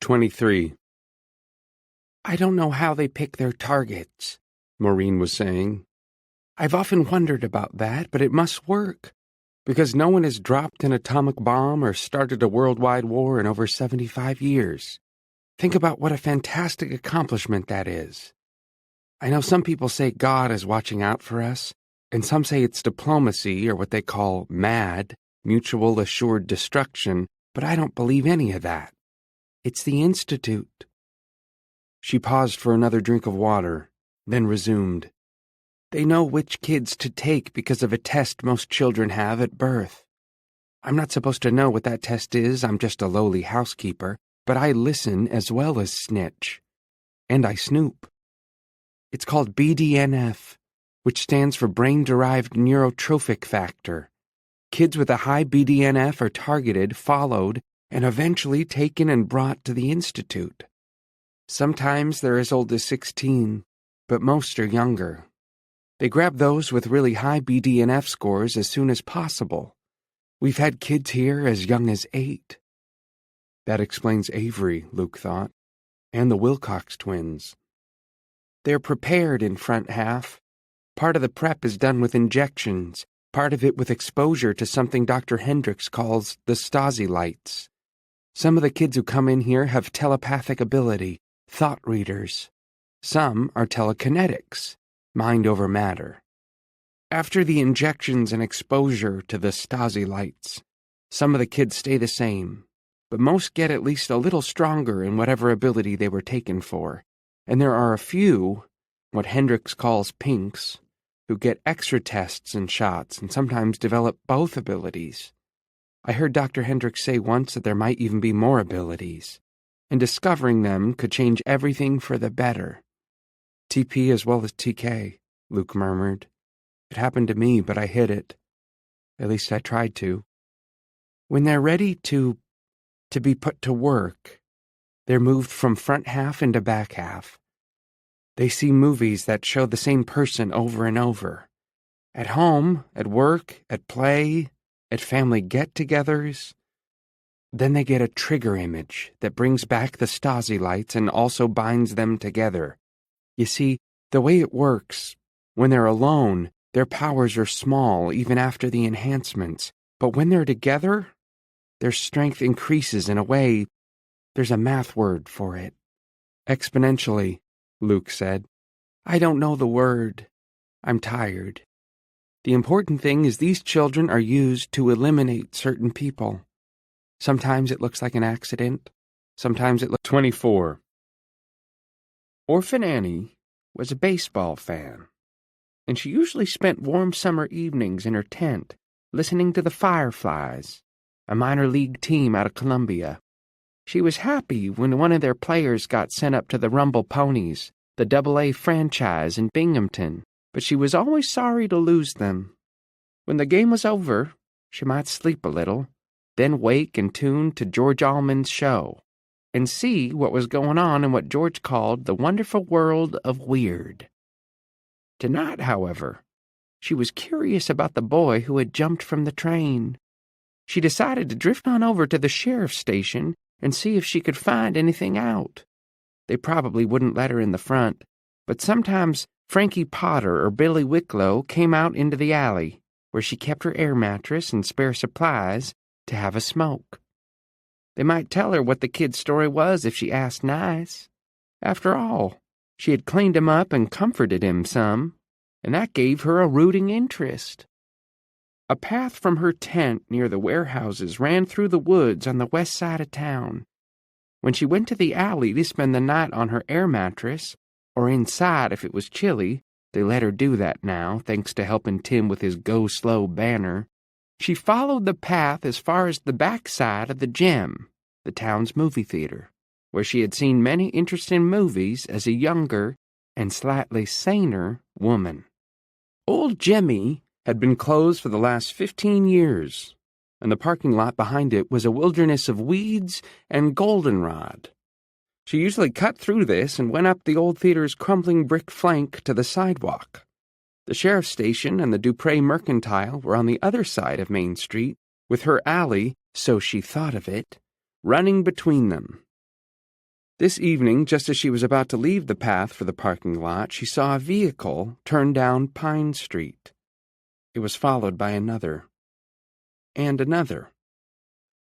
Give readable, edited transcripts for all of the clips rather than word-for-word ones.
23. I don't know how they pick their targets, Maureen was saying. I've often wondered about that, but it must work, because no one has dropped an atomic bomb or started a worldwide war in over 75 years. Think about what a fantastic accomplishment that is. I know some people say God is watching out for us, and some say it's diplomacy or what they call MAD, mutual assured destruction, but I don't believe any of that. It's the Institute. She paused for another drink of water, then resumed. They know which kids to take because of a test most children have at birth. I'm not supposed to know what that test is, I'm just a lowly housekeeper, but I listen as well as snitch. And I snoop. It's called BDNF, which stands for Brain-Derived Neurotrophic Factor. Kids with a high BDNF are targeted, followed, and eventually taken and brought to the Institute. Sometimes they're as old as 16, but most are younger. They grab those with really high BDNF scores as soon as possible. We've had kids here as young as 8. That explains Avery, Luke thought, and the Wilcox twins. They're prepared in front half. Part of the prep is done with injections, part of it with exposure to something Dr. Hendricks calls the Stasi lights. Some of the kids who come in here have telepathic ability, thought readers. Some are telekinetics, mind over matter. After the injections and exposure to the Stasi lights, some of the kids stay the same, but most get at least a little stronger in whatever ability they were taken for, and there are a few, what Hendricks calls pinks, who get extra tests and shots and sometimes develop both abilities. I heard Dr. Hendricks say once that there might even be more abilities, and discovering them could change everything for the better. TP as well as TK, Luke murmured. It happened to me, but I hid it. At least I tried to. When they're ready to be put to work, they're moved from front half into back half. They see movies that show the same person over and over. At home, at work, at play, at family get-togethers. Then they get a trigger image that brings back the Stasi lights and also binds them together. You see, the way it works, when they're alone, their powers are small even after the enhancements. But when they're together, their strength increases in a way, there's a math word for it. Exponentially, Luke said. I don't know the word. I'm tired. The important thing is these children are used to eliminate certain people. Sometimes it looks like an accident. Sometimes it looks... 24. Orphan Annie was a baseball fan, and she usually spent warm summer evenings in her tent listening to the Fireflies, a minor league team out of Columbia. She was happy when one of their players got sent up to the Rumble Ponies, the Double-A franchise in Binghamton, but she was always sorry to lose them. When the game was over, she might sleep a little, then wake and tune to George Allman's show, and see what was going on in what George called the wonderful world of weird. Tonight, however, she was curious about the boy who had jumped from the train. She decided to drift on over to the sheriff's station and see if she could find anything out. They probably wouldn't let her in the front, but sometimes Frankie Potter or Billy Wicklow came out into the alley, where she kept her air mattress and spare supplies, to have a smoke. They might tell her what the kid's story was if she asked nice. After all, she had cleaned him up and comforted him some, and that gave her a rooting interest. A path from her tent near the warehouses ran through the woods on the west side of town. When she went to the alley to spend the night on her air mattress, or inside if it was chilly, they let her do that now, thanks to helping Tim with his Go Slow banner, she followed the path as far as the back side of the Gem, the town's movie theater, where she had seen many interesting movies as a younger and slightly saner woman. Old Jemmy had been closed for the last 15 years, and the parking lot behind it was a wilderness of weeds and goldenrod. She usually cut through this and went up the old theater's crumbling brick flank to the sidewalk. The sheriff's station and the Dupree Mercantile were on the other side of Main Street, with her alley, so she thought of it, running between them. This evening, just as she was about to leave the path for the parking lot, she saw a vehicle turn down Pine Street. It was followed by another. And another.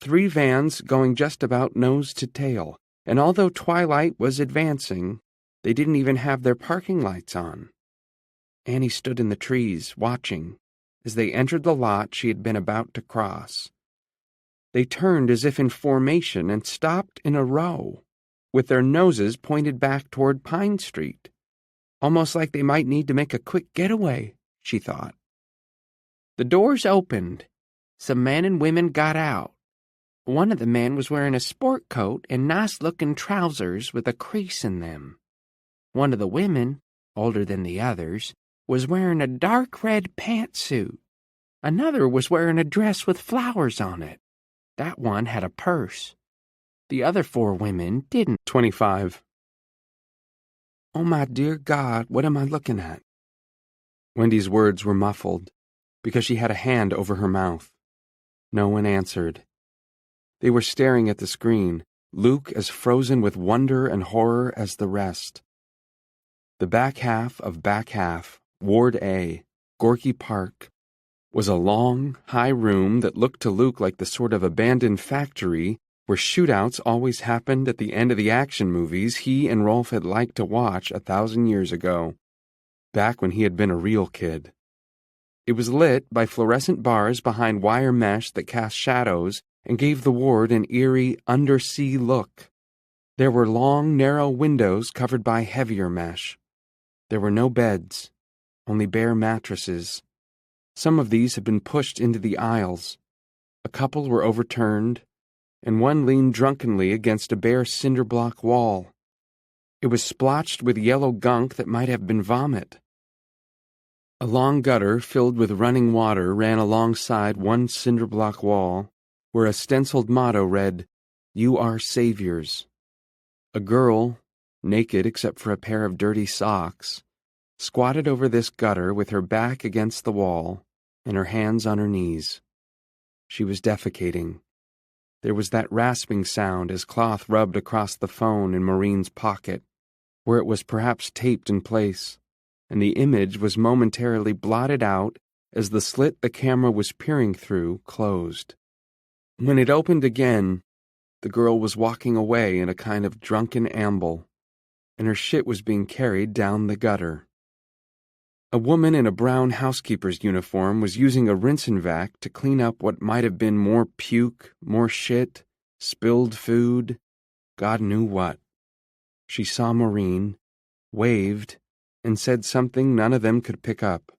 3 vans going just about nose to tail, and although twilight was advancing, they didn't even have their parking lights on. Annie stood in the trees, watching, as they entered the lot she had been about to cross. They turned as if in formation and stopped in a row, with their noses pointed back toward Pine Street, almost like they might need to make a quick getaway, she thought. The doors opened. Some men and women got out. One of the men was wearing a sport coat and nice-looking trousers with a crease in them. One of the women, older than the others, was wearing a dark red pantsuit. Another was wearing a dress with flowers on it. That one had a purse. The other 4 women didn't. 25. Oh, my dear God, what am I looking at? Wendy's words were muffled, because she had a hand over her mouth. No one answered. They were staring at the screen, Luke as frozen with wonder and horror as the rest. The back half of back half, Ward A, Gorky Park, was a long, high room that looked to Luke like the sort of abandoned factory where shootouts always happened at the end of the action movies he and Rolf had liked to watch 1,000 years ago, back when he had been a real kid. It was lit by fluorescent bars behind wire mesh that cast shadows and gave the ward an eerie, undersea look. There were long, narrow windows covered by heavier mesh. There were no beds, only bare mattresses. Some of these had been pushed into the aisles. A couple were overturned, and one leaned drunkenly against a bare cinder block wall. It was splotched with yellow gunk that might have been vomit. A long gutter filled with running water ran alongside one cinder block wall, where a stenciled motto read, "You are saviors." A girl, naked except for a pair of dirty socks, squatted over this gutter with her back against the wall and her hands on her knees. She was defecating. There was that rasping sound as cloth rubbed across the phone in Maureen's pocket, where it was perhaps taped in place, and the image was momentarily blotted out as the slit the camera was peering through closed. When it opened again, the girl was walking away in a kind of drunken amble, and her shit was being carried down the gutter. A woman in a brown housekeeper's uniform was using a rinse and vac to clean up what might have been more puke, more shit, spilled food, God knew what. She saw Maureen, waved, and said something none of them could pick up,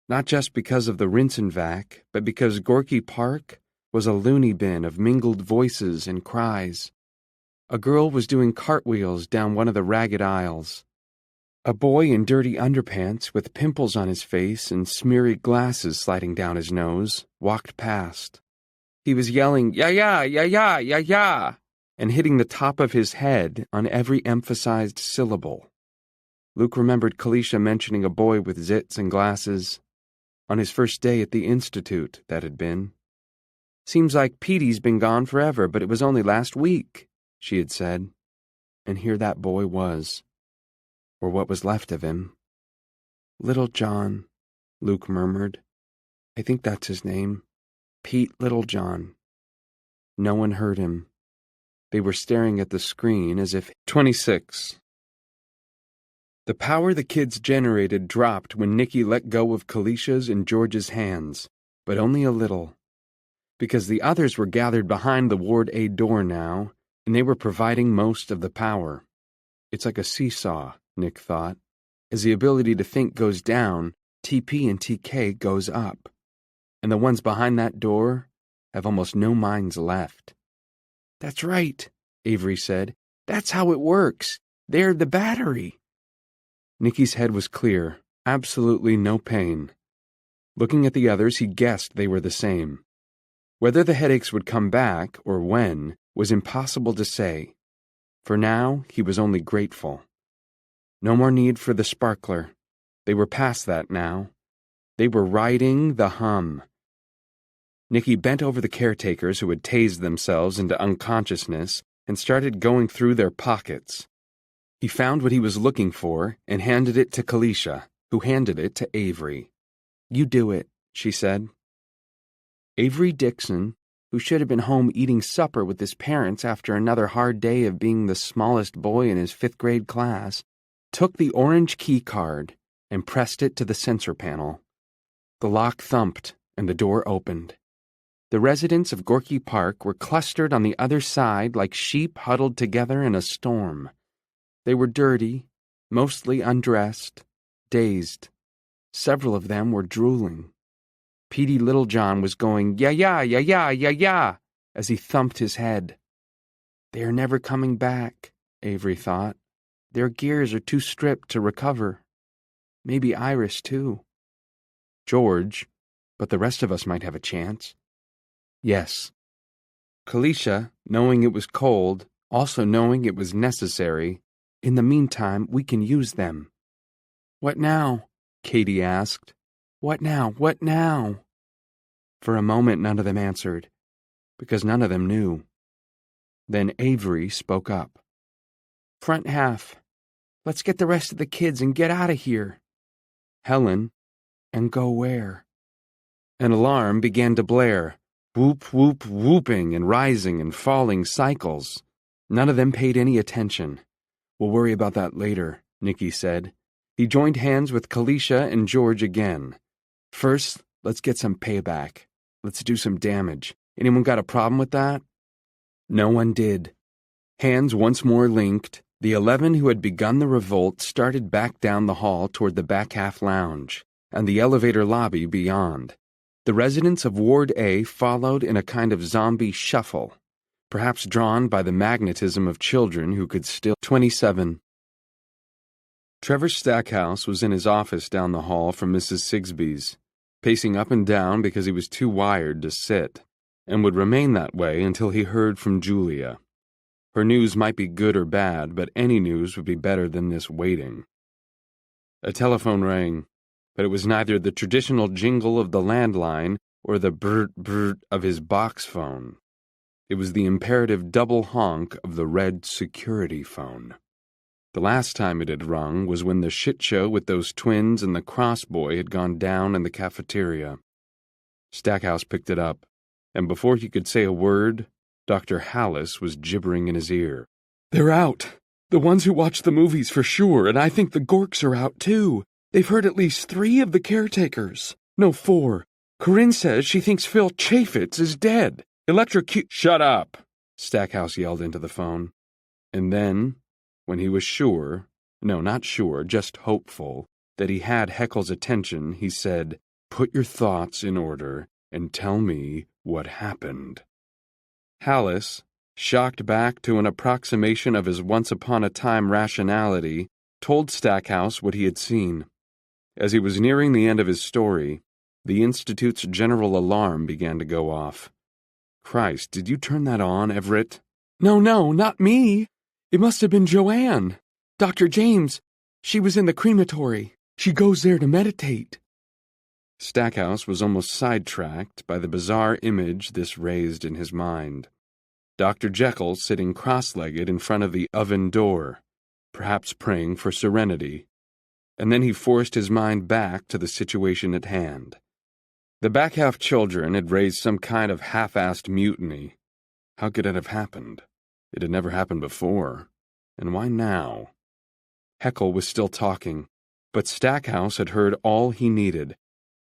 not just because of the rinse and vac, but because Gorky Park was a loony bin of mingled voices and cries. A girl was doing cartwheels down one of the ragged aisles. A boy in dirty underpants with pimples on his face and smeary glasses sliding down his nose walked past. He was yelling, "Ya ya, ya ya, ya ya," and hitting the top of his head on every emphasized syllable. Luke remembered Kalisha mentioning a boy with zits and glasses. On his first day at the Institute, that had been. "Seems like Petey's been gone forever, but it was only last week," she had said. And here that boy was. Or what was left of him. "Little John," Luke murmured. "I think that's his name. Pete Littlejohn." No one heard him. They were staring at the screen as if... 26. The power the kids generated dropped when Nicky let go of Kalisha's and George's hands, but only a little. Because the others were gathered behind the Ward A door now, and they were providing most of the power. It's like a seesaw, Nick thought. As the ability to think goes down, TP and TK goes up. And the ones behind that door have almost no minds left. "That's right," Avery said. "That's how it works. They're the battery." Nicky's head was clear, absolutely no pain. Looking at the others, he guessed they were the same. Whether the headaches would come back, or when, was impossible to say. For now, he was only grateful. No more need for the sparkler. They were past that now. They were riding the hum. Nicky bent over the caretakers who had tased themselves into unconsciousness and started going through their pockets. He found what he was looking for and handed it to Kalisha, who handed it to Avery. "You do it," she said. Avery Dixon, who should have been home eating supper with his parents after another hard day of being the smallest boy in his 5th grade class, took the orange key card and pressed it to the sensor panel. The lock thumped and the door opened. The residents of Gorky Park were clustered on the other side like sheep huddled together in a storm. They were dirty, mostly undressed, dazed. Several of them were drooling. Petey Littlejohn was going, "Ya ya, ya ya, ya ya," as he thumped his head. "They are never coming back," Avery thought. "Their gears are too stripped to recover. Maybe Iris, too. George, but the rest of us might have a chance." Yes. Kalisha, knowing it was cold, also knowing it was necessary, "In the meantime, we can use them." "What now?" Katie asked. "What now? What now?" For a moment none of them answered, because none of them knew. Then Avery spoke up. "Front half. Let's get the rest of the kids and get out of here." "Helen, and go where?" An alarm began to blare, whoop, whoop, whooping and rising and falling cycles. None of them paid any attention. "We'll worry about that later," Nicky said. He joined hands with Kalisha and George again. "First, let's get some payback. Let's do some damage. Anyone got a problem with that?" No one did. Hands once more linked, the 11 who had begun the revolt started back down the hall toward the back half lounge and the elevator lobby beyond. The residents of Ward A followed in a kind of zombie shuffle, perhaps drawn by the magnetism of children who could still 27. Trevor Stackhouse was in his office down the hall from Mrs. Sigsbee's, pacing up and down because he was too wired to sit, and would remain that way until he heard from Julia. Her news might be good or bad, but any news would be better than this waiting. A telephone rang, but it was neither the traditional jingle of the landline or the brrt-brrt of his box phone. It was the imperative double honk of the red security phone. The last time it had rung was when the shit show with those twins and the crossboy had gone down in the cafeteria. Stackhouse picked it up, and before he could say a word, Dr. Hallis was gibbering in his ear. "They're out. The ones who watch the movies for sure, and I think the Gorks are out too. They've heard at least 3 of the caretakers. No, 4. Corinne says she thinks Phil Chaffetz is dead. Shut up!" Stackhouse yelled into the phone. And then, when he was sure, no, not sure, just hopeful, that he had Heckle's attention, he said, "Put your thoughts in order and tell me what happened." Hallis, shocked back to an approximation of his once-upon-a-time rationality, told Stackhouse what he had seen. As he was nearing the end of his story, the Institute's general alarm began to go off. "Christ, did you turn that on, Everett?" No, not me. It must have been Joanne. Dr. James. She was in the crematory. She goes there to meditate." Stackhouse was almost sidetracked by the bizarre image this raised in his mind. Dr. Jekyll sitting cross-legged in front of the oven door, perhaps praying for serenity. And then he forced his mind back to the situation at hand. The back half children had raised some kind of half-assed mutiny. How could it have happened? It had never happened before. And why now? Heckle was still talking, but Stackhouse had heard all he needed.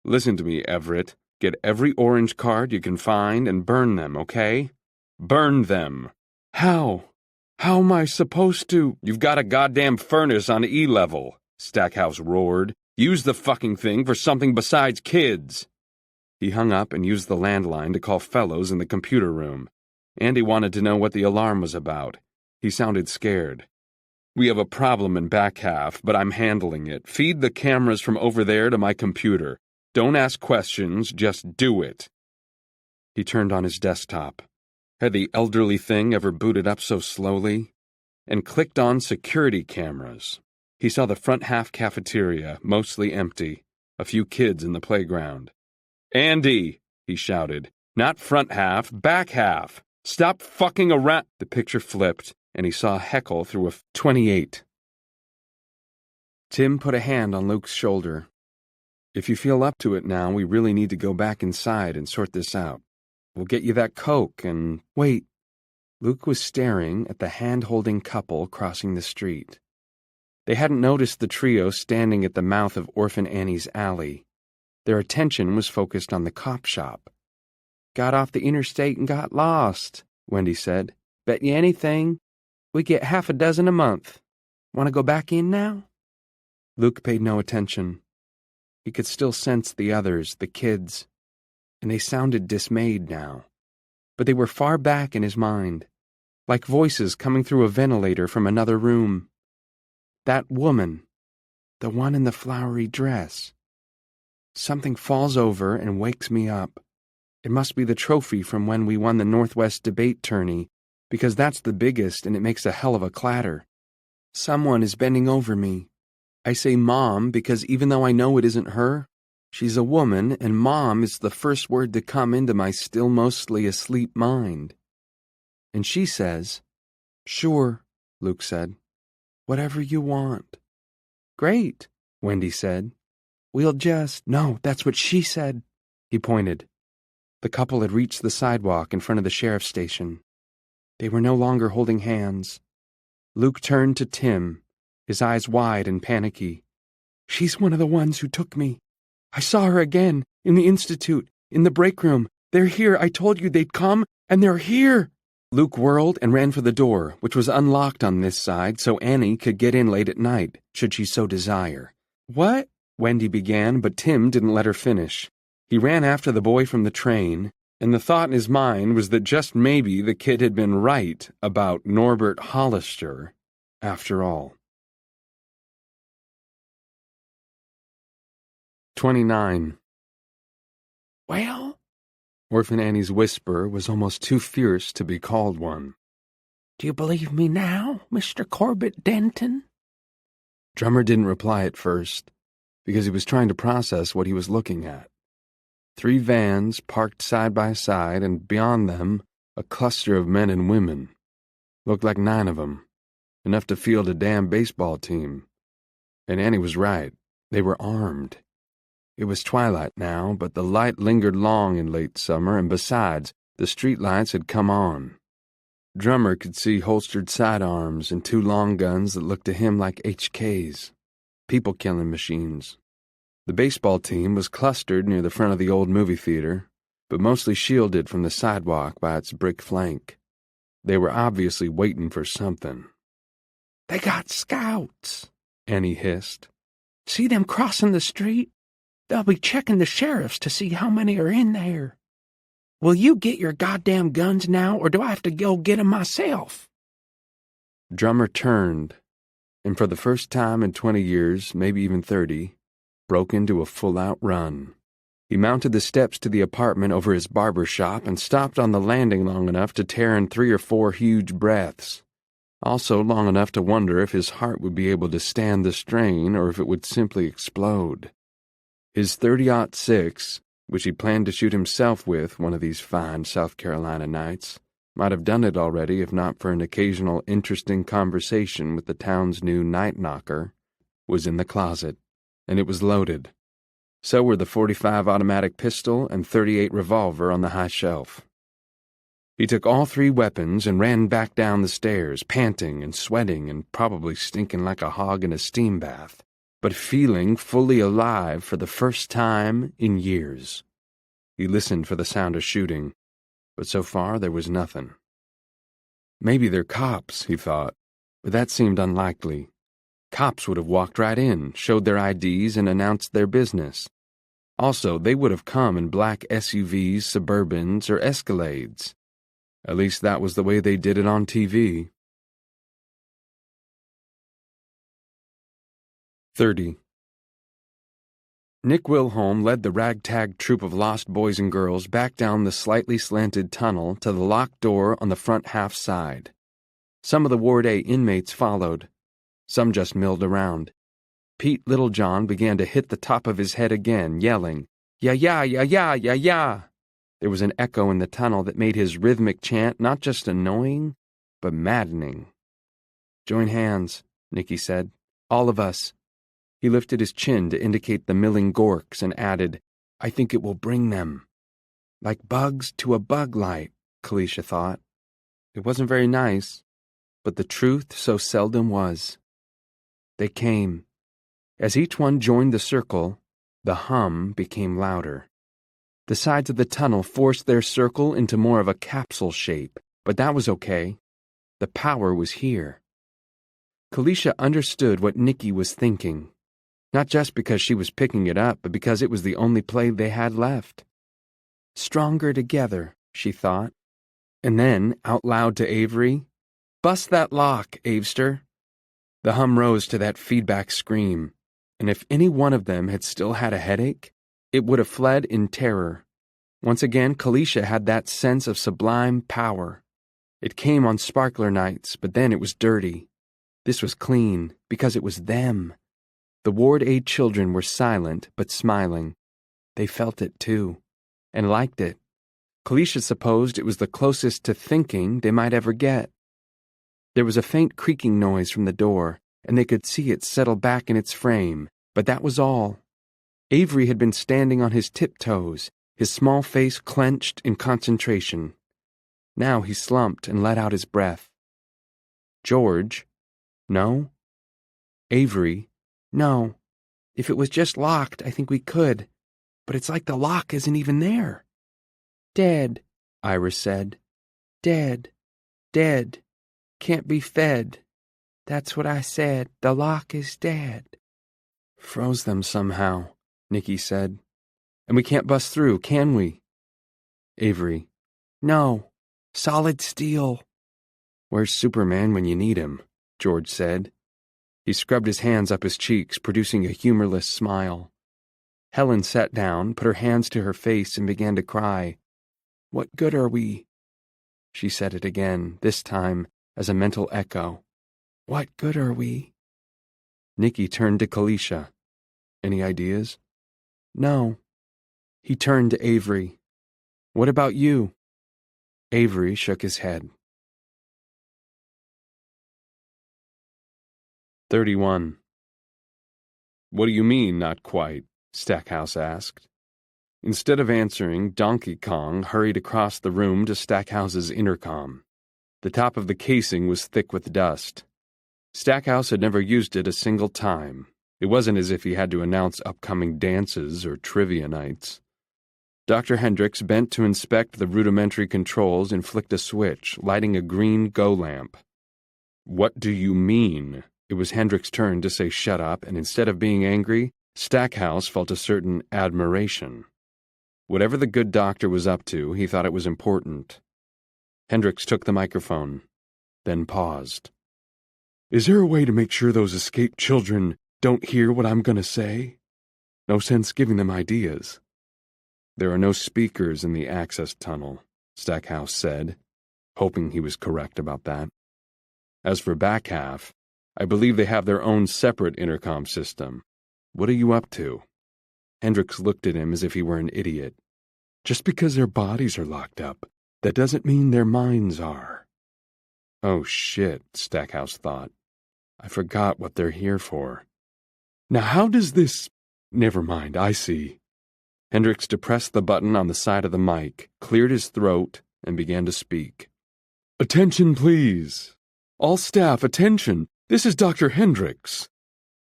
"Listen to me, Everett. Get every orange card you can find and burn them, okay? Burn them." "How? How am I supposed to—" "You've got a goddamn furnace on E-level," Stackhouse roared. "Use the fucking thing for something besides kids." He hung up and used the landline to call Fellows in the computer room. Andy wanted to know what the alarm was about. He sounded scared. "We have a problem in back half, but I'm handling it. Feed the cameras from over there to my computer. Don't ask questions, just do it." He turned on his desktop. Had the elderly thing ever booted up so slowly? And clicked on security cameras. He saw the front half cafeteria, mostly empty, a few kids in the playground. "Andy," he shouted, "not front half, back half. Stop fucking around. The picture flipped, and he saw Heckle through a 28. Tim put a hand on Luke's shoulder. If you feel up to it now, we really need to go back inside and sort this out. We'll get you that Coke and... Wait. Luke was staring at the hand-holding couple crossing the street. They hadn't noticed the trio standing at the mouth of Orphan Annie's alley. Their attention was focused on the cop shop. Got off the interstate and got lost, Wendy said. Bet you anything. We get half a dozen a month. Want to go back in now? Luke paid no attention. He could still sense the others, the kids, and they sounded dismayed now. But they were far back in his mind, like voices coming through a ventilator from another room. That woman, the one in the flowery dress. Something falls over and wakes me up. It must be the trophy from when we won the Northwest debate tourney, because that's the biggest and it makes a hell of a clatter. Someone is bending over me. I say Mom because even though I know it isn't her, she's a woman, and Mom is the first word to come into my still mostly asleep mind. And she says, Sure, Luke said. Whatever you want. Great, Wendy said. We'll just... No, that's what she said. He pointed. The couple had reached the sidewalk in front of the sheriff's station. They were no longer holding hands. Luke turned to Tim, his eyes wide and panicky. She's one of the ones who took me. I saw her again, in the institute, in the break room. They're here. I told you they'd come, and they're here. Luke whirled and ran for the door, which was unlocked on this side so Annie could get in late at night, should she so desire. What? Wendy began, but Tim didn't let her finish. He ran after the boy from the train, and the thought in his mind was that just maybe the kid had been right about Norbert Hollister, after all. 29. Well? Orphan Annie's whisper was almost too fierce to be called one. Do you believe me now, Mr. Corbett Denton? Drummer didn't reply at first, because he was trying to process what he was looking at. 3 vans parked side by side, and beyond them, a cluster of men and women. Looked like 9 of them, enough to field a damn baseball team. And Annie was right. They were armed. It was twilight now, but the light lingered long in late summer, and besides, the street lights had come on. Drummer could see holstered sidearms and 2 long guns that looked to him like HKs, people-killing machines. The baseball team was clustered near the front of the old movie theater, but mostly shielded from the sidewalk by its brick flank. They were obviously waiting for something. They got scouts, Annie hissed. See them crossing the street? They'll be checking the sheriffs to see how many are in there. Will you get your goddamn guns now, or do I have to go get 'em myself? Drummer turned, and for the first time in 20 years, maybe even 30, broke into a full-out run. He mounted the steps to the apartment over his barber shop and stopped on the landing long enough to tear in 3 or 4 huge breaths, also long enough to wonder if his heart would be able to stand the strain or if it would simply explode. His .30-06, which he planned to shoot himself with one of these fine South Carolina nights, might have done it already if not for an occasional interesting conversation with the town's new night knocker, was in the closet, and it was loaded. So were the .45 automatic pistol and .38 revolver on the high shelf. He took all 3 weapons and ran back down the stairs, panting and sweating and probably stinking like a hog in a steam bath, but feeling fully alive for the first time in years. He listened for the sound of shooting, but so far there was nothing. Maybe they're cops, he thought, but that seemed unlikely. Cops would have walked right in, showed their IDs, and announced their business. Also, they would have come in black SUVs, Suburbans, or Escalades. At least that was the way they did it on TV. 30. Nick Wilholm led the ragtag troop of lost boys and girls back down the slightly slanted tunnel to the locked door on the front half side. Some of the Ward A inmates followed. Some just milled around. Pete Littlejohn began to hit the top of his head again, yelling, "Ya ya ya ya ya ya!" There was an echo in the tunnel that made his rhythmic chant not just annoying, but maddening. "Join hands," Nicky said. "All of us." He lifted his chin to indicate the milling gorks and added, "I think it will bring them." Like bugs to a bug light, Kalisha thought. It wasn't very nice, but the truth so seldom was. They came. As each one joined the circle, the hum became louder. The sides of the tunnel forced their circle into more of a capsule shape, but that was okay. The power was here. Kalisha understood what Nicky was thinking, not just because she was picking it up, but because it was the only play they had left. Stronger together, she thought. And then, out loud to Avery, "Bust that lock, Avester." The hum rose to that feedback scream, and if any one of them had still had a headache, it would have fled in terror. Once again, Kalisha had that sense of sublime power. It came on sparkler nights, but then it was dirty. This was clean, because it was them. The ward aid children were silent, but smiling. They felt it, too, and liked it. Kalisha supposed it was the closest to thinking they might ever get. There was a faint creaking noise from the door, and they could see it settle back in its frame, but that was all. Avery had been standing on his tiptoes, his small face clenched in concentration. Now he slumped and let out his breath. George? No? Avery? No. If it was just locked, I think we could. But it's like the lock isn't even there. Dead, Iris said. Dead. Dead. Can't be fed. That's what I said. The lock is dead. Froze them somehow, Nicky said. And we can't bust through, can we? Avery. No. Solid steel. Where's Superman when you need him? George said. He scrubbed his hands up his cheeks, producing a humorless smile. Helen sat down, put her hands to her face, and began to cry. What good are we? She said it again, this time as a mental echo. What good are we? Nicky turned to Kalisha. Any ideas? No. He turned to Avery. What about you? Avery shook his head. 31. What do you mean, not quite? Stackhouse asked. Instead of answering, Donkey Kong hurried across the room to Stackhouse's intercom. The top of the casing was thick with dust. Stackhouse had never used it a single time. It wasn't as if he had to announce upcoming dances or trivia nights. Dr. Hendricks bent to inspect the rudimentary controls and flicked a switch, lighting a green go lamp. What do you mean? It was Hendricks' turn to say shut up, and instead of being angry, Stackhouse felt a certain admiration. Whatever the good doctor was up to, he thought it was important. Hendricks took the microphone, then paused. Is there a way to make sure those escaped children don't hear what I'm going to say? No sense giving them ideas. There are no speakers in the access tunnel, Stackhouse said, hoping he was correct about that. As for back half, I believe they have their own separate intercom system. What are you up to? Hendricks looked at him as if he were an idiot. Just because their bodies are locked up, that doesn't mean their minds are. Oh shit, Stackhouse thought. I forgot what they're here for. Now how does this... Never mind, I see. Hendricks depressed the button on the side of the mic, cleared his throat, and began to speak. Attention, please. All staff, attention. This is Dr. Hendricks.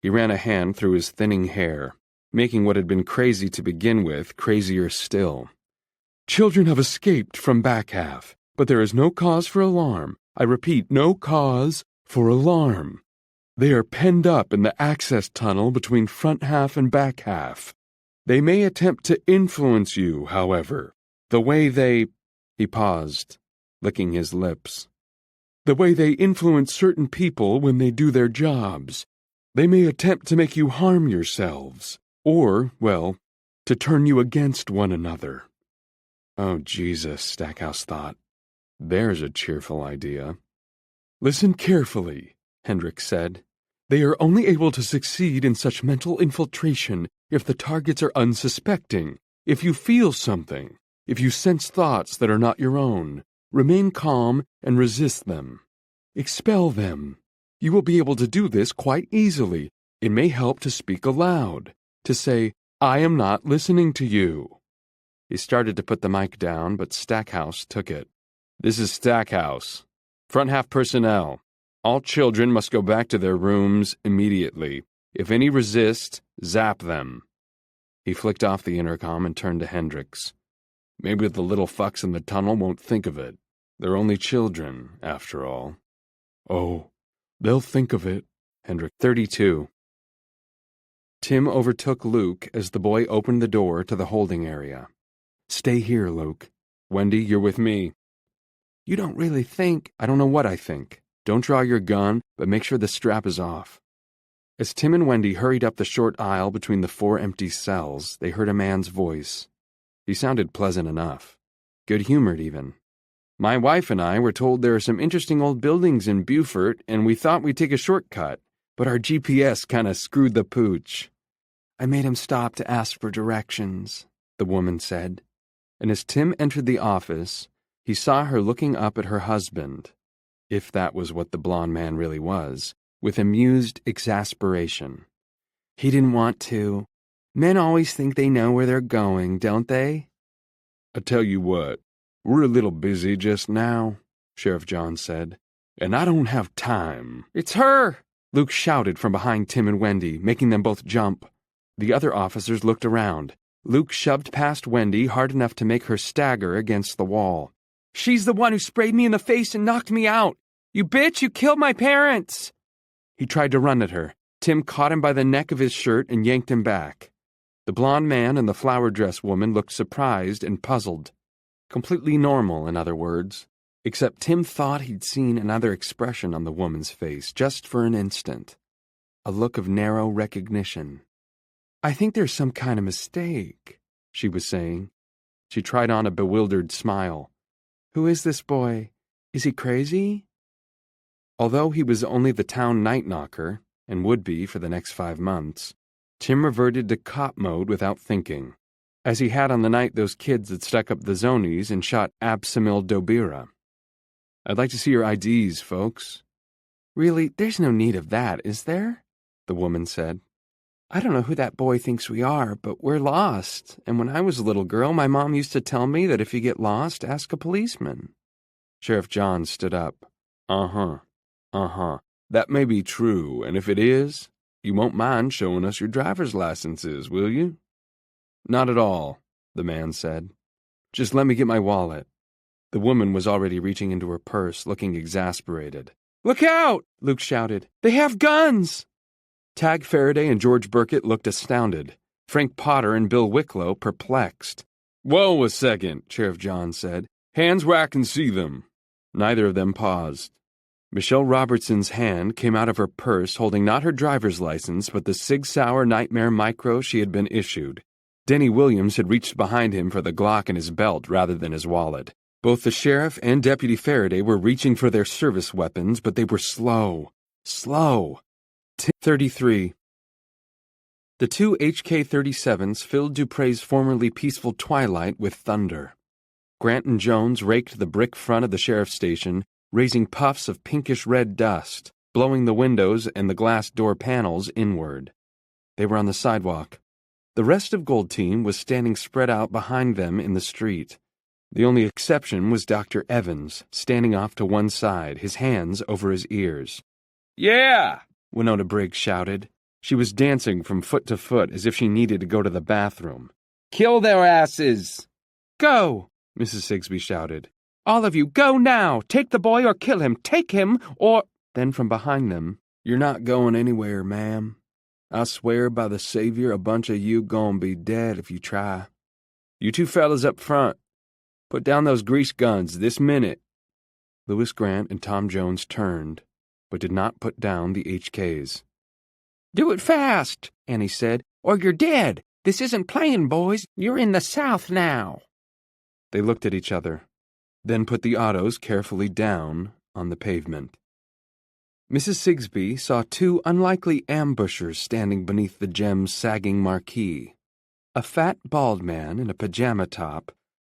He ran a hand through his thinning hair, making what had been crazy to begin with crazier still. Children have escaped from back half, but there is no cause for alarm. I repeat, no cause for alarm. They are penned up in the access tunnel between front half and back half. They may attempt to influence you, however, the way they... He paused, licking his lips. The way they influence certain people when they do their jobs. They may attempt to make you harm yourselves, or, well, to turn you against one another. Oh, Jesus, Stackhouse thought. There's a cheerful idea. Listen carefully, Hendricks said. They are only able to succeed in such mental infiltration if the targets are unsuspecting, if you feel something, If you sense thoughts that are not your own, remain calm and resist them. Expel them. You will be able to do this quite easily. It may help to speak aloud, to say, I am not listening to you. He started to put the mic down, but Stackhouse took it. This is Stackhouse. Front half personnel. All children must go back to their rooms immediately. If any resist, zap them. He flicked off the intercom and turned to Hendricks. Maybe the little fucks in the tunnel won't think of it. They're only children, after all. Oh, they'll think of it. Hendricks. 32. Tim overtook Luke as the boy opened the door to the holding area. Stay here, Luke. Wendy, you're with me. You don't really think... I don't know what I think. Don't draw your gun, but make sure the strap is off. As Tim and Wendy hurried up the short aisle between the 4 empty cells, they heard a man's voice. He sounded pleasant enough. Good-humored, even. My wife and I were told there are some interesting old buildings in Beaufort, and we thought we'd take a shortcut, but our GPS kinda screwed the pooch. I made him stop to ask for directions, the woman said. And as Tim entered the office, he saw her looking up at her husband, if that was what the blond man really was, with amused exasperation. He didn't want to. Men always think they know where they're going, don't they? I tell you what, we're a little busy just now, Sheriff John said, and I don't have time. It's her! Luke shouted from behind Tim and Wendy, making them both jump. The other officers looked around. Luke shoved past Wendy hard enough to make her stagger against the wall. She's the one who sprayed me in the face and knocked me out! You bitch, you killed my parents! He tried to run at her. Tim caught him by the neck of his shirt and yanked him back. The blond man and the flower dress woman looked surprised and puzzled. Completely normal, in other words. Except Tim thought he'd seen another expression on the woman's face, just for an instant. A look of narrow recognition. I think there's some kind of mistake, she was saying. She tried on a bewildered smile. Who is this boy? Is he crazy? Although he was only the town night knocker, and would be for the next 5 months, Tim reverted to cop mode without thinking, as he had on the night those kids had stuck up the zonies and shot Absamil Dobira. I'd like to see your IDs, folks. Really, there's no need of that, is there? The woman said. I don't know who that boy thinks we are, but we're lost, and when I was a little girl, my mom used to tell me that if you get lost, ask a policeman. Sheriff John stood up. That may be true, and if it is, you won't mind showing us your driver's licenses, will you? Not at all, the man said. Just let me get my wallet. The woman was already reaching into her purse, looking exasperated. Look out! Luke shouted. They have guns! Tag Faraday and George Burkett looked astounded. Frank Potter and Bill Wicklow perplexed. Whoa a second, Sheriff John said. Hands where I can see them. Neither of them paused. Michelle Robertson's hand came out of her purse holding not her driver's license but the Sig Sauer Nightmare Micro she had been issued. Denny Williams had reached behind him for the Glock in his belt rather than his wallet. Both the sheriff and Deputy Faraday were reaching for their service weapons, but they were slow. 33. The 2 HK-37s filled Dupre's formerly peaceful twilight with thunder. Grant and Jones raked the brick front of the sheriff's station, raising puffs of pinkish-red dust, blowing the windows and the glass door panels inward. They were on the sidewalk. The rest of Gold Team was standing spread out behind them in the street. The only exception was Dr. Evans, standing off to one side, his hands over his ears. Yeah! Winona Briggs shouted. She was dancing from foot to foot as if she needed to go to the bathroom. Kill their asses! Go! Mrs. Sigsbee shouted. All of you, go now! Take the boy or kill him! Take him or... Then from behind them, You're not going anywhere, ma'am. I swear by the Savior a bunch of you gon' be dead if you try. You two fellas up front, put down those grease guns this minute. Lewis Grant and Tom Jones turned, but did not put down the HKs. Do it fast, Annie said, or you're dead. This isn't playing, boys. You're in the South now. They looked at each other, then put the autos carefully down on the pavement. Mrs. Sigsbee saw two unlikely ambushers standing beneath the gem's sagging marquee. A fat, bald man in a pajama top,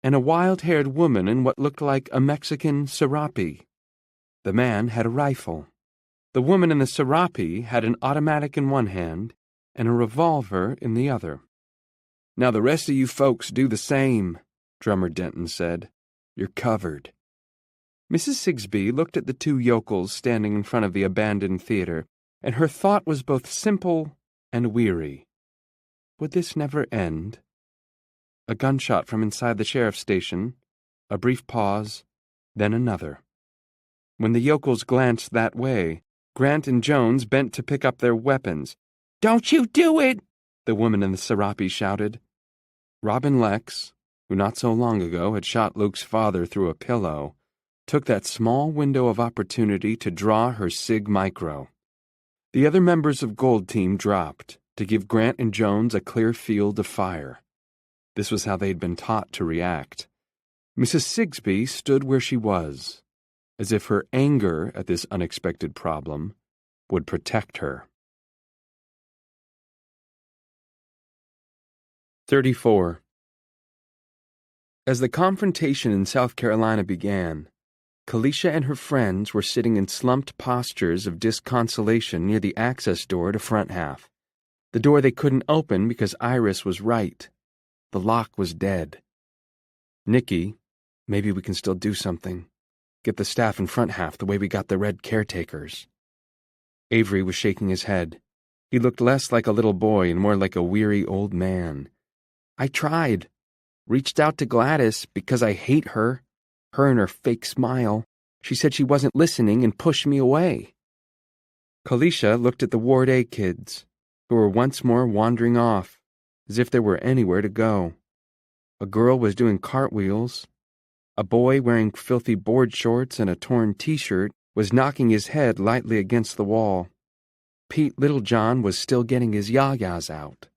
and a wild-haired woman in what looked like a Mexican serape. The man had a rifle. The woman in the serape had an automatic in one hand and a revolver in the other. "Now the rest of you folks do the same," Drummer Denton said. "You're covered." Mrs. Sigsbee looked at the two yokels standing in front of the abandoned theater, and her thought was both simple and weary. Would this never end? A gunshot from inside the sheriff's station, a brief pause, then another. When the yokels glanced that way, Grant and Jones bent to pick up their weapons. "Don't you do it!" the woman in the serape shouted. Robin Lex, who not so long ago had shot Luke's father through a pillow, took that small window of opportunity to draw her Sig Micro. The other members of Gold Team dropped to give Grant and Jones a clear field of fire. This was how they'd been taught to react. Mrs. Sigsbee stood where she was, as if her anger at this unexpected problem would protect her. 34. As the confrontation in South Carolina began, Kalisha and her friends were sitting in slumped postures of disconsolation near the access door to Front Half. The door they couldn't open because Iris was right. The lock was dead. "Nikki, maybe we can still do something. Get the staff in Front Half the way we got the Red caretakers." Avery was shaking his head. He looked less like a little boy and more like a weary old man. "I tried. Reached out to Gladys because I hate her. Her and her fake smile. She said she wasn't listening and pushed me away." Kalisha looked at the Ward A kids, who were once more wandering off, as if there were anywhere to go. A girl was doing cartwheels. A boy wearing filthy board shorts and a torn t-shirt was knocking his head lightly against the wall. Pete Littlejohn was still getting his yayas out.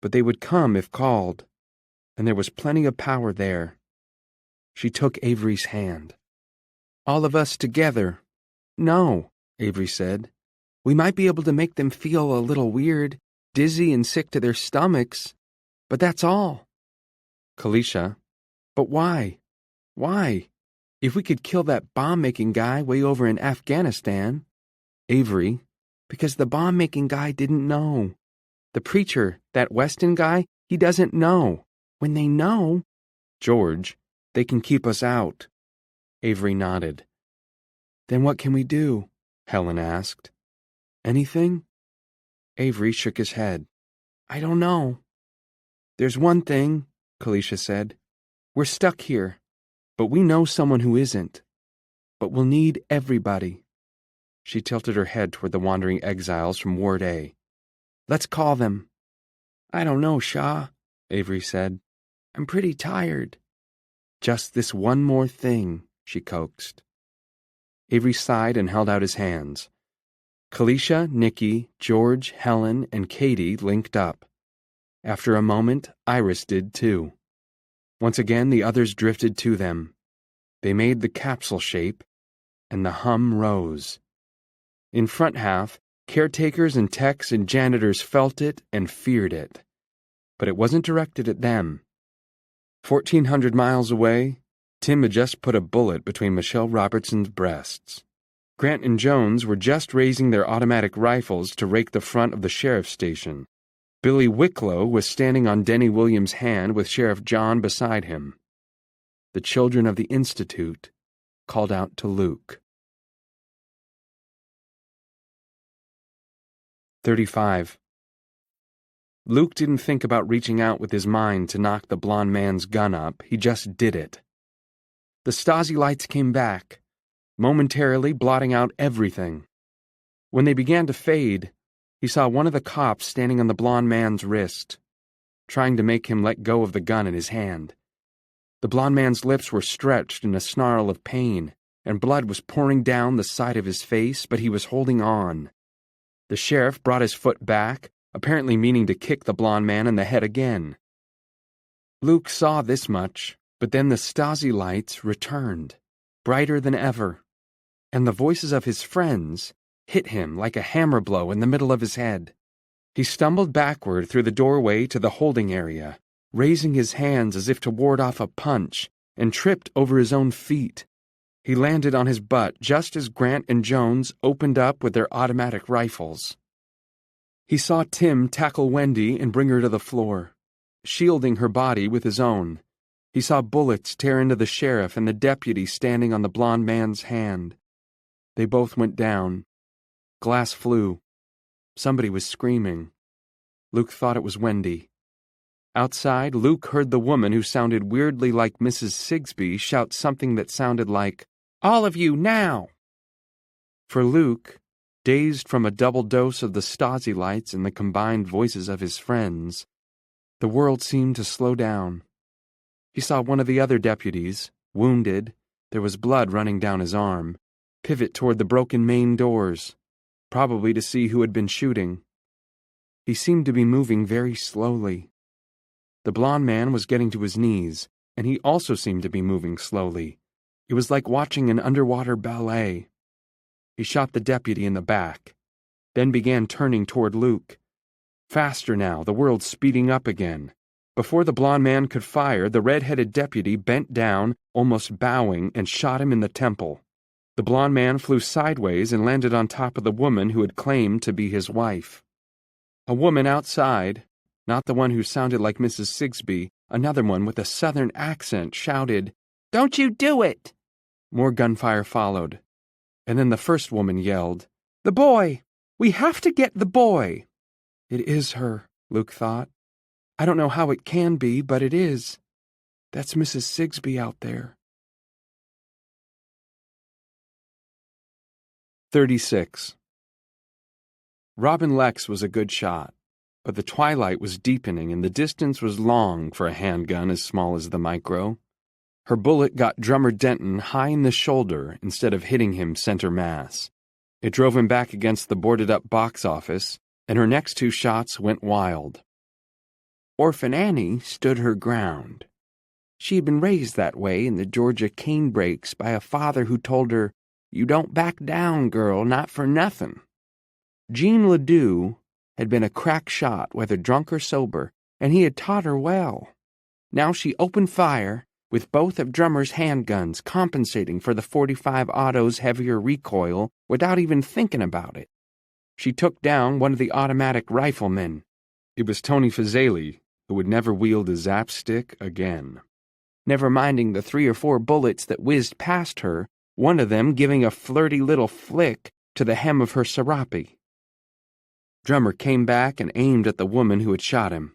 But they would come if called, and there was plenty of power there. She took Avery's hand. "All of us together." "No," Avery said. "We might be able to make them feel a little weird, dizzy and sick to their stomachs, but that's all." Kalisha, "But why? Why? If we could kill that bomb-making guy way over in Afghanistan." Avery, "Because the bomb-making guy didn't know. The preacher, that Weston guy, he doesn't know. When they know—" George, "They can keep us out." Avery nodded. "Then what can we do?" Helen asked. "Anything?" Avery shook his head. "I don't know." "There's one thing," Kalisha said. "We're stuck here, but we know someone who isn't. But we'll need everybody." She tilted her head toward the wandering exiles from Ward A. "Let's call them." "I don't know, Shaw," Avery said. "I'm pretty tired." "Just this one more thing," she coaxed. Avery sighed and held out his hands. Kalisha, Nikki, George, Helen, and Katie linked up. After a moment, Iris did too. Once again, the others drifted to them. They made the capsule shape, and the hum rose. In Front Half, caretakers and techs and janitors felt it and feared it. But it wasn't directed at them. 1,400 miles away, Tim had just put a bullet between Michelle Robertson's breasts. Grant and Jones were just raising their automatic rifles to rake the front of the sheriff's station. Billy Wicklow was standing on Denny Williams' hand with Sheriff John beside him. The children of the Institute called out to Luke. 35. Luke didn't think about reaching out with his mind to knock the blond man's gun up. He just did it. The Stasi lights came back, momentarily blotting out everything. When they began to fade, he saw one of the cops standing on the blond man's wrist, trying to make him let go of the gun in his hand. The blond man's lips were stretched in a snarl of pain, and blood was pouring down the side of his face, but he was holding on. The sheriff brought his foot back, apparently meaning to kick the blond man in the head again. Luke saw this much, but then the Stasi lights returned, brighter than ever, and the voices of his friends hit him like a hammer blow in the middle of his head. He stumbled backward through the doorway to the holding area, raising his hands as if to ward off a punch, and tripped over his own feet. He landed on his butt just as Grant and Jones opened up with their automatic rifles. He saw Tim tackle Wendy and bring her to the floor, shielding her body with his own. He saw bullets tear into the sheriff and the deputy standing on the blond man's hand. They both went down. Glass flew. Somebody was screaming. Luke thought it was Wendy. Outside, Luke heard the woman who sounded weirdly like Mrs. Sigsbee shout something that sounded like, "All of you, now!" For Luke, dazed from a double dose of the Stasi lights and the combined voices of his friends, the world seemed to slow down. He saw one of the other deputies, wounded, there was blood running down his arm, pivot toward the broken main doors, probably to see who had been shooting. He seemed to be moving very slowly. The blond man was getting to his knees, and he also seemed to be moving slowly. It was like watching an underwater ballet. He shot the deputy in the back, then began turning toward Luke. Faster now, the world speeding up again. Before the blond man could fire, the red-headed deputy bent down, almost bowing, and shot him in the temple. The blond man flew sideways and landed on top of the woman who had claimed to be his wife. A woman outside, not the one who sounded like Mrs. Sigsbee, another one with a southern accent, shouted, "Don't you do it!" More gunfire followed. And then the first woman yelled, "The boy! We have to get the boy!" It is her, Luke thought. I don't know how it can be, but it is. That's Mrs. Sigsbee out there. 36. Robin Lex was a good shot, but the twilight was deepening and the distance was long for a handgun as small as the micro. Her bullet got Drummer Denton high in the shoulder instead of hitting him center mass. It drove him back against the boarded-up box office, and her next two shots went wild. Orphan Annie stood her ground. She had been raised that way in the Georgia canebrakes by a father who told her, "You don't back down, girl, not for nothing." Jean Ledoux had been a crack shot, whether drunk or sober, and he had taught her well. Now she opened fire, with both of Drummer's handguns compensating for the .45 Auto's heavier recoil without even thinking about it. She took down one of the automatic riflemen. It was Tony Fazeli, who would never wield a zap stick again. Never minding the 3 or 4 bullets that whizzed past her, one of them giving a flirty little flick to the hem of her serape. Drummer came back and aimed at the woman who had shot him.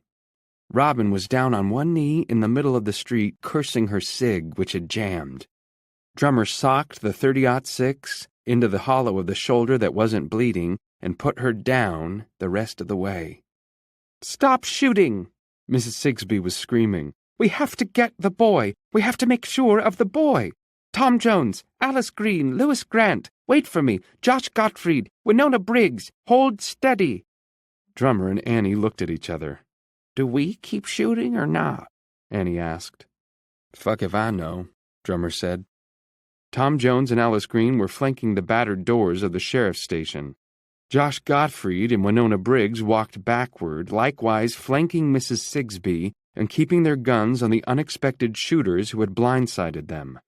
Robin was down on one knee in the middle of the street, cursing her cig, which had jammed. Drummer socked the .30-06 into the hollow of the shoulder that wasn't bleeding and put her down the rest of the way. "Stop shooting!" Mrs. Sigsbee was screaming. "We have to get the boy. We have to make sure of the boy. Tom Jones, Alice Green, Lewis Grant, wait for me, Josh Gottfried, Winona Briggs, hold steady." Drummer and Annie looked at each other. "Do we keep shooting or not?" Annie asked. "Fuck if I know," Drummer said. Tom Jones and Alice Green were flanking the battered doors of the sheriff's station. Josh Gottfried and Winona Briggs walked backward, likewise flanking Mrs. Sigsbee and keeping their guns on the unexpected shooters who had blindsided them.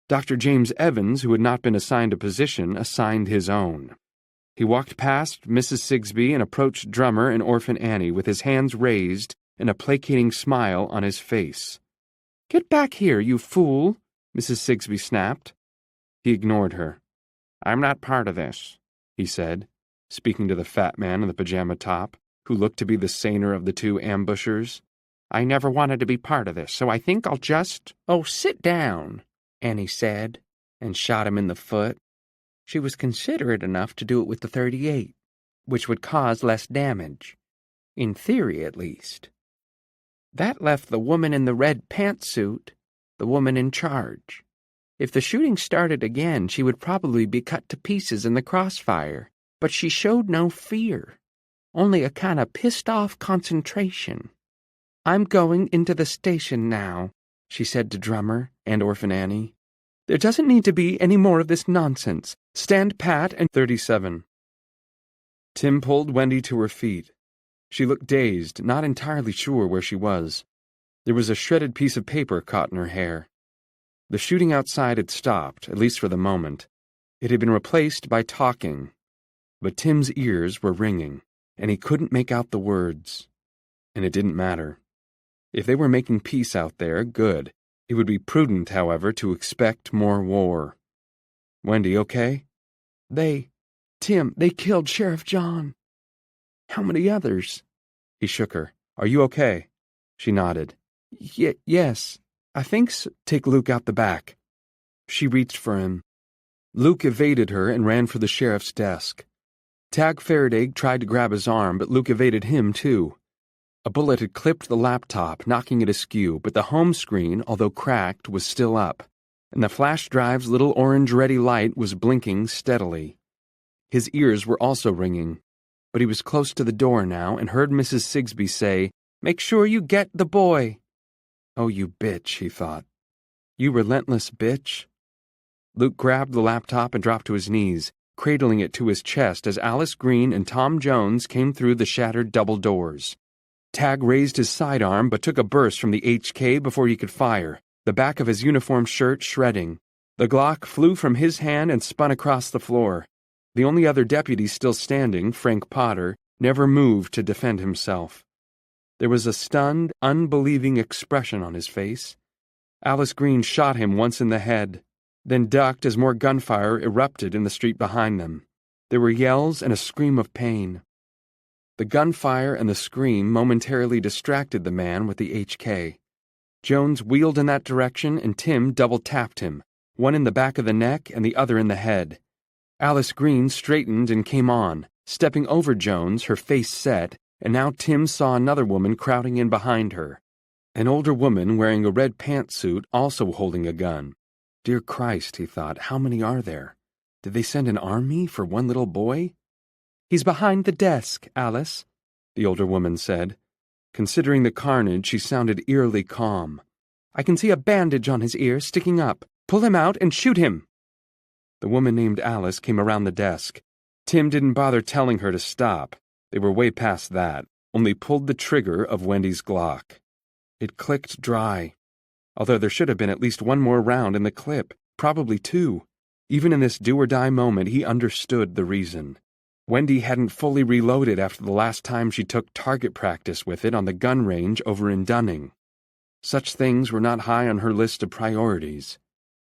Dr. James Evans, who had not been assigned a position, assigned his own. He walked past Mrs. Sigsbee and approached Drummer and Orphan Annie with his hands raised and a placating smile on his face. "Get back here, you fool," Mrs. Sigsbee snapped. He ignored her. "I'm not part of this," he said, speaking to the fat man in the pajama top, who looked to be the saner of the two ambushers. "I never wanted to be part of this, so I think I'll just—" "Oh, sit down," Annie said, and shot him in the foot. She was considerate enough to do it with the .38, which would cause less damage. In theory, at least. That left the woman in the red pantsuit, the woman in charge. If the shooting started again, she would probably be cut to pieces in the crossfire, but she showed no fear, only a kind of pissed-off concentration. "I'm going into the station now," she said to Drummer and Orphan Annie. "There doesn't need to be any more of this nonsense. Stand pat and 37. Tim pulled Wendy to her feet. She looked dazed, not entirely sure where she was. There was a shredded piece of paper caught in her hair. The shooting outside had stopped, at least for the moment. It had been replaced by talking. But Tim's ears were ringing, and he couldn't make out the words. And it didn't matter. If they were making peace out there, good. It would be prudent, however, to expect more war. Wendy, okay? Tim, they killed Sheriff John. How many others? He shook her. Are you okay? She nodded. Yes, I think so. Take Luke out the back. She reached for him. Luke evaded her and ran for the sheriff's desk. Tag Faraday tried to grab his arm, but Luke evaded him, too. A bullet had clipped the laptop, knocking it askew, but the home screen, although cracked, was still up, and the flash drive's little orange-ready light was blinking steadily. His ears were also ringing, but he was close to the door now and heard Mrs. Sigsbee say, "Make sure you get the boy." Oh, you bitch, he thought. You relentless bitch. Luke grabbed the laptop and dropped to his knees, cradling it to his chest as Alice Green and Tom Jones came through the shattered double doors. Tag raised his sidearm but took a burst from the HK before he could fire, the back of his uniform shirt shredding. The Glock flew from his hand and spun across the floor. The only other deputy still standing, Frank Potter, never moved to defend himself. There was a stunned, unbelieving expression on his face. Alice Green shot him once in the head, then ducked as more gunfire erupted in the street behind them. There were yells and a scream of pain. The gunfire and the scream momentarily distracted the man with the HK. Jones wheeled in that direction and Tim double-tapped him, one in the back of the neck and the other in the head. Alice Green straightened and came on, stepping over Jones, her face set, and now Tim saw another woman crowding in behind her. An older woman wearing a red pantsuit, also holding a gun. Dear Christ, he thought, how many are there? Did they send an army for one little boy? He's behind the desk, Alice, the older woman said. Considering the carnage, she sounded eerily calm. I can see a bandage on his ear sticking up. Pull him out and shoot him. The woman named Alice came around the desk. Tim didn't bother telling her to stop. They were way past that, only pulled the trigger of Wendy's Glock. It clicked dry. Although there should have been at least one more round in the clip, probably two. Even in this do-or-die moment, he understood the reason. Wendy hadn't fully reloaded after the last time she took target practice with it on the gun range over in Dunning. Such things were not high on her list of priorities.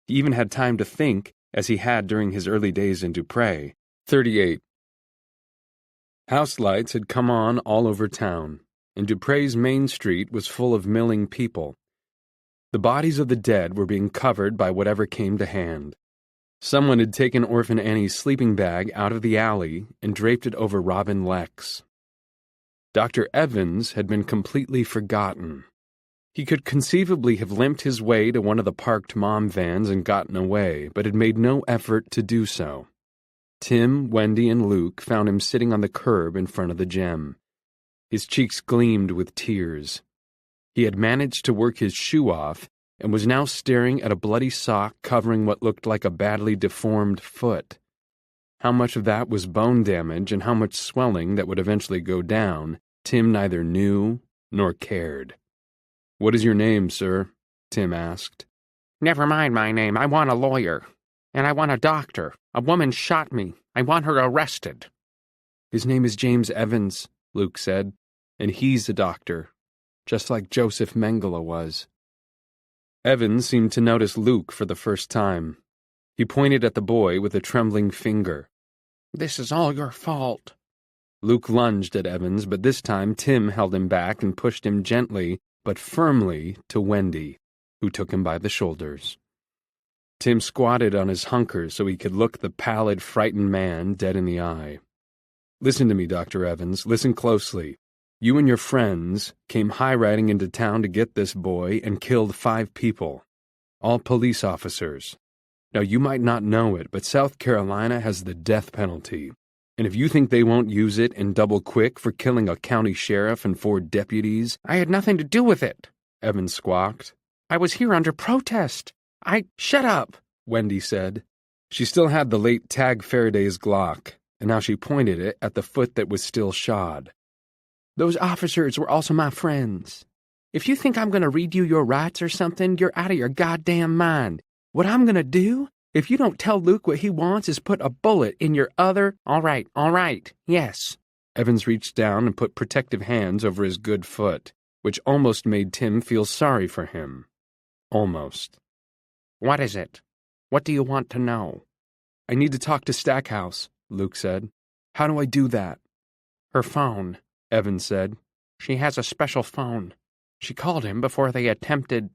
He even had time to think, as he had during his early days in Dupree. 38. House lights had come on all over town, and Dupree's main street was full of milling people. The bodies of the dead were being covered by whatever came to hand. Someone had taken Orphan Annie's sleeping bag out of the alley and draped it over Robin Lex. Dr. Evans had been completely forgotten. He could conceivably have limped his way to one of the parked mom vans and gotten away, but had made no effort to do so. Tim, Wendy, and Luke found him sitting on the curb in front of the gem. His cheeks gleamed with tears. He had managed to work his shoe off and was now staring at a bloody sock covering what looked like a badly deformed foot. How much of that was bone damage and how much swelling that would eventually go down, Tim neither knew nor cared. "What is your name, sir?" Tim asked. Never mind my name. I want a lawyer. And I want a doctor. A woman shot me. I want her arrested. His name is James Evans, Luke said, and he's a doctor, just like Joseph Mengele was. Evans seemed to notice Luke for the first time. He pointed at the boy with a trembling finger. This is all your fault. Luke lunged at Evans, but this time Tim held him back and pushed him gently but firmly to Wendy, who took him by the shoulders. Tim squatted on his hunkers so he could look the pallid, frightened man dead in the eye. "Listen to me, Dr. Evans. Listen closely. You and your friends came high-riding into town to get this boy and killed 5 people, all police officers. Now, you might not know it, but South Carolina has the death penalty. And if you think they won't use it in double quick for killing a county sheriff and 4 deputies—" I had nothing to do with it, Evans squawked. I was here under protest. Shut up, Wendy said. She still had the late Tag Faraday's Glock, and now she pointed it at the foot that was still shod. Those officers were also my friends. If you think I'm going to read you your rights or something, you're out of your goddamn mind. What I'm going to do, if you don't tell Luke what he wants, is put a bullet in your other... All right, yes. Evans reached down and put protective hands over his good foot, which almost made Tim feel sorry for him. Almost. What is it? What do you want to know? I need to talk to Stackhouse, Luke said. How do I do that? Her phone, Evans said. She has a special phone. She called him before they attempted,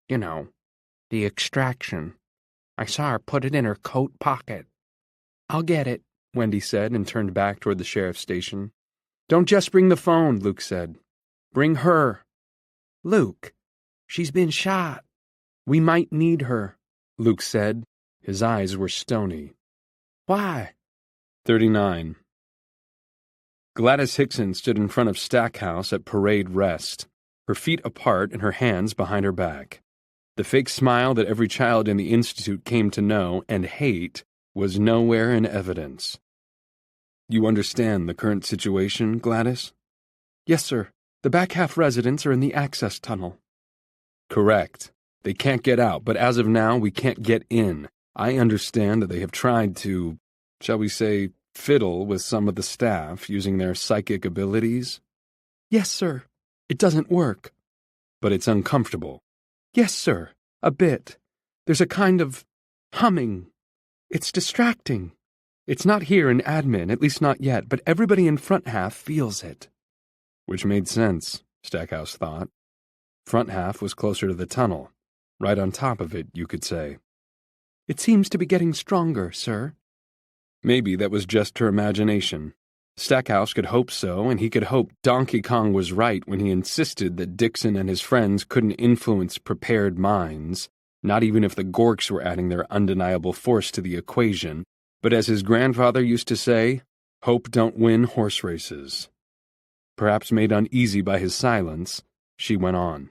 the extraction. I saw her put it in her coat pocket. I'll get it, Wendy said and turned back toward the sheriff's station. Don't just bring the phone, Luke said. Bring her. Luke, she's been shot. We might need her, Luke said. His eyes were stony. Why? 39. Gladys Hickson stood in front of Stackhouse at parade rest, her feet apart and her hands behind her back. The fake smile that every child in the Institute came to know and hate was nowhere in evidence. You understand the current situation, Gladys? Yes, sir. The back half residents are in the access tunnel. Correct. They can't get out, but as of now, we can't get in. I understand that they have tried to, shall we say, fiddle with some of the staff using their psychic abilities. Yes, sir. It doesn't work. But it's uncomfortable. Yes, sir. A bit. There's a kind of humming. It's distracting. It's not here in admin, at least not yet, but everybody in front half feels it. Which made sense, Stackhouse thought. Front half was closer to the tunnel. Right on top of it, you could say. It seems to be getting stronger, sir. Maybe that was just her imagination. Stackhouse could hope so, and he could hope Donkey Kong was right when he insisted that Dixon and his friends couldn't influence prepared minds, not even if the Gorks were adding their undeniable force to the equation, but as his grandfather used to say, hope don't win horse races. Perhaps made uneasy by his silence, she went on.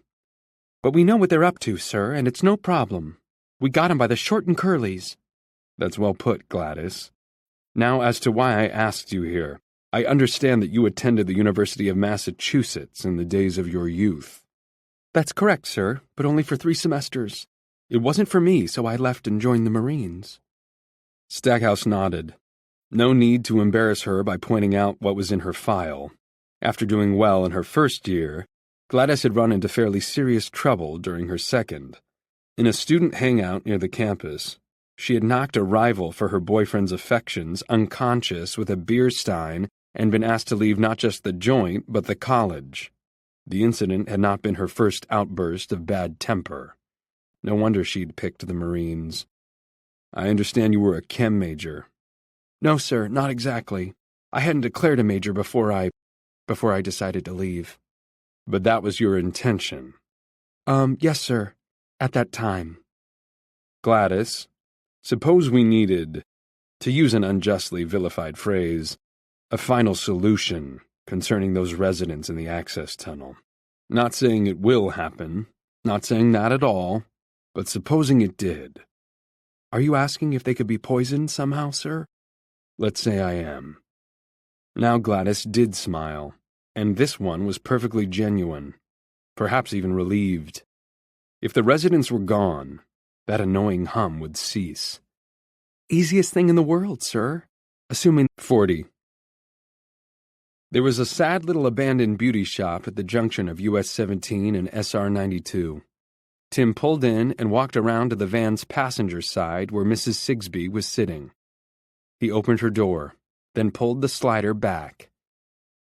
But we know what they're up to, sir, and it's no problem. We got 'em by the short and curlies. That's well put, Gladys. Now as to why I asked you here. I understand that you attended the University of Massachusetts in the days of your youth. That's correct, sir, but only for 3 semesters. It wasn't for me, so I left and joined the Marines. Stackhouse nodded. No need to embarrass her by pointing out what was in her file. After doing well in her first year, Gladys had run into fairly serious trouble during her second. In a student hangout near the campus, she had knocked a rival for her boyfriend's affections unconscious with a beer stein and been asked to leave not just the joint, but the college. The incident had not been her first outburst of bad temper. No wonder she'd picked the Marines. I understand you were a chem major. No, sir, not exactly. I hadn't declared a major before I decided to leave. But that was your intention. Yes, sir. At that time. Gladys, suppose we needed, to use an unjustly vilified phrase, a final solution concerning those residents in the access tunnel. Not saying it will happen, not saying that at all, but supposing it did. Are you asking if they could be poisoned somehow, sir? Let's say I am. Now Gladys did smile, and this one was perfectly genuine, perhaps even relieved. If the residents were gone, that annoying hum would cease. Easiest thing in the world, sir. Assuming 40. There was a sad little abandoned beauty shop at the junction of US 17 and SR 92. Tim pulled in and walked around to the van's passenger side where Mrs. Sigsbee was sitting. He opened her door, then pulled the slider back.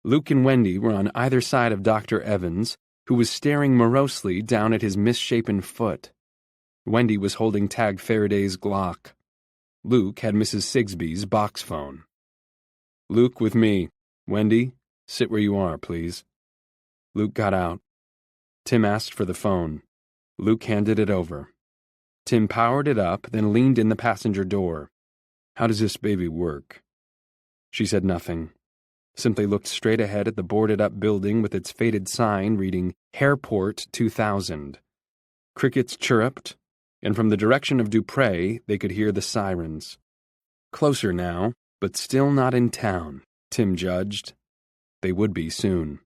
Luke and Wendy were on either side of Dr. Evans, who was staring morosely down at his misshapen foot. Wendy was holding Tag Faraday's Glock. Luke had Mrs. Sigsbee's box phone. Luke with me. Wendy, sit where you are, please. Luke got out. Tim asked for the phone. Luke handed it over. Tim powered it up, then leaned in the passenger door. How does this baby work? She said nothing. Simply looked straight ahead at the boarded-up building with its faded sign reading Hairport 2000. Crickets chirruped, and from the direction of Dupre they could hear the sirens. Closer now, but still not in town, Tim judged. They would be soon.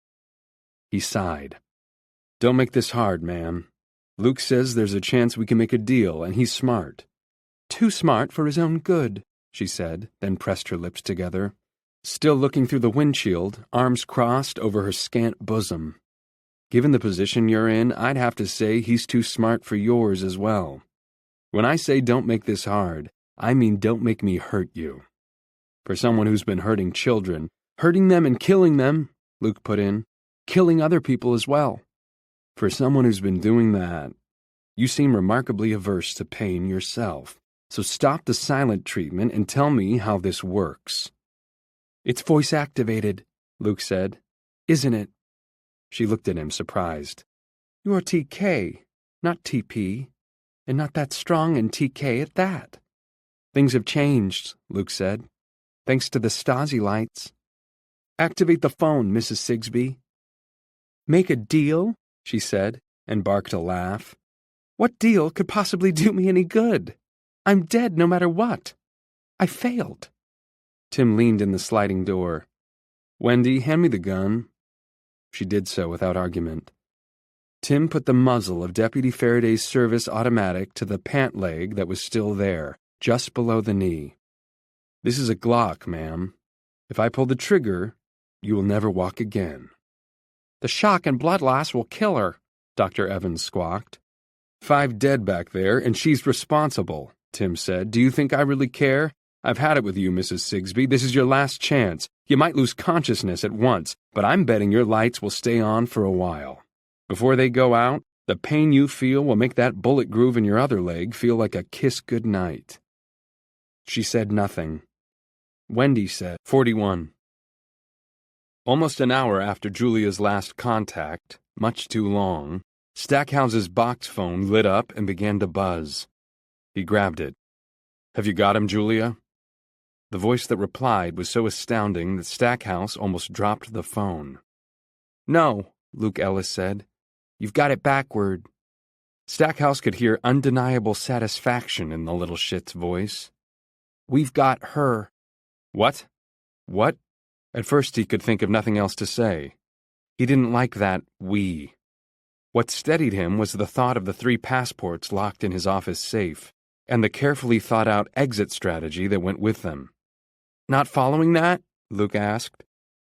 He sighed. Don't make this hard, ma'am. Luke says there's a chance we can make a deal, and he's smart. Too smart for his own good, she said, then pressed her lips together, still looking through the windshield, arms crossed over her scant bosom. Given the position you're in, I'd have to say he's too smart for yours as well. When I say don't make this hard, I mean don't make me hurt you. For someone who's been hurting children, hurting them and killing them, Luke put in, killing other people as well. For someone who's been doing that, you seem remarkably averse to pain yourself. So stop the silent treatment and tell me how this works. It's voice-activated, Luke said. Isn't it? She looked at him, surprised. You're TK, not TP, and not that strong and TK at that. Things have changed, Luke said, thanks to the Stasi lights. Activate the phone, Mrs. Sigsbee. Make a deal, she said, and barked a laugh. What deal could possibly do me any good? I'm dead no matter what. I failed. Tim leaned in the sliding door. Wendy, hand me the gun. She did so without argument. Tim put the muzzle of Deputy Faraday's service automatic to the pant leg that was still there, just below the knee. This is a Glock, ma'am. If I pull the trigger, you will never walk again. The shock and blood loss will kill her, Dr. Evans squawked. 5 dead back there, and she's responsible, Tim said. Do you think I really care? I've had it with you, Mrs. Sigsbee. This is your last chance. You might lose consciousness at once, but I'm betting your lights will stay on for a while. Before they go out, the pain you feel will make that bullet groove in your other leg feel like a kiss goodnight. She said nothing. Wendy said, 41. Almost an hour after Julia's last contact, much too long, Stackhouse's box phone lit up and began to buzz. He grabbed it. Have you got him, Julia? The voice that replied was so astounding that Stackhouse almost dropped the phone. No, Luke Ellis said. You've got it backward. Stackhouse could hear undeniable satisfaction in the little shit's voice. We've got her. What? What? At first he could think of nothing else to say. He didn't like that we. What steadied him was the thought of the 3 passports locked in his office safe, and the carefully thought-out exit strategy that went with them. Not following that? Luke asked.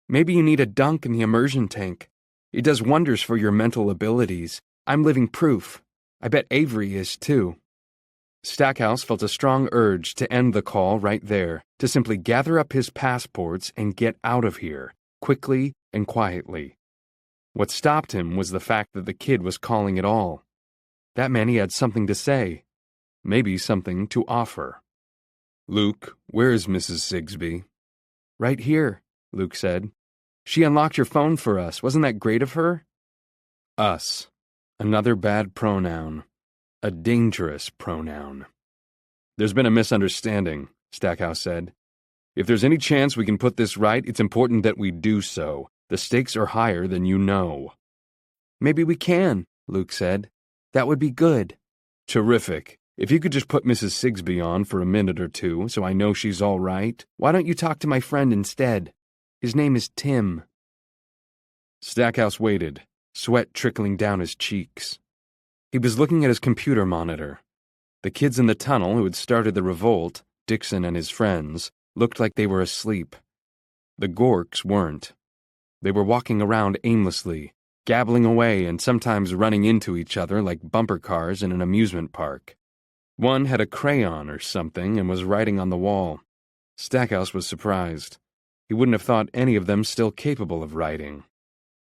Maybe you need a dunk in the immersion tank. It does wonders for your mental abilities. I'm living proof. I bet Avery is too. Stackhouse felt a strong urge to end the call right there, to simply gather up his passports and get out of here, quickly and quietly. What stopped him was the fact that the kid was calling at all. That meant he had something to say, maybe something to offer. Luke, where is Mrs. Sigsbee? Right here, Luke said. She unlocked your phone for us. Wasn't that great of her? Us. Another bad pronoun. A dangerous pronoun. There's been a misunderstanding, Stackhouse said. If there's any chance we can put this right, it's important that we do so. The stakes are higher than you know. Maybe we can, Luke said. That would be good. Terrific. If you could just put Mrs. Sigsbee on for a minute or two so I know she's all right. Why don't you talk to my friend instead? His name is Tim. Stackhouse waited, sweat trickling down his cheeks. He was looking at his computer monitor. The kids in the tunnel who had started the revolt, Dixon and his friends, looked like they were asleep. The Gorks weren't. They were walking around aimlessly, gabbling away and sometimes running into each other like bumper cars in an amusement park. One had a crayon or something and was writing on the wall. Stackhouse was surprised. He wouldn't have thought any of them still capable of writing.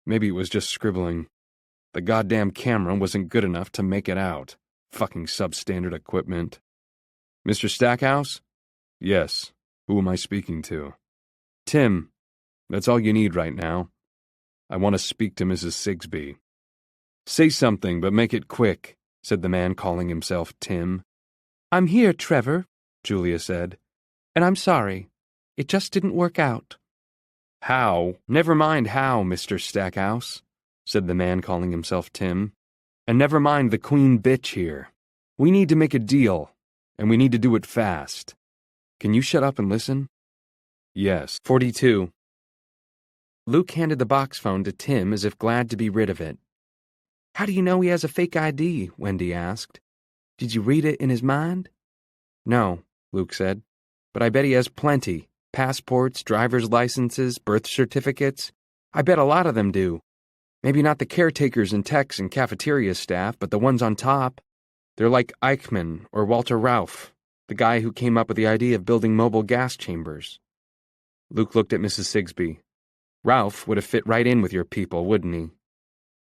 Maybe it was just scribbling. The goddamn camera wasn't good enough to make it out. Fucking substandard equipment. Mr. Stackhouse? Yes. Who am I speaking to? Tim. That's all you need right now. I want to speak to Mrs. Sigsbee. Say something, but make it quick, said the man calling himself Tim. I'm here, Trevor, Julia said. And I'm sorry. It just didn't work out. How? Never mind how, Mr. Stackhouse, said the man calling himself Tim. And never mind the queen bitch here. We need to make a deal, and we need to do it fast. Can you shut up and listen? Yes. 42. Luke handed the box phone to Tim as if glad to be rid of it. How do you know he has a fake ID? Wendy asked. Did you read it in his mind? No, Luke said. But I bet he has plenty. Passports, driver's licenses, birth certificates. I bet a lot of them do. Maybe not the caretakers and techs and cafeteria staff, but the ones on top. They're like Eichmann or Walter Rauff, the guy who came up with the idea of building mobile gas chambers. Luke looked at Mrs. Sigsbee. Ralph would have fit right in with your people, wouldn't he?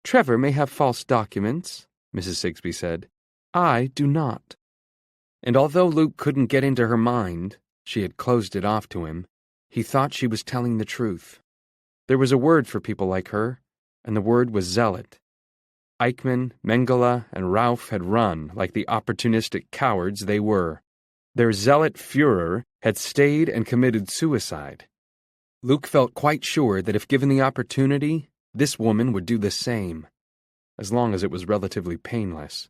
Trevor may have false documents, Mrs. Sigsbee said. I do not. And although Luke couldn't get into her mind, she had closed it off to him, he thought she was telling the truth. There was a word for people like her, and the word was zealot. Eichmann, Mengele, and Ralph had run like the opportunistic cowards they were. Their zealot Führer had stayed and committed suicide. Luke felt quite sure that if given the opportunity, this woman would do the same, as long as it was relatively painless.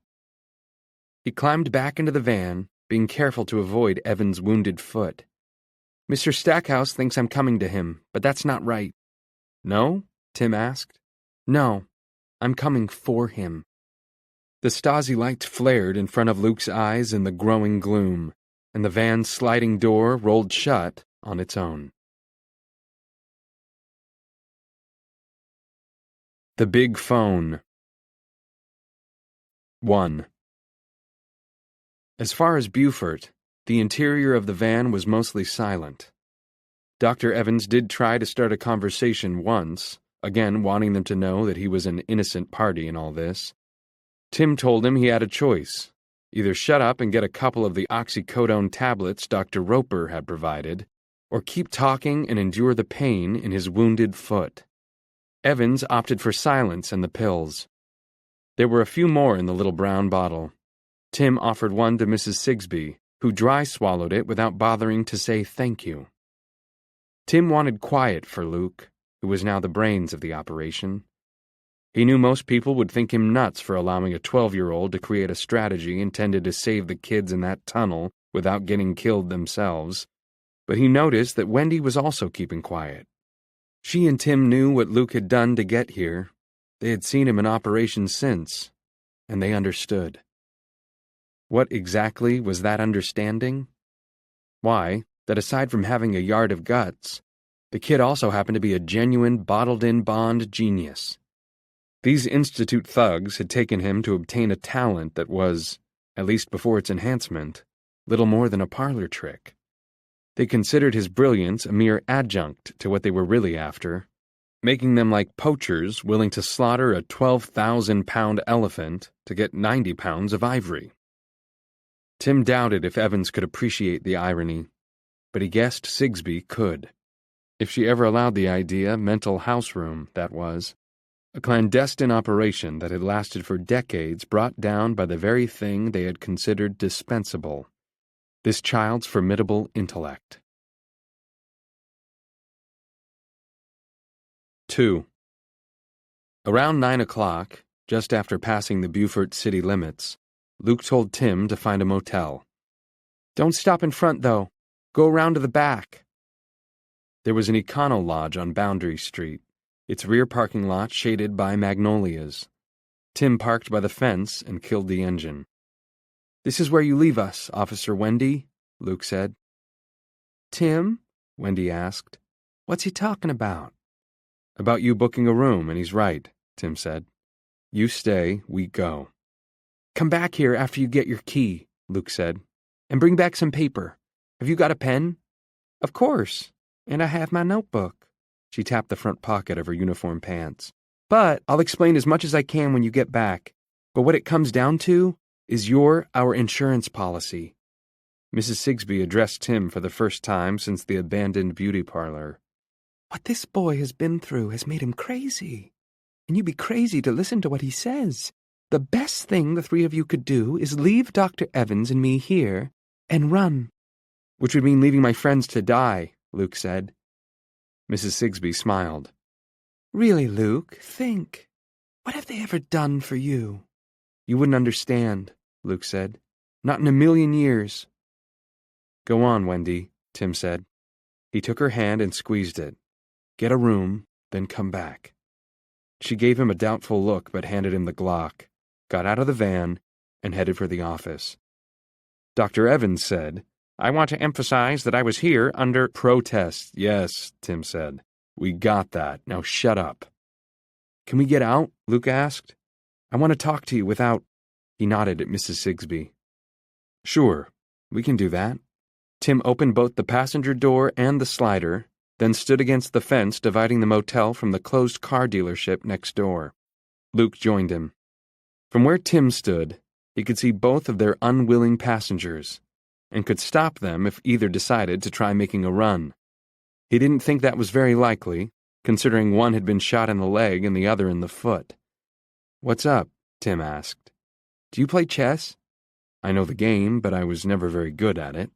He climbed back into the van, being careful to avoid Evan's wounded foot. Mr. Stackhouse thinks I'm coming to him, but that's not right. No? Tim asked. No, I'm coming for him. The Stasi light flared in front of Luke's eyes in the growing gloom, and the van's sliding door rolled shut on its own. The Big Phone. 1. As far as Beaufort, the interior of the van was mostly silent. Dr. Evans did try to start a conversation once, again wanting them to know that he was an innocent party in all this. Tim told him he had a choice. Either shut up and get a couple of the oxycodone tablets Dr. Roper had provided, or keep talking and endure the pain in his wounded foot. Evans opted for silence and the pills. There were a few more in the little brown bottle. Tim offered one to Mrs. Sigsbee, who dry-swallowed it without bothering to say thank you. Tim wanted quiet for Luke, who was now the brains of the operation. He knew most people would think him nuts for allowing a 12-year-old to create a strategy intended to save the kids in that tunnel without getting killed themselves, but he noticed that Wendy was also keeping quiet. She and Tim knew what Luke had done to get here. They had seen him in operation since, and they understood. What exactly was that understanding? Why, that aside from having a yard of guts, the kid also happened to be a genuine bottled-in Bond genius. These Institute thugs had taken him to obtain a talent that was, at least before its enhancement, little more than a parlor trick. They considered his brilliance a mere adjunct to what they were really after, making them like poachers willing to slaughter a 12,000-pound elephant to get 90 pounds of ivory. Tim doubted if Evans could appreciate the irony, but he guessed Sigsbee could. If she ever allowed the idea, mental house room, that was. A clandestine operation that had lasted for decades brought down by the very thing they had considered dispensable. This child's formidable intellect. 2. Around 9 o'clock, just after passing the Beaufort city limits, Luke told Tim to find a motel. Don't stop in front, though. Go around to the back. There was an Econo Lodge on Boundary Street, its rear parking lot shaded by magnolias. Tim parked by the fence and killed the engine. This is where you leave us, Officer Wendy, Luke said. Tim? Wendy asked. What's he talking about? About you booking a room, and he's right, Tim said. You stay, we go. Come back here after you get your key, Luke said, and bring back some paper. Have you got a pen? Of course, and I have my notebook. She tapped the front pocket of her uniform pants. But I'll explain as much as I can when you get back. But what it comes down to is you're our insurance policy. Mrs. Sigsbee addressed Tim for the first time since the abandoned beauty parlor. What this boy has been through has made him crazy. And you'd be crazy to listen to what he says. The best thing the three of you could do is leave Dr. Evans and me here and run. Which would mean leaving my friends to die, Luke said. Mrs. Sigsbee smiled. Really, Luke, think. What have they ever done for you? You wouldn't understand, Luke said. Not in a million years. Go on, Wendy, Tim said. He took her hand and squeezed it. Get a room, then come back. She gave him a doubtful look but handed him the Glock, got out of the van, and headed for the office. Dr. Evans said, "I want to emphasize that I was here under protest." "Yes," Tim said. "We got that. Now shut up." "Can we get out?" Luke asked. "I want to talk to you without—" He nodded at Mrs. Sigsbee. "Sure, we can do that." Tim opened both the passenger door and the slider, then stood against the fence dividing the motel from the closed car dealership next door. Luke joined him. From where Tim stood, he could see both of their unwilling passengers, and could stop them if either decided to try making a run. He didn't think that was very likely, considering one had been shot in the leg and the other in the foot. "What's up?" Tim asked. "Do you play chess?" "I know the game, but I was never very good at it."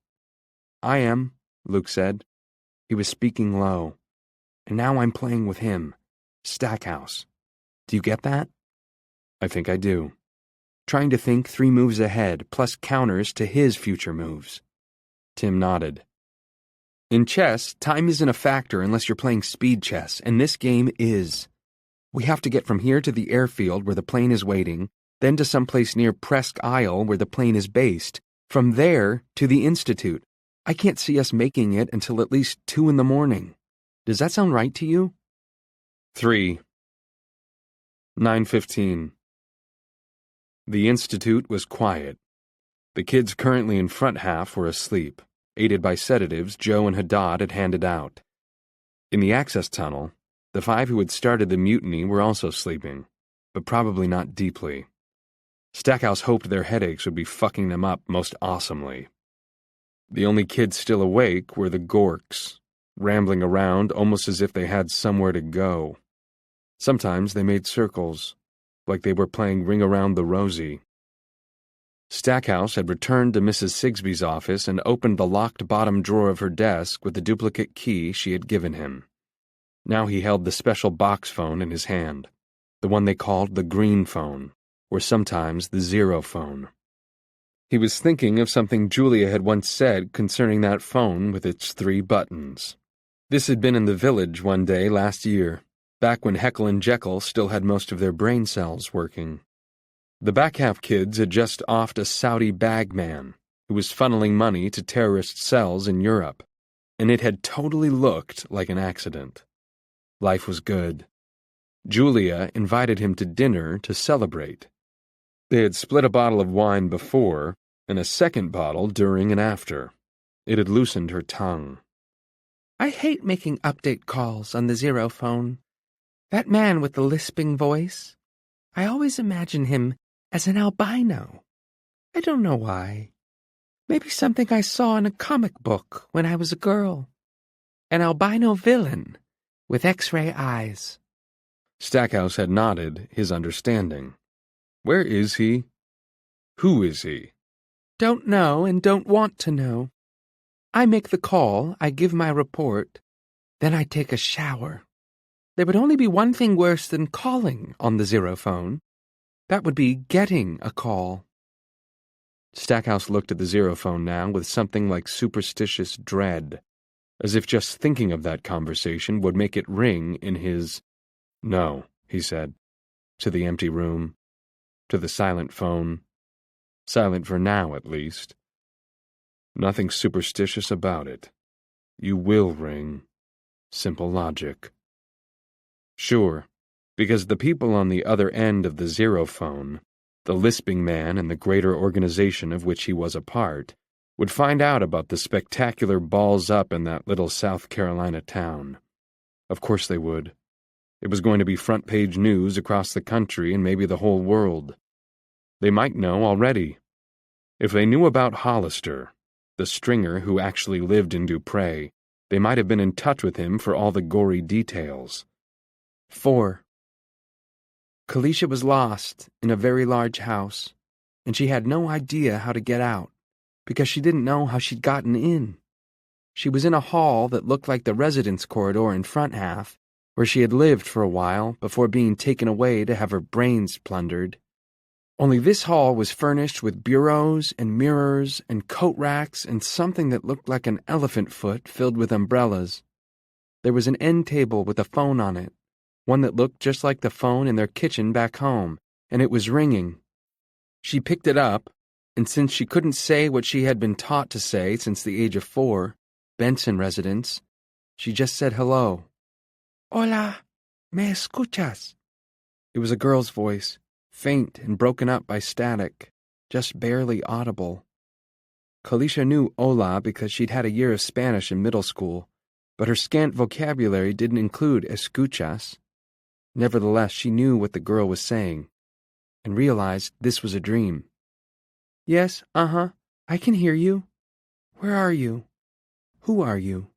"I am," Luke said. He was speaking low. "And now I'm playing with him. Stackhouse. Do you get that?" "I think I do." Trying to think 3 moves ahead, plus counters to his future moves. Tim nodded. "In chess, time isn't a factor unless you're playing speed chess, and this game is. We have to get from here to the airfield where the plane is waiting, then to someplace near Presque Isle where the plane is based, from there to the Institute. I can't see us making it until at least 2 in the morning. Does that sound right to you?" 3. 9:15. The Institute was quiet. The kids currently in front half were asleep, aided by sedatives Joe and Haddad had handed out. In the access tunnel, the 5 who had started the mutiny were also sleeping, but probably not deeply. Stackhouse hoped their headaches would be fucking them up most awesomely. The only kids still awake were the Gorks, rambling around almost as if they had somewhere to go. Sometimes they made circles, like they were playing Ring Around the Rosie. Stackhouse had returned to Mrs. Sigsbee's office and opened the locked bottom drawer of her desk with the duplicate key she had given him. Now he held the special box phone in his hand, the one they called the green phone, or sometimes the zero phone. He was thinking of something Julia had once said concerning that phone with its 3 buttons. This had been in the village one day last year, back when Heckle and Jekyll still had most of their brain cells working. The back half kids had just offed a Saudi bagman who was funneling money to terrorist cells in Europe, and it had totally looked like an accident. Life was good. Julia invited him to dinner to celebrate. They had split a bottle of wine before, and a second bottle during and after. It had loosened her tongue. "I hate making update calls on the zero phone. That man with the lisping voice, I always imagine him as an albino. I don't know why. Maybe something I saw in a comic book when I was a girl. An albino villain with X-ray eyes." Stackhouse had nodded his understanding. "Where is he? Who is he?" "Don't know and don't want to know. I make the call, I give my report, then I take a shower. There would only be one thing worse than calling on the zero phone. That would be getting a call." Stackhouse looked at the zero phone now with something like superstitious dread, as if just thinking of that conversation would make it ring in his— "No," he said, to the empty room, to the silent phone. Silent for now, at least. "Nothing superstitious about it. You will ring. Simple logic." Sure, because the people on the other end of the zero phone, the lisping man and the greater organization of which he was a part, would find out about the spectacular balls up in that little South Carolina town. Of course they would. It was going to be front-page news across the country and maybe the whole world. They might know already. If they knew about Hollister, the stringer who actually lived in Dupre, they might have been in touch with him for all the gory details. 4. Kalisha was lost in a very large house, and she had no idea how to get out, because she didn't know how she'd gotten in. She was in a hall that looked like the residence corridor in front half, where she had lived for a while before being taken away to have her brains plundered. Only this hall was furnished with bureaus and mirrors and coat racks and something that looked like an elephant foot filled with umbrellas. There was an end table with a phone on it, one that looked just like the phone in their kitchen back home, and it was ringing. She picked it up, and since she couldn't say what she had been taught to say since the age of 4, Benson residence, she just said hello. Hola, ¿me escuchas? It was a girl's voice, faint and broken up by static, just barely audible. Kalisha knew hola because she'd had a year of Spanish in middle school, but her scant vocabulary didn't include escuchas. Nevertheless, she knew what the girl was saying, and realized this was a dream. Yes, I can hear you. Where are you? Who are you?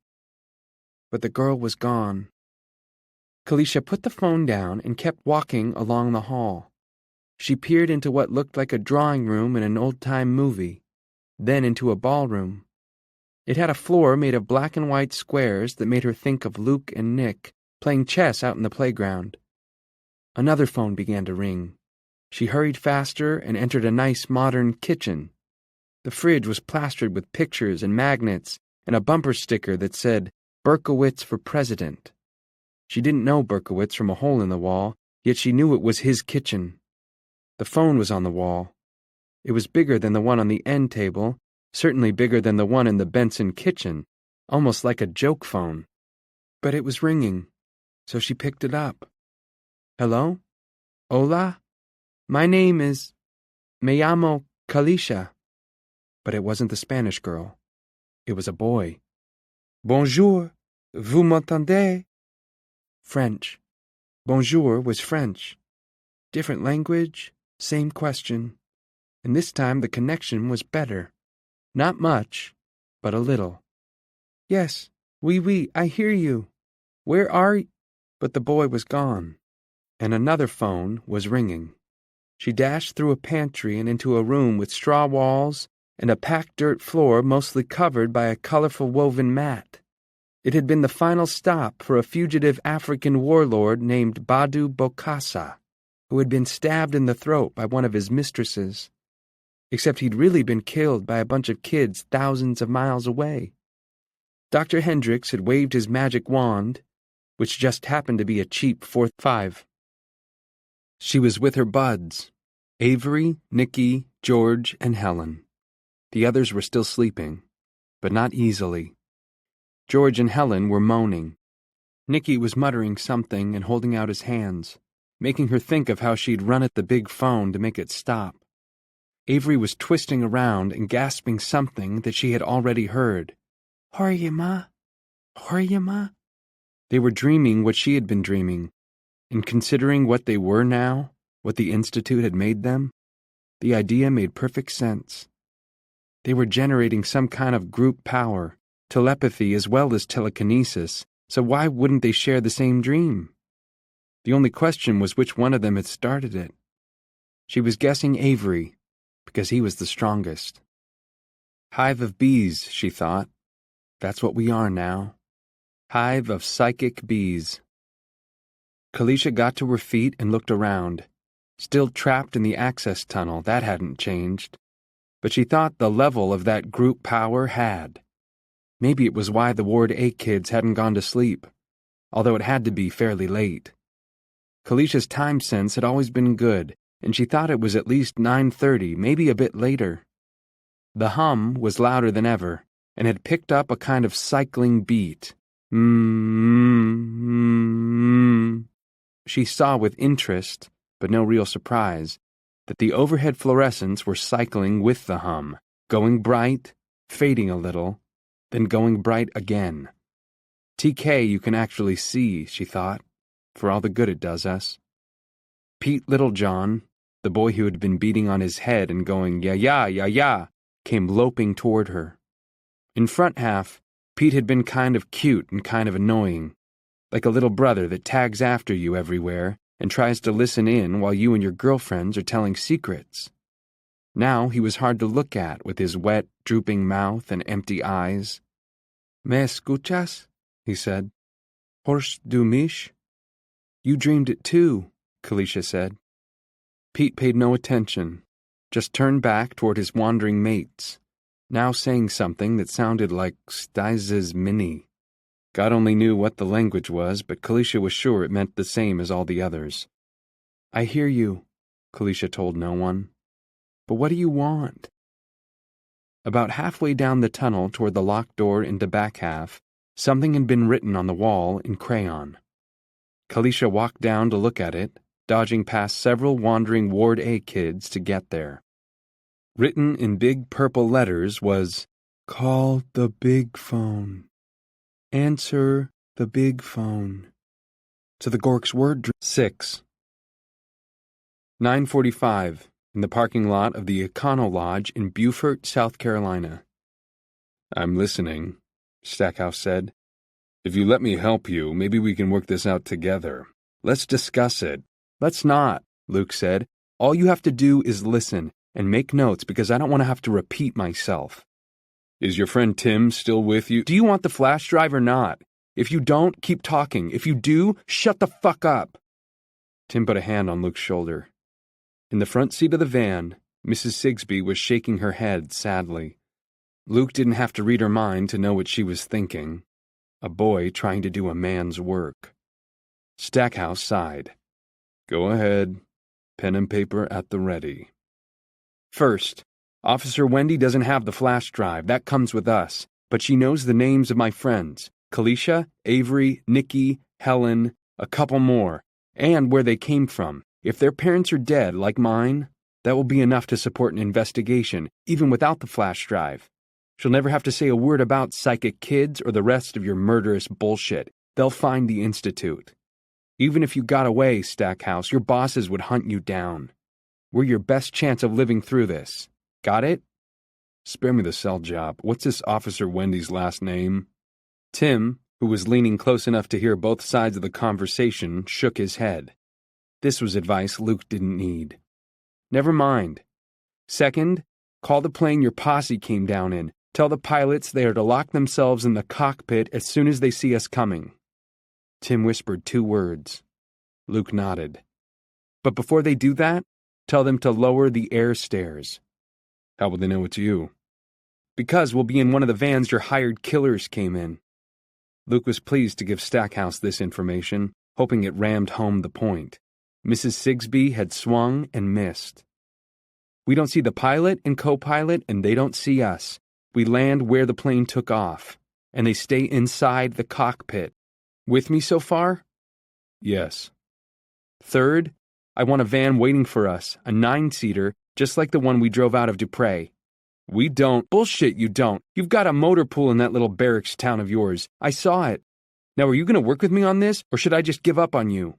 But the girl was gone. Kalisha put the phone down and kept walking along the hall. She peered into what looked like a drawing room in an old-time movie, then into a ballroom. It had a floor made of black and white squares that made her think of Luke and Nick playing chess out in the playground. Another phone began to ring. She hurried faster and entered a nice modern kitchen. The fridge was plastered with pictures and magnets and a bumper sticker that said, Berkowitz for President. She didn't know Berkowitz from a hole in the wall, yet she knew it was his kitchen. The phone was on the wall. It was bigger than the one on the end table, certainly bigger than the one in the Benson kitchen, almost like a joke phone. But it was ringing, so she picked it up. Hello? Hola? My name is... Me llamo Kalisha. But it wasn't the Spanish girl. It was a boy. Bonjour, vous m'entendez? French. Bonjour was French. Different language, same question. And this time the connection was better. Not much, but a little. Yes, oui, I hear you. Where are you? But the boy was gone, and another phone was ringing. She dashed through a pantry and into a room with straw walls and a packed dirt floor mostly covered by a colorful woven mat. It had been the final stop for a fugitive African warlord named Badu Bokassa, who had been stabbed in the throat by one of his mistresses. Except he'd really been killed by a bunch of kids thousands of miles away. Dr. Hendricks had waved his magic wand, which just happened to be a cheap 4-5. She was with her buds, Avery, Nikki, George, and Helen. The others were still sleeping, but not easily. George and Helen were moaning. Nikki was muttering something and holding out his hands, making her think of how she'd run at the big phone to make it stop. Avery was twisting around and gasping something that she had already heard. Horyama? Horyama? They were dreaming what she had been dreaming, and considering what they were now, what the Institute had made them, the idea made perfect sense. They were generating some kind of group power, telepathy as well as telekinesis, so why wouldn't they share the same dream? The only question was which one of them had started it. She was guessing Avery, because he was the strongest. Hive of bees, she thought. That's what we are now. Hive of psychic bees. Kalisha got to her feet and looked around. Still trapped in the access tunnel, that hadn't changed. But she thought the level of that group power had. Maybe it was why the Ward A kids hadn't gone to sleep, although it had to be fairly late. Kalisha's time sense had always been good, and she thought it was at least 9:30, maybe a bit later. The hum was louder than ever, and had picked up a kind of cycling beat. She saw with interest, but no real surprise, that the overhead fluorescents were cycling with the hum, going bright, fading a little, then going bright again. TK you can actually see, she thought, for all the good it does us. Pete Littlejohn, the boy who had been beating on his head and going ya, came loping toward her. In front half, Pete had been kind of cute and kind of annoying, like a little brother that tags after you everywhere and tries to listen in while you and your girlfriends are telling secrets. Now he was hard to look at with his wet, drooping mouth and empty eyes. Me escuchas? He said. Horst du mich? You dreamed it too, Kalisha said. Pete paid no attention, just turned back toward his wandering mates, now saying something that sounded like Stises Mini. God only knew what the language was, but Kalisha was sure it meant the same as all the others. I hear you, Kalisha told no one. But what do you want? About halfway down the tunnel toward the locked door into back half, something had been written on the wall in crayon. Kalisha walked down to look at it, dodging past several wandering Ward A kids to get there. Written in big purple letters was, "Call the big phone. Answer the big phone." To the Gork's word 6. 9:45, in the parking lot of the Econo Lodge in Beaufort, South Carolina. I'm listening, Stackhouse said. If you let me help you, maybe we can work this out together. Let's discuss it. Let's not, Luke said. All you have to do is listen and make notes because I don't want to have to repeat myself. Is your friend Tim still with you? Do you want the flash drive or not? If you don't, keep talking. If you do, shut the fuck up. Tim put a hand on Luke's shoulder. In the front seat of the van, Mrs. Sigsbee was shaking her head sadly. Luke didn't have to read her mind to know what she was thinking. A boy trying to do a man's work. Stackhouse sighed. Go ahead. Pen and paper at the ready. First, Officer Wendy doesn't have the flash drive. That comes with us. But she knows the names of my friends. Kalisha, Avery, Nikki, Helen, a couple more. And where they came from. If their parents are dead, like mine, that will be enough to support an investigation, even without the flash drive. She'll never have to say a word about psychic kids or the rest of your murderous bullshit. They'll find the Institute. Even if you got away, Stackhouse, your bosses would hunt you down. We're your best chance of living through this. Got it? Spare me the cell job. What's this Officer Wendy's last name? Tim, who was leaning close enough to hear both sides of the conversation, shook his head. This was advice Luke didn't need. Never mind. Second, call the plane your posse came down in. Tell the pilots they are to lock themselves in the cockpit as soon as they see us coming. Tim whispered 2 words. Luke nodded. But before they do that, tell them to lower the air stairs. How will they know it's you? Because we'll be in one of the vans your hired killers came in. Luke was pleased to give Stackhouse this information, hoping it rammed home the point. Mrs. Sigsbee had swung and missed. We don't see the pilot and co-pilot, and they don't see us. We land where the plane took off, and they stay inside the cockpit. With me so far? Yes. Third, I want a van waiting for us, a 9-seater, just like the one we drove out of Dupre. We don't. Bullshit, you don't. You've got a motor pool in that little barracks town of yours. I saw it. Now, are you going to work with me on this, or should I just give up on you?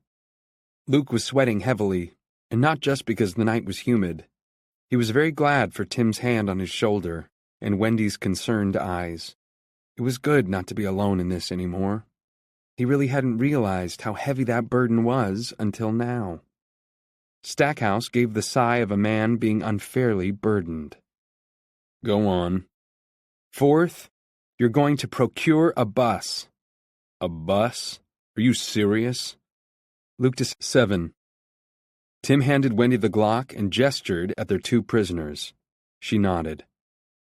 Luke was sweating heavily, and not just because the night was humid. He was very glad for Tim's hand on his shoulder and Wendy's concerned eyes. It was good not to be alone in this anymore. He really hadn't realized how heavy that burden was until now. Stackhouse gave the sigh of a man being unfairly burdened. Go on. Fourth, you're going to procure a bus. A bus? Are you serious? Luke 7. Tim handed Wendy the Glock and gestured at their 2 prisoners. She nodded.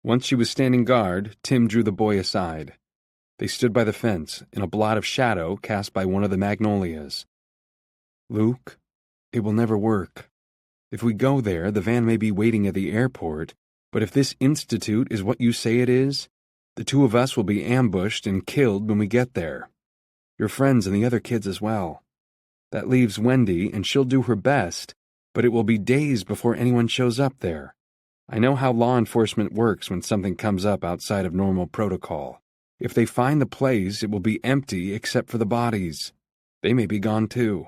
Once she was standing guard, Tim drew the boy aside. They stood by the fence, in a blot of shadow cast by one of the magnolias. Luke, it will never work. If we go there, the van may be waiting at the airport, but if this institute is what you say it is, the 2 of us will be ambushed and killed when we get there. Your friends and the other kids as well. That leaves Wendy, and she'll do her best, but it will be days before anyone shows up there. I know how law enforcement works when something comes up outside of normal protocol. If they find the place, it will be empty except for the bodies. They may be gone too.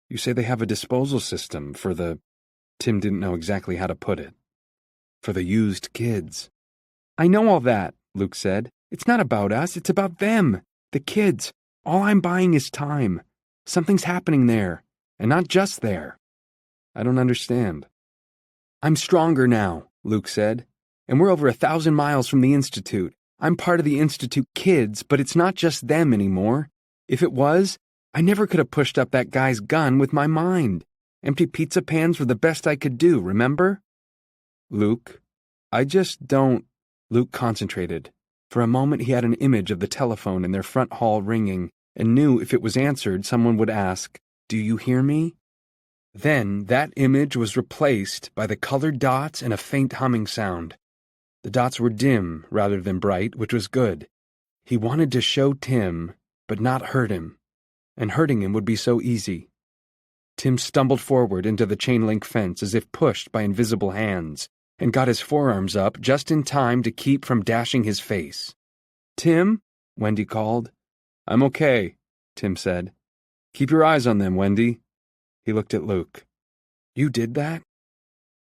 You say they have a disposal system for the... Tim didn't know exactly how to put it. For the used kids. I know all that, Luke said. It's not about us, it's about them. The kids. All I'm buying is time. Something's happening there, and not just there. I don't understand. I'm stronger now, Luke said, and we're over 1,000 miles from the Institute. I'm part of the Institute kids, but it's not just them anymore. If it was, I never could have pushed up that guy's gun with my mind. Empty pizza pans were the best I could do, remember? Luke, I just don't... Luke concentrated. For a moment he had an image of the telephone in their front hall ringing, and knew if it was answered someone would ask, "Do you hear me?" Then that image was replaced by the colored dots and a faint humming sound. The dots were dim rather than bright, which was good. He wanted to show Tim, but not hurt him, and hurting him would be so easy. Tim stumbled forward into the chain-link fence as if pushed by invisible hands, and got his forearms up just in time to keep from dashing his face. "Tim?" Wendy called. "I'm okay," Tim said. "Keep your eyes on them, Wendy." He looked at Luke. "You did that?"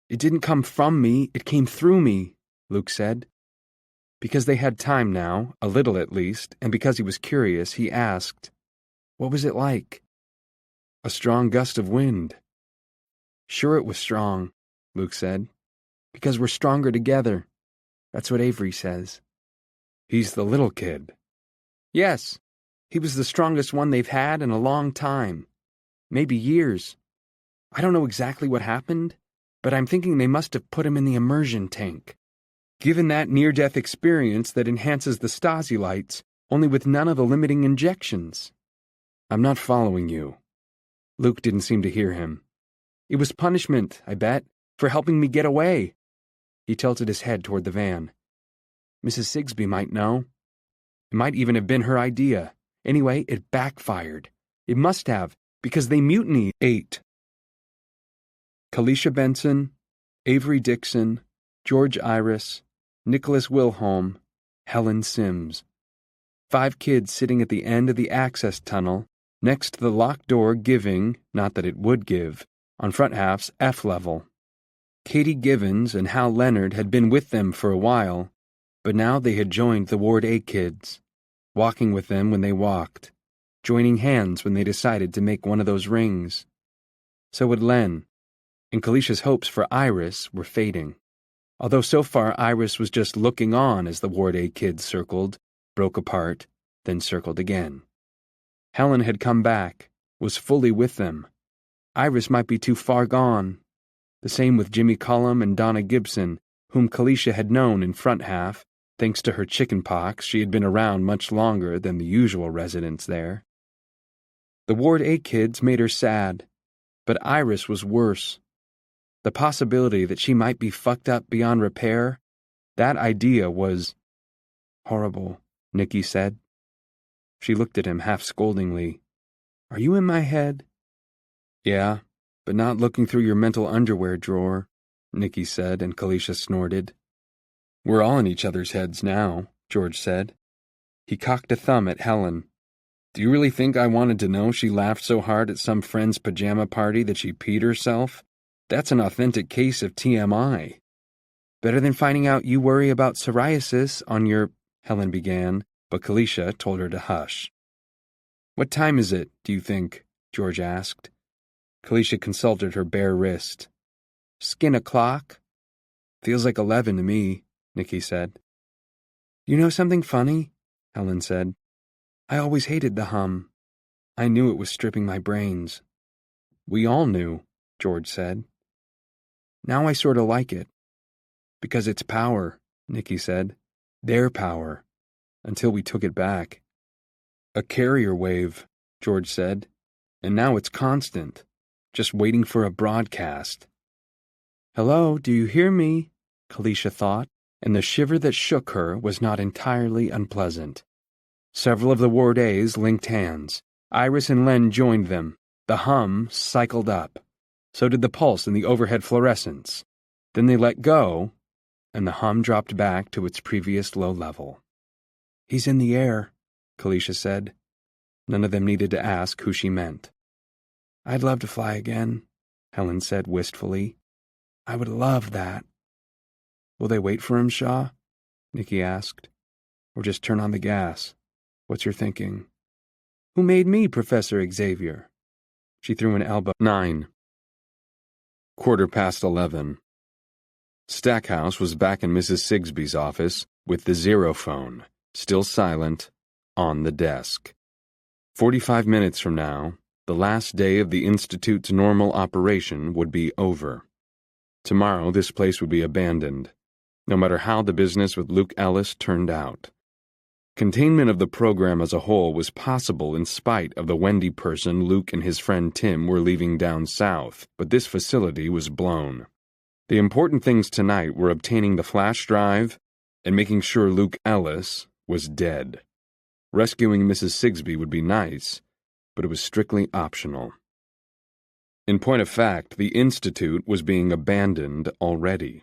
"It didn't come from me, it came through me," Luke said. Because they had time now, a little at least, and because he was curious, he asked, "What was it like?" "A strong gust of wind." "Sure it was strong," Luke said. "Because we're stronger together. That's what Avery says." "He's the little kid." "Yes. He was the strongest one they've had in a long time. Maybe years. I don't know exactly what happened, but I'm thinking they must have put him in the immersion tank. Given that near-death experience that enhances the Stasi lights, only with none of the limiting injections." "I'm not following you." Luke didn't seem to hear him. "It was punishment, I bet, for helping me get away." He tilted his head toward the van. "Mrs. Sigsbee might know. It might even have been her idea. Anyway, it backfired. It must have, because they mutinied." 8. Kalisha Benson, Avery Dixon, George Iris, Nicholas Wilholm, Helen Sims. 5 kids sitting at the end of the access tunnel, next to the locked door giving, not that it would give, on front half's F level. Katie Givens and Hal Leonard had been with them for a while, but now they had joined the Ward A kids, walking with them when they walked, joining hands when they decided to make one of those rings. So would Len, and Kalisha's hopes for Iris were fading, although so far Iris was just looking on as the Ward A kids circled, broke apart, then circled again. Helen had come back, was fully with them. Iris might be too far gone. The same with Jimmy Cullum and Donna Gibson, whom Kalisha had known in front half. Thanks to her chicken pox, she had been around much longer than the usual residents there. The Ward A kids made her sad, but Iris was worse. The possibility that she might be fucked up beyond repair, that idea was horrible, Nikki said. She looked at him half-scoldingly. "Are you in my head?" "Yeah, but not looking through your mental underwear drawer," Nikki said, and Kalisha snorted. "We're all in each other's heads now," George said. He cocked a thumb at Helen. "Do you really think I wanted to know she laughed so hard at some friend's pajama party that she peed herself? That's an authentic case of TMI." "Better than finding out you worry about psoriasis on your—" Helen began, but Kalisha told her to hush. "What time is it, do you think?" George asked. Kalisha consulted her bare wrist. "Skin o'clock." "Feels like 11 to me," Nikki said. "You know something funny?" Helen said. "I always hated the hum. I knew it was stripping my brains." "We all knew," George said. "Now I sort of like it." "Because it's power," Nikki said. "Their power. Until we took it back." "A carrier wave," George said. "And now it's constant. Just waiting for a broadcast." "Hello, do you hear me?" Kalisha thought, and the shiver that shook her was not entirely unpleasant. Several of the Ward A's linked hands. Iris and Len joined them. The hum cycled up. So did the pulse in the overhead fluorescence. Then they let go, and the hum dropped back to its previous low level. "He's in the air," Kalisha said. None of them needed to ask who she meant. "I'd love to fly again," Helen said wistfully. "I would love that." "Will they wait for him, Shaw?" Nikki asked. "Or just turn on the gas? What's your thinking?" "Who made me Professor Xavier?" She threw an elbow. 9. 11:15. Stackhouse was back in Mrs. Sigsbee's office with the zero phone, still silent, on the desk. 45 minutes from now, the last day of the Institute's normal operation would be over. Tomorrow this place would be abandoned, no matter how the business with Luke Ellis turned out. Containment of the program as a whole was possible in spite of the Wendy person Luke and his friend Tim were leaving down south, but this facility was blown. The important things tonight were obtaining the flash drive and making sure Luke Ellis was dead. Rescuing Mrs. Sigsbee would be nice, but it was strictly optional. In point of fact, the Institute was being abandoned already.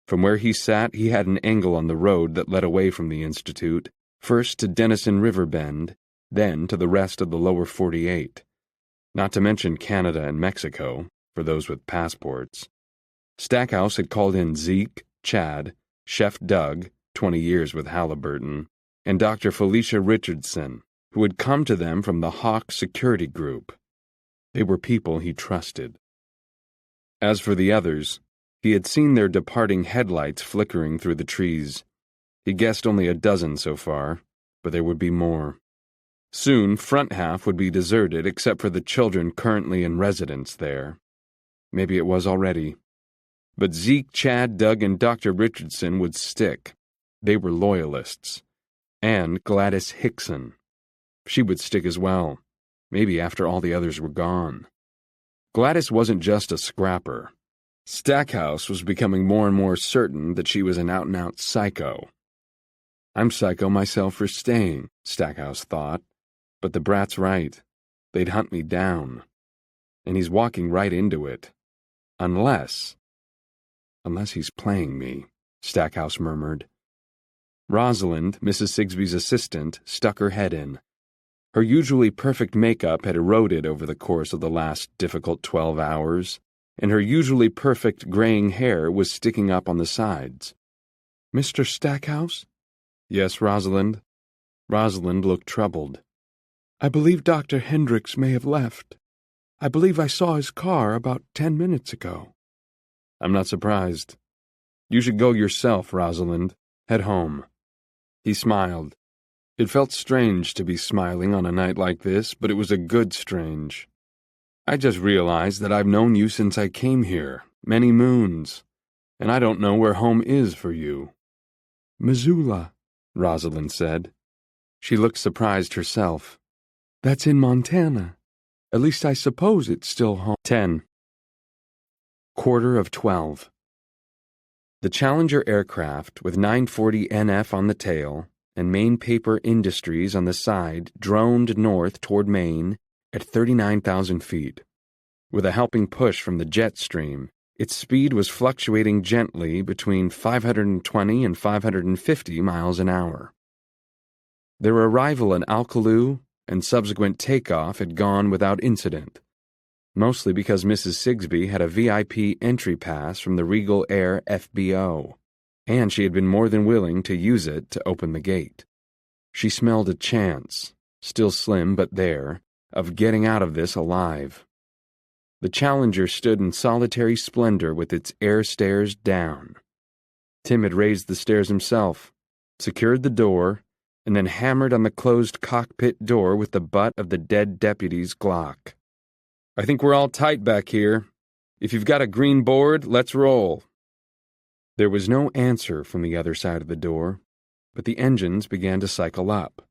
From where he sat, he had an angle on the road that led away from the Institute, first to Denison River Bend, then to the rest of the lower 48. Not to mention Canada and Mexico, for those with passports. Stackhouse had called in Zeke, Chad, Chef Doug, 20 years with Halliburton, and Dr. Felicia Richardson, who had come to them from the Hawk Security Group. They were people he trusted. As for the others, he had seen their departing headlights flickering through the trees. He guessed only a dozen so far, but there would be more. Soon, front half would be deserted except for the children currently in residence there. Maybe it was already. But Zeke, Chad, Doug, and Dr. Richardson would stick. They were loyalists. And Gladys Hickson. She would stick as well, maybe after all the others were gone. Gladys wasn't just a scrapper. Stackhouse was becoming more and more certain that she was an out-and-out psycho. I'm psycho myself for staying, Stackhouse thought, but the brat's right. They'd hunt me down. And he's walking right into it. Unless he's playing me, Stackhouse murmured. Rosalind, Mrs. Sigsbee's assistant, stuck her head in. Her usually perfect makeup had eroded over the course of the last difficult 12 hours, and her usually perfect graying hair was sticking up on the sides. Mr. Stackhouse? Yes, Rosalind. Rosalind looked troubled. I believe Dr. Hendricks may have left. I believe I saw his car about 10 minutes ago. I'm not surprised. You should go yourself, Rosalind. Head home. He smiled. It felt strange to be smiling on a night like this, but it was a good strange. I just realized that I've known you since I came here, many moons, and I don't know where home is for you. Missoula, Rosalind said. She looked surprised herself. That's in Montana. At least I suppose it's still home. 10. 12:15. The Challenger aircraft, with 940 NF on the tail and Maine Paper Industries on the side, droned north toward Maine at 39,000 feet. With a helping push from the jet stream, its speed was fluctuating gently between 520 and 550 miles an hour. Their arrival in Alcaloo and subsequent takeoff had gone without incident, mostly because Mrs. Sigsbee had a VIP entry pass from the Regal Air FBO, and she had been more than willing to use it to open the gate. She smelled a chance, still slim but there, of getting out of this alive. The Challenger stood in solitary splendor with its air stairs down. Tim had raised the stairs himself, secured the door, and then hammered on the closed cockpit door with the butt of the dead deputy's Glock. I think we're all tight back here. If you've got a green board, let's roll. There was no answer from the other side of the door, but the engines began to cycle up.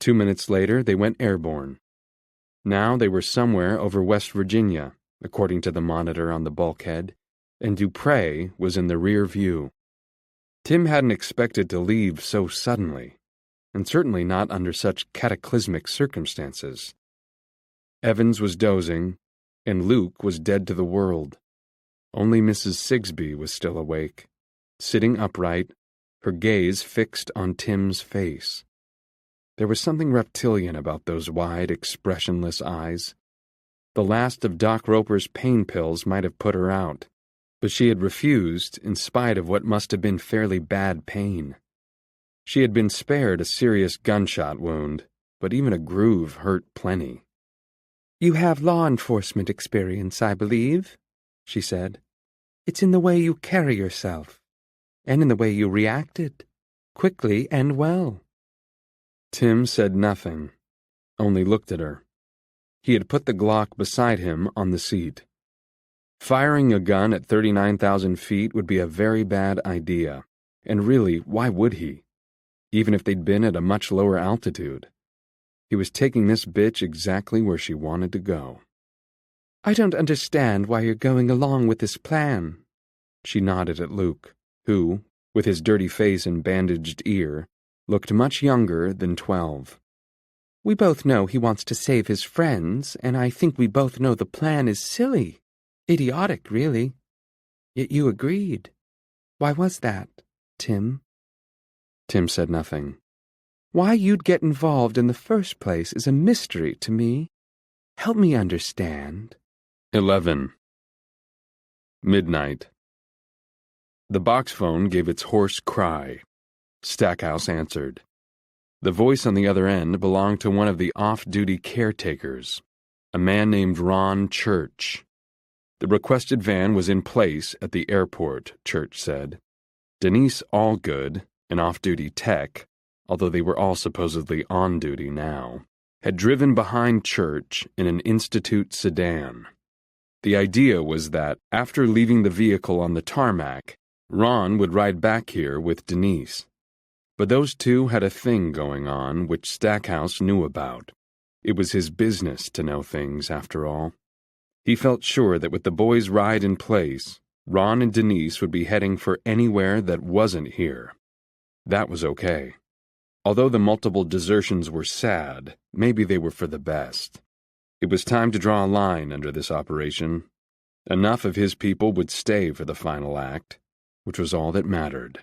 2 minutes later, they went airborne. Now they were somewhere over West Virginia, according to the monitor on the bulkhead, and Dupree was in the rear view. Tim hadn't expected to leave so suddenly, and certainly not under such cataclysmic circumstances. Evans was dozing, and Luke was dead to the world. Only Mrs. Sigsbee was still awake, sitting upright, her gaze fixed on Tim's face. There was something reptilian about those wide, expressionless eyes. The last of Doc Roper's pain pills might have put her out, but she had refused in spite of what must have been fairly bad pain. She had been spared a serious gunshot wound, but even a groove hurt plenty. You have law enforcement experience, I believe, she said. It's in the way you carry yourself, and in the way you reacted, quickly and well. Tim said nothing, only looked at her. He had put the Glock beside him on the seat. Firing a gun at 39,000 feet would be a very bad idea, and really, why would he? even if they'd been at a much lower altitude. He was taking this bitch exactly where she wanted to go. I don't understand why you're going along with this plan. She nodded at Luke, who, with his dirty face and bandaged ear, looked much younger than 12. We both know he wants to save his friends, and I think we both know the plan is silly. Idiotic, really. Yet you agreed. Why was that, Tim? Tim said nothing. Why you'd get involved in the first place is a mystery to me. Help me understand. 11. Midnight. The box phone gave its hoarse cry. Stackhouse answered. The voice on the other end belonged to one of the off-duty caretakers, a man named Ron Church. The requested van was in place at the airport, Church said. Denise Allgood, an off-duty tech, although they were all supposedly on duty now, had driven behind Church in an Institute sedan. The idea was that, after leaving the vehicle on the tarmac, Ron would ride back here with Denise. But those two had a thing going on which Stackhouse knew about. It was his business to know things, after all. He felt sure that with the boys' ride in place, Ron and Denise would be heading for anywhere that wasn't here. That was okay. Although the multiple desertions were sad, maybe they were for the best. It was time to draw a line under this operation. Enough of his people would stay for the final act, which was all that mattered.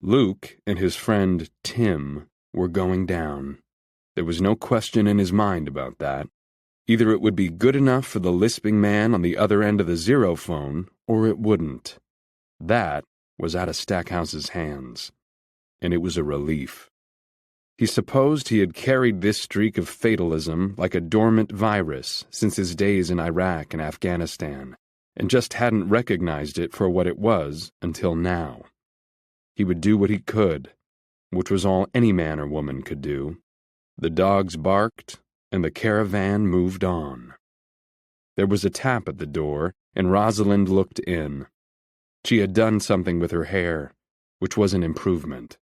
Luke and his friend Tim were going down. There was no question in his mind about that. Either it would be good enough for the lisping man on the other end of the zero phone, or it wouldn't. That was out of Stackhouse's hands, and it was a relief. He supposed he had carried this streak of fatalism like a dormant virus since his days in Iraq and Afghanistan, and just hadn't recognized it for what it was until now. He would do what he could, which was all any man or woman could do. The dogs barked, and the caravan moved on. There was a tap at the door, and Rosalind looked in. She had done something with her hair, which was an improvement.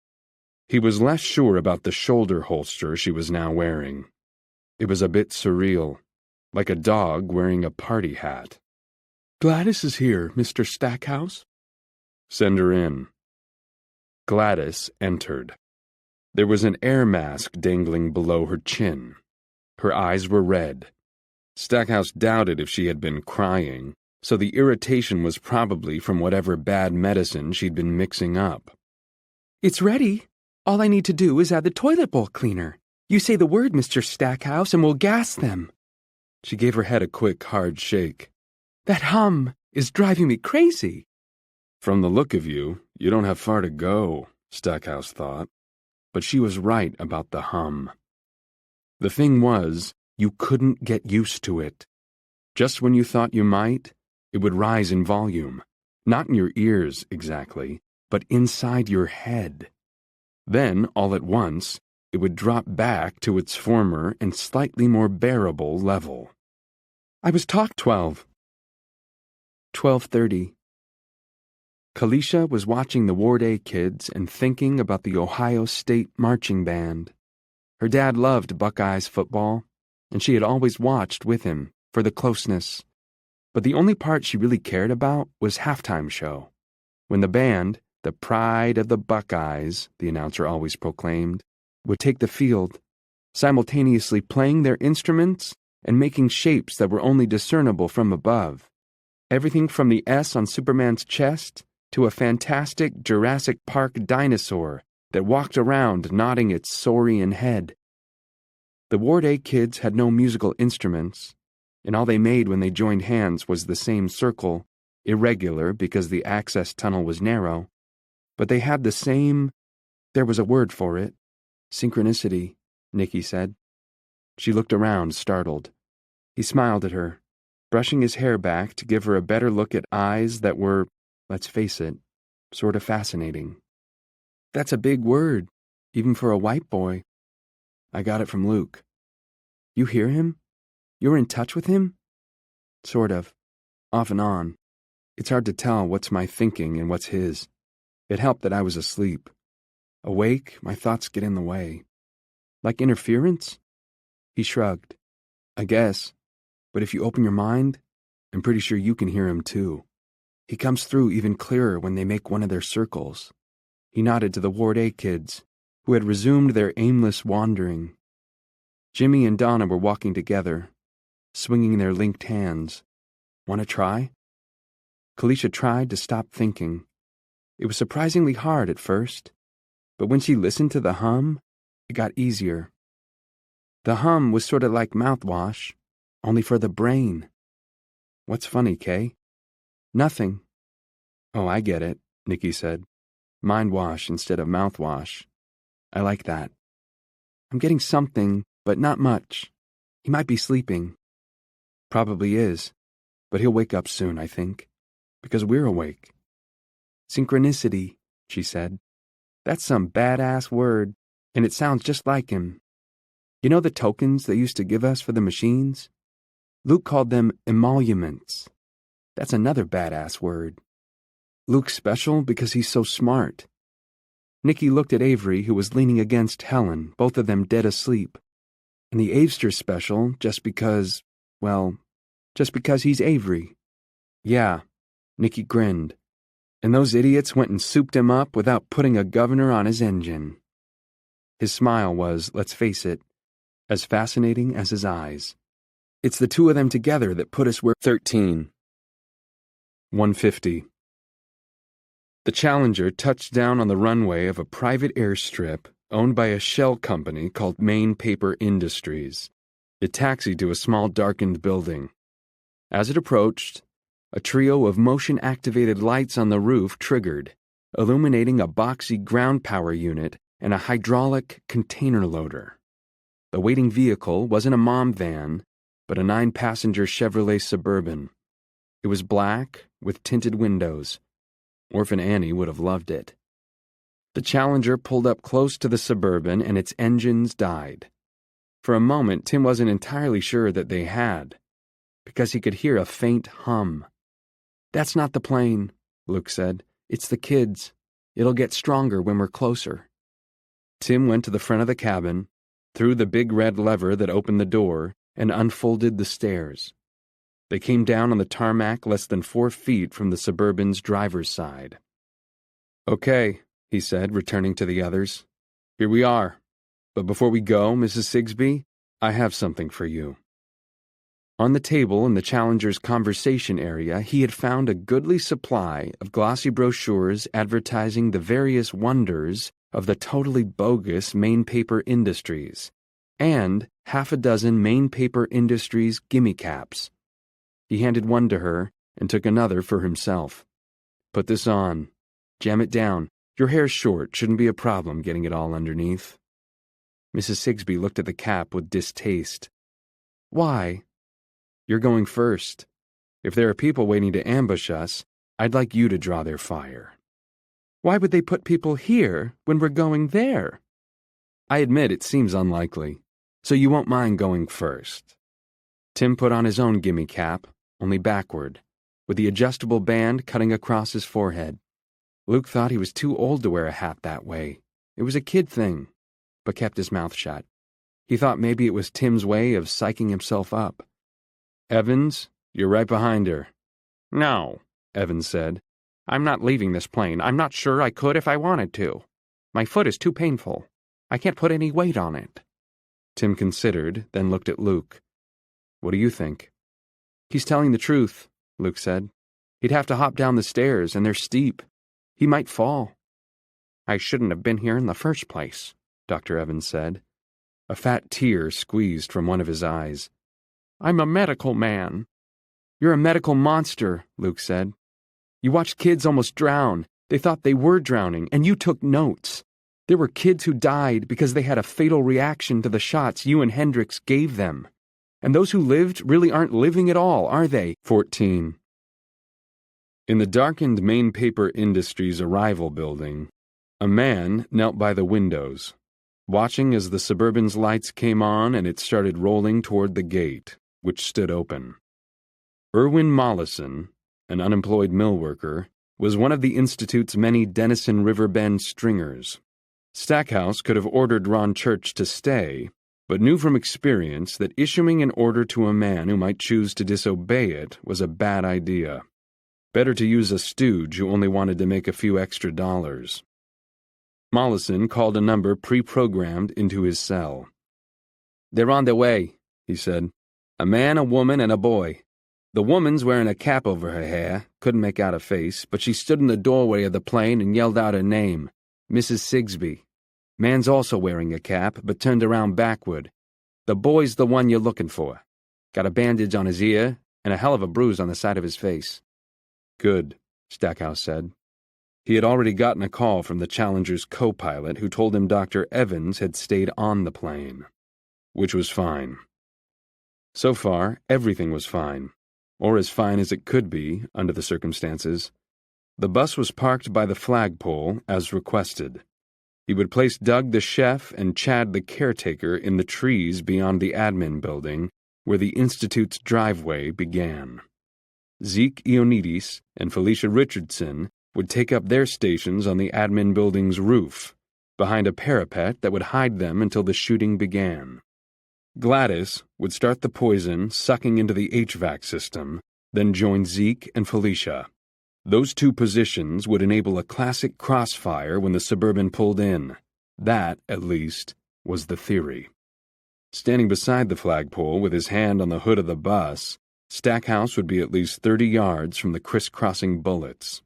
He was less sure about the shoulder holster she was now wearing. It was a bit surreal, like a dog wearing a party hat. Gladys is here, Mr. Stackhouse. Send her in. Gladys entered. There was an air mask dangling below her chin. Her eyes were red. Stackhouse doubted if she had been crying, so the irritation was probably from whatever bad medicine she'd been mixing up. It's ready. All I need to do is add the toilet bowl cleaner. You say the word, Mr. Stackhouse, and we'll gas them. She gave her head a quick, hard shake. That hum is driving me crazy. From the look of you, you don't have far to go, Stackhouse thought. But she was right about the hum. The thing was, you couldn't get used to it. Just when you thought you might, it would rise in volume. Not in your ears, exactly, but inside your head. Then, all at once, it would drop back to its former and slightly more bearable level. I was 12. 12:30. Kalisha was watching the Ward A kids and thinking about the Ohio State Marching Band. Her dad loved Buckeyes football, and she had always watched with him for the closeness. But the only part she really cared about was halftime show, when the band, the pride of the Buckeyes, the announcer always proclaimed, would take the field, simultaneously playing their instruments and making shapes that were only discernible from above. Everything from the S on Superman's chest to a fantastic Jurassic Park dinosaur that walked around nodding its saurian head. The Ward A kids had no musical instruments, and all they made when they joined hands was the same circle, irregular because the access tunnel was narrow, but they had the same, there was a word for it, synchronicity, Nicky said. She looked around, startled. He smiled at her, brushing his hair back to give her a better look at eyes that were, let's face it, sort of fascinating. That's a big word, even for a white boy. I got it from Luke. You hear him? You're in touch with him? Sort of. Off and on. It's hard to tell what's my thinking and what's his. It helped that I was asleep. Awake, my thoughts get in the way. Like interference? He shrugged. I guess. But if you open your mind, I'm pretty sure you can hear him too. He comes through even clearer when they make one of their circles. He nodded to the Ward A kids, who had resumed their aimless wandering. Jimmy and Donna were walking together, swinging their linked hands. Want to try? Kalisha tried to stop thinking. It was surprisingly hard at first, but when she listened to the hum, it got easier. The hum was sort of like mouthwash, only for the brain. What's funny, Kay? Nothing. Oh, I get it, Nikki said. Mind wash instead of mouthwash. I like that. I'm getting something, but not much. He might be sleeping. Probably is, but he'll wake up soon, I think, because we're awake. Synchronicity, she said. That's some badass word, and it sounds just like him. You know the tokens they used to give us for the machines? Luke called them emoluments. That's another badass word. Luke's special because he's so smart. Nikki looked at Avery, who was leaning against Helen, both of them dead asleep. And the Avester's special just because, well, just because he's Avery. Yeah, Nikki grinned. And those idiots went and souped him up without putting a governor on his engine. His smile was, let's face it, as fascinating as his eyes. It's the two of them together that put us where 13. 150. The Challenger touched down on the runway of a private airstrip owned by a shell company called Main Paper Industries. It taxied to a small darkened building. As it approached, a trio of motion-activated lights on the roof triggered, illuminating a boxy ground power unit and a hydraulic container loader. The waiting vehicle wasn't a mom van, but a 9-passenger Chevrolet Suburban. It was black, with tinted windows. Orphan Annie would have loved it. The Challenger pulled up close to the Suburban and its engines died. For a moment, Tim wasn't entirely sure that they had, because he could hear a faint hum. That's not the plane, Luke said. It's the kids. It'll get stronger when we're closer. Tim went to the front of the cabin, threw the big red lever that opened the door, and unfolded the stairs. They came down on the tarmac less than 4 feet from the Suburban's driver's side. Okay, he said, returning to the others. Here we are. But before we go, Mrs. Sigsbee, I have something for you. On the table in the Challenger's conversation area, he had found a goodly supply of glossy brochures advertising the various wonders of the totally bogus Main Paper Industries, and half a dozen Main Paper Industries gimme caps. He handed one to her and took another for himself. Put this on. Jam it down. Your hair's short, shouldn't be a problem getting it all underneath. Mrs. Sigsbee looked at the cap with distaste. Why? You're going first. If there are people waiting to ambush us, I'd like you to draw their fire. Why would they put people here when we're going there? I admit it seems unlikely, so you won't mind going first. Tim put on his own gimme cap, only backward, with the adjustable band cutting across his forehead. Luke thought he was too old to wear a hat that way. It was a kid thing, but kept his mouth shut. He thought maybe it was Tim's way of psyching himself up. Evans, you're right behind her. No, Evans said. I'm not leaving this plane. I'm not sure I could if I wanted to. My foot is too painful. I can't put any weight on it. Tim considered, then looked at Luke. What do you think? He's telling the truth, Luke said. He'd have to hop down the stairs, and they're steep. He might fall. I shouldn't have been here in the first place, Dr. Evans said. A fat tear squeezed from one of his eyes. I'm a medical man. You're a medical monster, Luke said. You watched kids almost drown. They thought they were drowning, and you took notes. There were kids who died because they had a fatal reaction to the shots you and Hendricks gave them. And those who lived really aren't living at all, are they? 14. In the darkened Main Paper Industries arrival building, a man knelt by the windows, watching as the Suburban's lights came on and it started rolling toward the gate, which stood open. Irwin Mollison, an unemployed mill worker, was one of the Institute's many Denison River Bend stringers. Stackhouse could have ordered Ron Church to stay, but knew from experience that issuing an order to a man who might choose to disobey it was a bad idea. Better to use a stooge who only wanted to make a few extra dollars. Mollison called a number pre-programmed into his cell. "They're on their way," he said. "A man, a woman, and a boy. The woman's wearing a cap over her hair, couldn't make out her face, but she stood in the doorway of the plane and yelled out her name, Mrs. Sigsbee. Man's also wearing a cap, but turned around backward. The boy's the one you're looking for. Got a bandage on his ear and a hell of a bruise on the side of his face." "Good," Stackhouse said. He had already gotten a call from the Challenger's co-pilot who told him Dr. Evans had stayed on the plane. Which was fine. So far, everything was fine, or as fine as it could be under the circumstances. The bus was parked by the flagpole as requested. He would place Doug the chef and Chad the caretaker in the trees beyond the admin building, where the Institute's driveway began. Zeke Ioannidis and Felicia Richardson would take up their stations on the admin building's roof, behind a parapet that would hide them until the shooting began. Gladys would start the poison sucking into the HVAC system, then join Zeke and Felicia. Those two positions would enable a classic crossfire when the Suburban pulled in. That, at least, was the theory. Standing beside the flagpole with his hand on the hood of the bus, Stackhouse would be at least 30 yards from the crisscrossing bullets.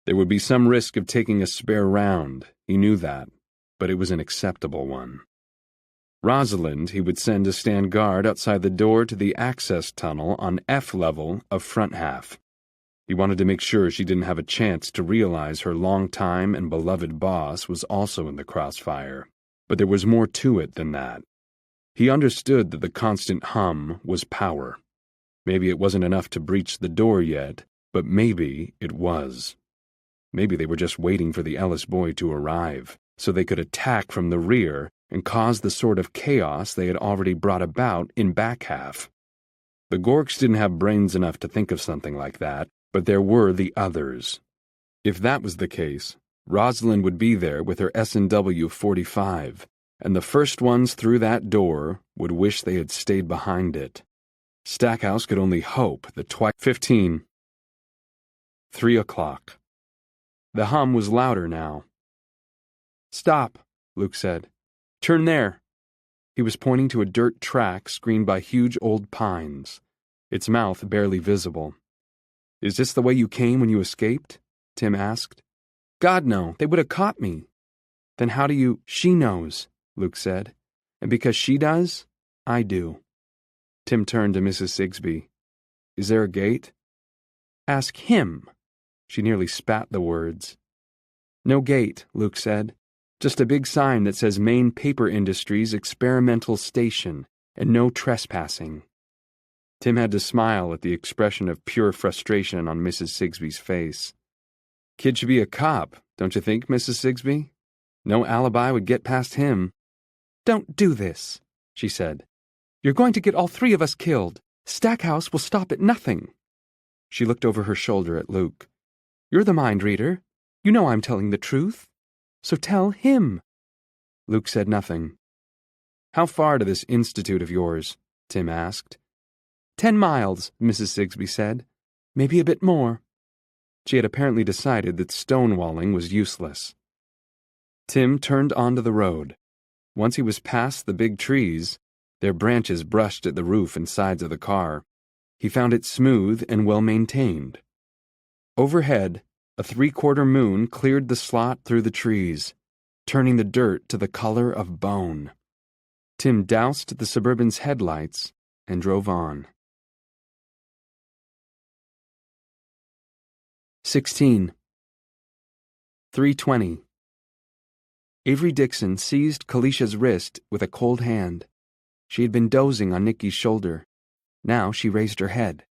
There would be some risk of taking a spare round, he knew that, but it was an acceptable one. Rosalind he would send to stand guard outside the door to the access tunnel on F level of front half. He wanted to make sure she didn't have a chance to realize her long-time and beloved boss was also in the crossfire, but there was more to it than that. He understood that the constant hum was power. Maybe it wasn't enough to breach the door yet, but maybe it was. Maybe they were just waiting for the Ellis boy to arrive, so they could attack from the rear and cause the sort of chaos they had already brought about in back half. The Gorks didn't have brains enough to think of something like that, but there were the others. If that was the case, Rosalind would be there with her S&W 45, and the first ones through that door would wish they had stayed behind it. Stackhouse could only hope that 15. 3 o'clock. The hum was louder now. "Stop," Luke said. "Turn there." He was pointing to a dirt track screened by huge old pines, its mouth barely visible. "Is this the way you came when you escaped?" Tim asked. "God, no. They would have caught me." "Then how do you—" "She knows," Luke said. "And because she does, I do." Tim turned to Mrs. Sigsbee. "Is there a gate?" "Ask him." She nearly spat the words. "No gate," Luke said. "Just a big sign that says Maine Paper Industries Experimental Station and no trespassing." Tim had to smile at the expression of pure frustration on Mrs. Sigsbee's face. "Kid should be a cop, don't you think, Mrs. Sigsbee? No alibi would get past him." "Don't do this," she said. "You're going to get all three of us killed. Stackhouse will stop at nothing." She looked over her shoulder at Luke. "You're the mind reader. You know I'm telling the truth. So tell him." Luke said nothing. "How far to this institute of yours?" Tim asked. 10 miles, Mrs. Sigsbee said. "Maybe a bit more." She had apparently decided that stonewalling was useless. Tim turned onto the road. Once he was past the big trees, their branches brushed at the roof and sides of the car. He found it smooth and well-maintained. Overhead, a 3/4 moon cleared the slot through the trees, turning the dirt to the color of bone. Tim doused the Suburban's headlights and drove on. 16. 3:20. Avery Dixon seized Kalicia's wrist with a cold hand. She had been dozing on Nikki's shoulder. Now she raised her head.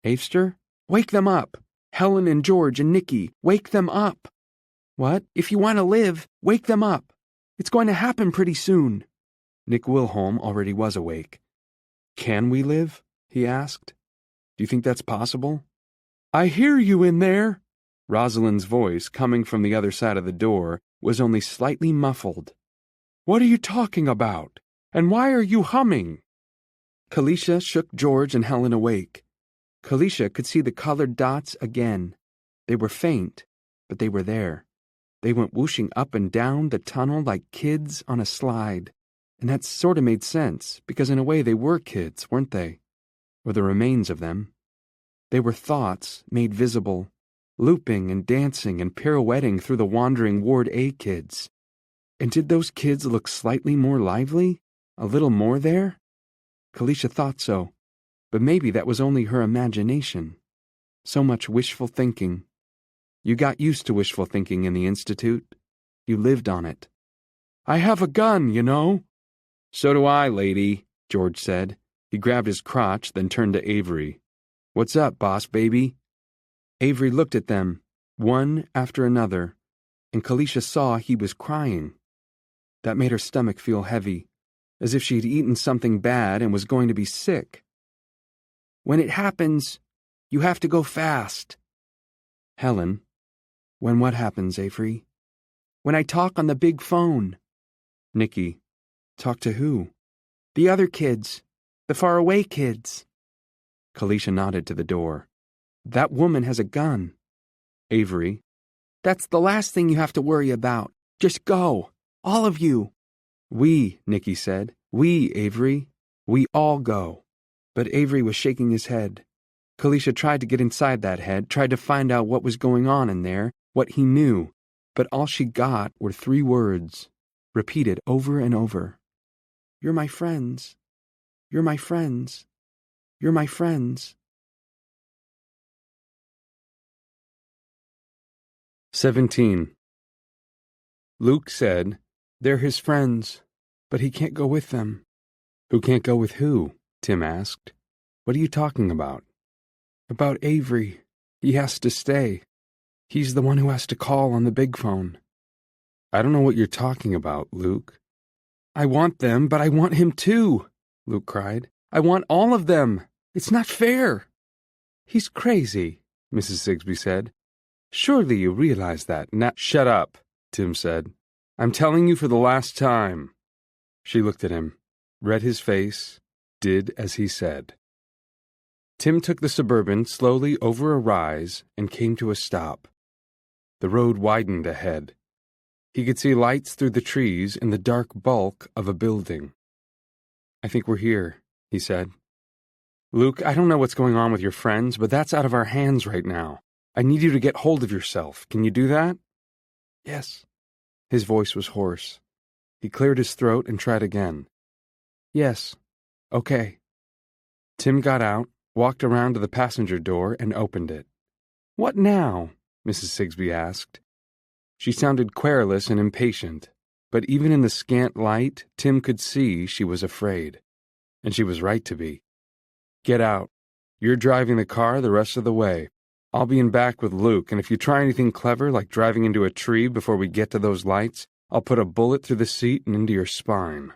"Avester, wake them up! Helen and George and Nikki, wake them up!" "What? If you want to live, wake them up. It's going to happen pretty soon." Nick Wilholm already was awake. "Can we live?" he asked. "Do you think that's possible?" "I hear you in there!" Rosalind's voice, coming from the other side of the door, was only slightly muffled. "What are you talking about? And why are you humming?" Kalisha shook George and Helen awake. Kalisha could see the colored dots again. They were faint, but they were there. They went whooshing up and down the tunnel like kids on a slide. And that sort of made sense, because in a way they were kids, weren't they? Or the remains of them. They were thoughts made visible, looping and dancing and pirouetting through the wandering Ward A kids. And did those kids look slightly more lively? A little more there? Kalisha thought so, but maybe that was only her imagination. So much wishful thinking. You got used to wishful thinking in the Institute. You lived on it. "I have a gun, you know." "So do I, lady," George said. He grabbed his crotch, then turned to Avery. "What's up, boss baby?" Avery looked at them, one after another, and Kalisha saw he was crying. That made her stomach feel heavy, as if she'd eaten something bad and was going to be sick. "When it happens, you have to go fast." Helen, "When what happens, Avery?" "When I talk on the big phone." Nikki, "Talk to who?" "The other kids. The faraway kids." Kalisha nodded to the door. "That woman has a gun." Avery, "That's the last thing you have to worry about. Just go. All of you." "We," Nikki said. "We, Avery. We all go." But Avery was shaking his head. Kalisha tried to get inside that head, tried to find out what was going on in there, what he knew, but all she got were 3 words, repeated over and over. "You're my friends. You're my friends. You're my friends." 17. Luke said, "They're his friends, but he can't go with them." "Who can't go with who?" Tim asked. "What are you talking about?" "About Avery. He has to stay. He's the one who has to call on the big phone." "I don't know what you're talking about, Luke." "I want them, but I want him too," Luke cried. "I want all of them. It's not fair." "He's crazy," Mrs. Sigsbee said. "Surely you realize that now—" "Shut up," Tim said. "I'm telling you for the last time." She looked at him, read his face, did as he said. Tim took the Suburban slowly over a rise and came to a stop. The road widened ahead. He could see lights through the trees in the dark bulk of a building. "I think we're here," he said. "Luke, I don't know what's going on with your friends, but that's out of our hands right now. I need you to get hold of yourself. Can you do that?" "Yes." His voice was hoarse. He cleared his throat and tried again. "Yes. Okay." Tim got out, walked around to the passenger door, and opened it. "What now?" Mrs. Sigsbee asked. She sounded querulous and impatient, but even in the scant light, Tim could see she was afraid. And she was right to be. "Get out. You're driving the car the rest of the way. I'll be in back with Luke, and if you try anything clever like driving into a tree before we get to those lights, I'll put a bullet through the seat and into your spine."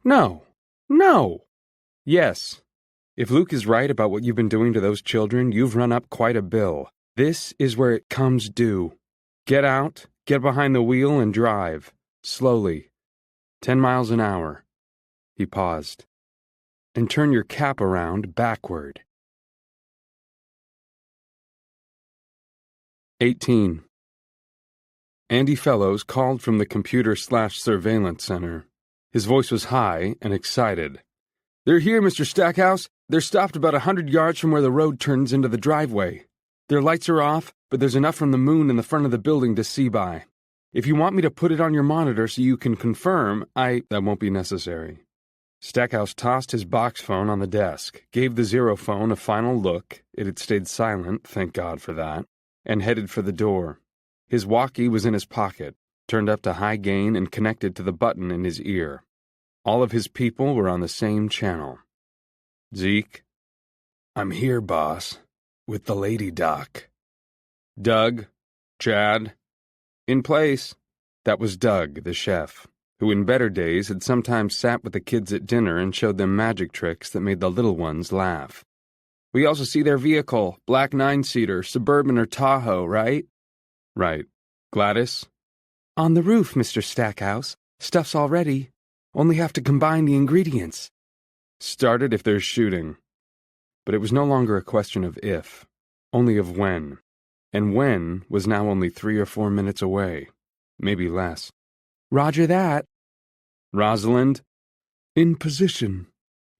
"No! No!" "Yes. If Luke is right about what you've been doing to those children, you've run up quite a bill. This is where it comes due. Get out, get behind the wheel, and drive. Slowly. 10 miles an hour." He paused. "And turn your cap around backward." 18. Andy Fellows called from the computer/surveillance center. His voice was high and excited. "They're here, Mr. Stackhouse. They're stopped about 100 yards from where the road turns into the driveway. Their lights are off, but there's enough from the moon in the front of the building to see by. If you want me to put it on your monitor so you can confirm, That won't be necessary." Stackhouse tossed his box phone on the desk, gave the Zero phone a final look, it had stayed silent, thank God for that, and headed for the door. His walkie was in his pocket, turned up to high gain and connected to the button in his ear. All of his people were on the same channel. "Zeke?" "I'm here, boss, with the lady doc." "Doug? Chad?" "In place." That was Doug, the chef, who in better days had sometimes sat with the kids at dinner and showed them magic tricks that made the little ones laugh. "We also see their vehicle, black 9-seater, Suburban or Tahoe, right?" "Right. Gladys?" On the roof, Mr. Stackhouse. Stuff's all ready. Only have to combine the ingredients. Start it if there's shooting. But it was no longer a question of if, only of when. And when was now only 3 or 4 minutes away, maybe less. Roger that. Rosalind? In position.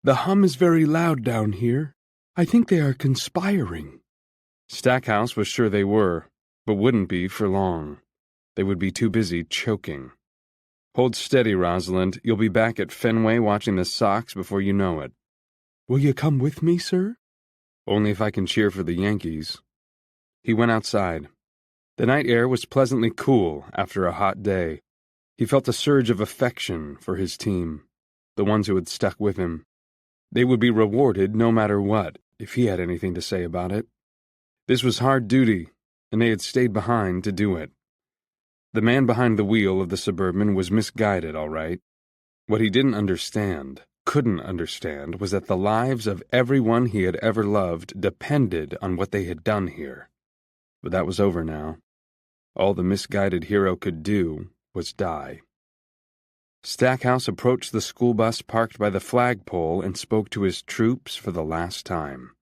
The hum is very loud down here. I think they are conspiring. Stackhouse was sure they were, but wouldn't be for long. They would be too busy choking. Hold steady, Rosalind. You'll be back at Fenway watching the Sox before you know it. Will you come with me, sir? Only if I can cheer for the Yankees. He went outside. The night air was pleasantly cool after a hot day. He felt a surge of affection for his team, the ones who had stuck with him. They would be rewarded no matter what, if he had anything to say about it. This was hard duty, and they had stayed behind to do it. The man behind the wheel of the Suburban was misguided, all right. What he couldn't understand, was that the lives of everyone he had ever loved depended on what they had done here. But that was over now. All the misguided hero could do was die. Stackhouse approached the school bus parked by the flagpole and spoke to his troops for the last time.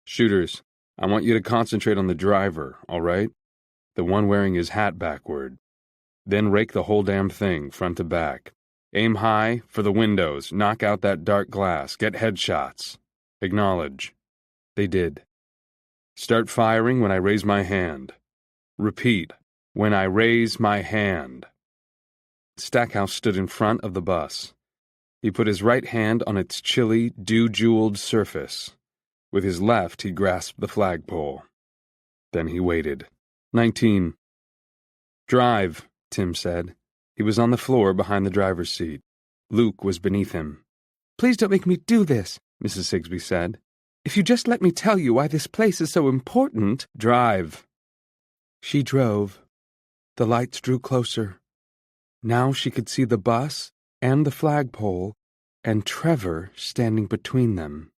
Shooters, I want you to concentrate on the driver, all right? The one wearing his hat backward. Then rake the whole damn thing, front to back. Aim high for the windows, knock out that dark glass, get headshots. Acknowledge. They did. Start firing when I raise my hand. Repeat, when I raise my hand. Stackhouse stood in front of the bus. He put his right hand on its chilly, dew-jeweled surface. With his left, he grasped the flagpole. Then he waited. 19. Drive, Tim said. He was on the floor behind the driver's seat. Luke was beneath him. Please don't make me do this, Mrs. Sigsbee said. If you just let me tell you why this place is so important. Drive. She drove. The lights drew closer. Now she could see the bus and the flagpole and Trevor standing between them.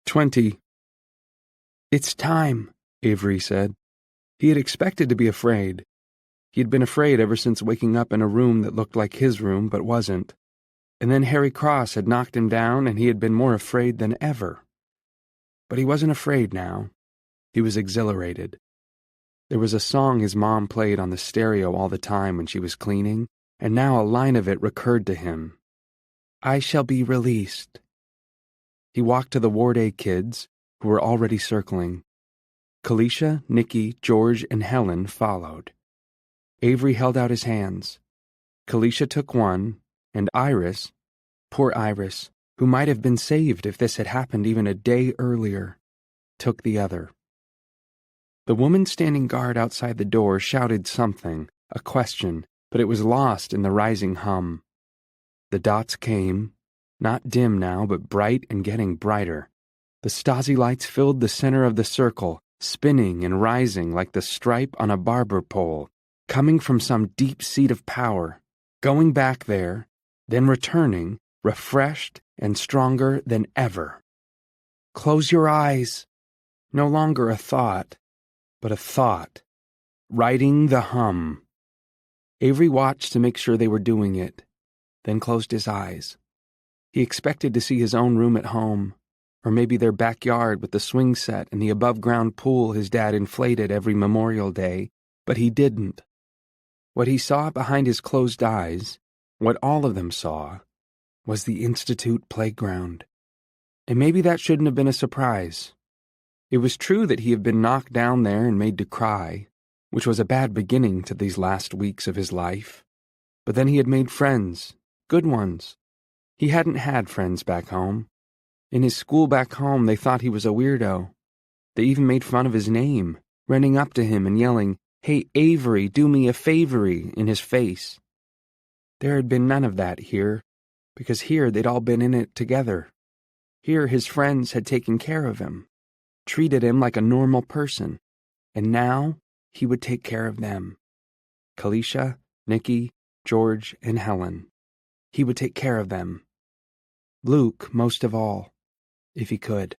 20. It's time, Avery said. He had expected to be afraid. He had been afraid ever since waking up in a room that looked like his room but wasn't. And then Harry Cross had knocked him down and he had been more afraid than ever. But he wasn't afraid now. He was exhilarated. There was a song his mom played on the stereo all the time when she was cleaning, and now a line of it recurred to him. I shall be released. He walked to the Ward A kids, who were already circling. Kalisha, Nikki, George, and Helen followed. Avery held out his hands. Kalisha took one, and Iris, poor Iris, who might have been saved if this had happened even a day earlier, took the other. The woman standing guard outside the door shouted something, a question, but it was lost in the rising hum. The dots came, not dim now, but bright and getting brighter. The Stasi lights filled the center of the circle, spinning and rising like the stripe on a barber pole, coming from some deep seat of power, going back there, then returning, refreshed and stronger than ever. Close your eyes. No longer a thought, but a thought. Writing the hum. Avery watched to make sure they were doing it, then closed his eyes. He expected to see his own room at home, or maybe their backyard with the swing set and the above-ground pool his dad inflated every Memorial Day, but he didn't. What he saw behind his closed eyes, what all of them saw, was the Institute playground. And maybe that shouldn't have been a surprise. It was true that he had been knocked down there and made to cry, which was a bad beginning to these last weeks of his life. But then he had made friends, good ones. He hadn't had friends back home. In his school back home, they thought he was a weirdo. They even made fun of his name, running up to him and yelling, "Hey, Avery, do me a favory," in his face. There had been none of that here, because here they'd all been in it together. Here his friends had taken care of him, treated him like a normal person, and now he would take care of them. Kalisha, Nikki, George, and Helen. He would take care of them. Luke, most of all, if he could.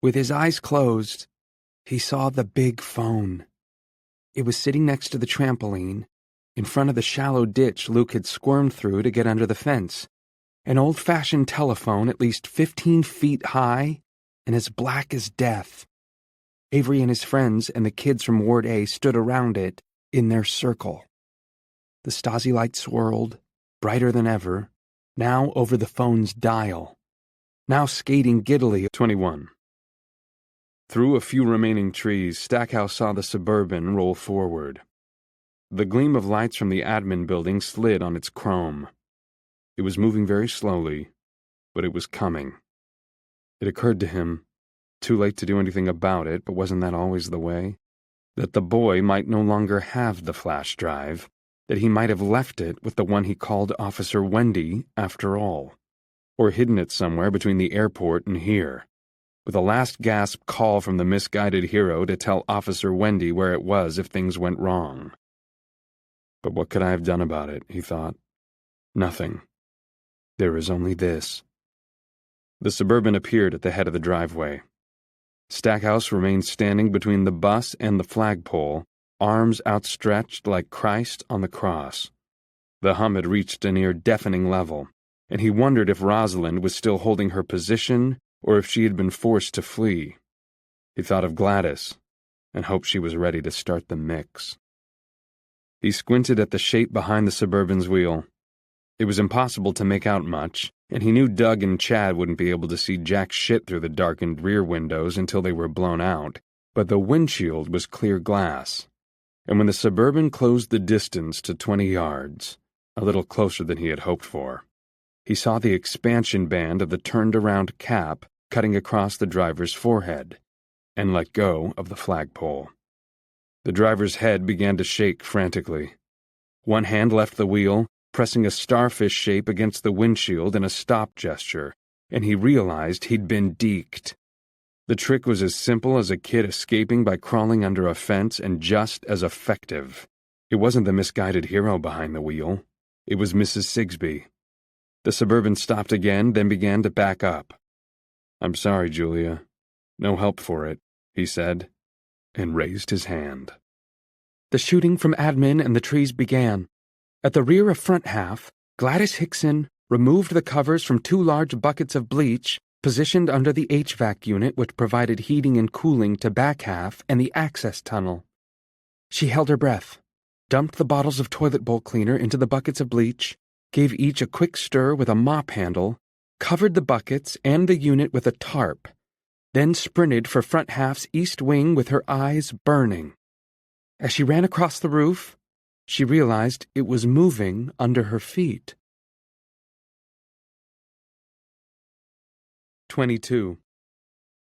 With his eyes closed, He saw the big phone. It was sitting next to the trampoline, in front of the shallow ditch Luke had squirmed through to get under the fence. An old-fashioned telephone at least 15 feet high and as black as death. Avery and his friends and the kids from Ward A stood around it in their circle. The Stasi light swirled, brighter than ever, now over the phone's dial, now skating giddily. 21. Through a few remaining trees, Stackhouse saw the Suburban roll forward. The gleam of lights from the admin building slid on its chrome. It was moving very slowly, but it was coming. It occurred to him, too late to do anything about it, but wasn't that always the way? That the boy might no longer have the flash drive, that he might have left it with the one he called Officer Wendy after all, or hidden it somewhere between the airport and here, with a last gasp call from the misguided hero to tell Officer Wendy where it was if things went wrong. But what could I have done about it, he thought. Nothing. There is only this. The Suburban appeared at the head of the driveway. Stackhouse remained standing between the bus and the flagpole, arms outstretched like Christ on the cross. The hum had reached a near deafening level, and he wondered if Rosalind was still holding her position or if she had been forced to flee. He thought of Gladys and hoped she was ready to start the mix. He squinted at the shape behind the Suburban's wheel. It was impossible to make out much, and he knew Doug and Chad wouldn't be able to see jack shit through the darkened rear windows until they were blown out, but the windshield was clear glass. And when the Suburban closed the distance to 20 yards, a little closer than he had hoped for, he saw the expansion band of the turned-around cap cutting across the driver's forehead, and let go of the flagpole. The driver's head began to shake frantically. One hand left the wheel, pressing a starfish shape against the windshield in a stop gesture, and he realized he'd been deked. The trick was as simple as a kid escaping by crawling under a fence and just as effective. It wasn't the misguided hero behind the wheel. It was Mrs. Sigsbee. The Suburban stopped again, then began to back up. "I'm sorry, Julia. No help for it," he said, and raised his hand. The shooting from admin and the trees began. At the rear of front half, Gladys Hickson removed the covers from 2 large buckets of bleach positioned under the HVAC unit which provided heating and cooling to back half and the access tunnel. She held her breath, dumped the bottles of toilet bowl cleaner into the buckets of bleach, gave each a quick stir with a mop handle, covered the buckets and the unit with a tarp, then sprinted for front half's east wing with her eyes burning. As she ran across the roof, she realized it was moving under her feet. 22.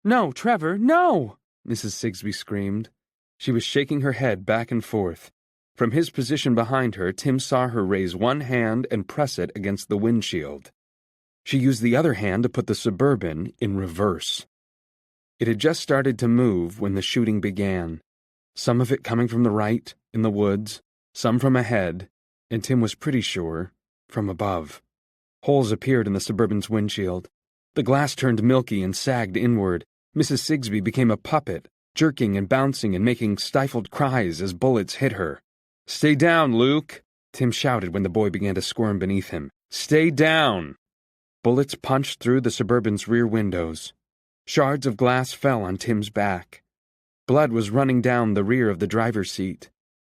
"No, Trevor, no!" Mrs. Sigsbee screamed. She was shaking her head back and forth. From his position behind her, Tim saw her raise one hand and press it against the windshield. She used the other hand to put the Suburban in reverse. It had just started to move when the shooting began, some of it coming from the right, in the woods, some from ahead, and Tim was pretty sure, from above. Holes appeared in the Suburban's windshield. The glass turned milky and sagged inward. Mrs. Sigsbee became a puppet, jerking and bouncing and making stifled cries as bullets hit her. "Stay down, Luke!" Tim shouted when the boy began to squirm beneath him. "Stay down!" Bullets punched through the Suburban's rear windows. Shards of glass fell on Tim's back. Blood was running down the rear of the driver's seat.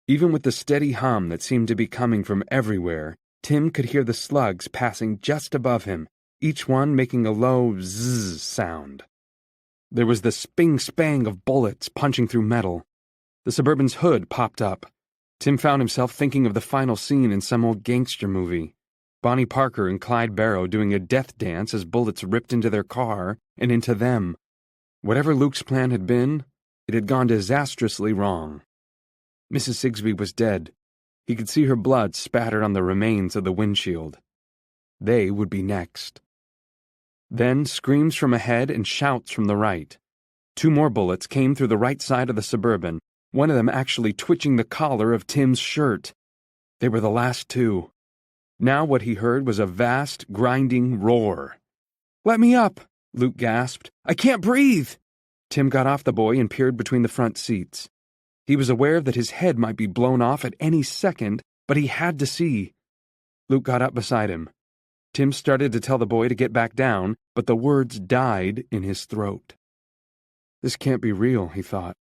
Even with the steady hum that seemed to be coming from everywhere, Tim could hear the slugs passing just above him, each one making a low zzz sound. There was the sping-spang of bullets punching through metal. The Suburban's hood popped up. Tim found himself thinking of the final scene in some old gangster movie. Bonnie Parker and Clyde Barrow doing a death dance as bullets ripped into their car and into them. Whatever Luke's plan had been, it had gone disastrously wrong. Mrs. Sigsbee was dead. He could see her blood spattered on the remains of the windshield. They would be next. Then screams from ahead and shouts from the right. 2 more bullets came through the right side of the Suburban, one of them actually twitching the collar of Tim's shirt. They were the last 2. Now what he heard was a vast, grinding roar. "Let me up!" Luke gasped. "I can't breathe!" Tim got off the boy and peered between the front seats. He was aware that his head might be blown off at any second, but he had to see. Luke got up beside him. Tim started to tell the boy to get back down, but the words died in his throat. This can't be real, he thought.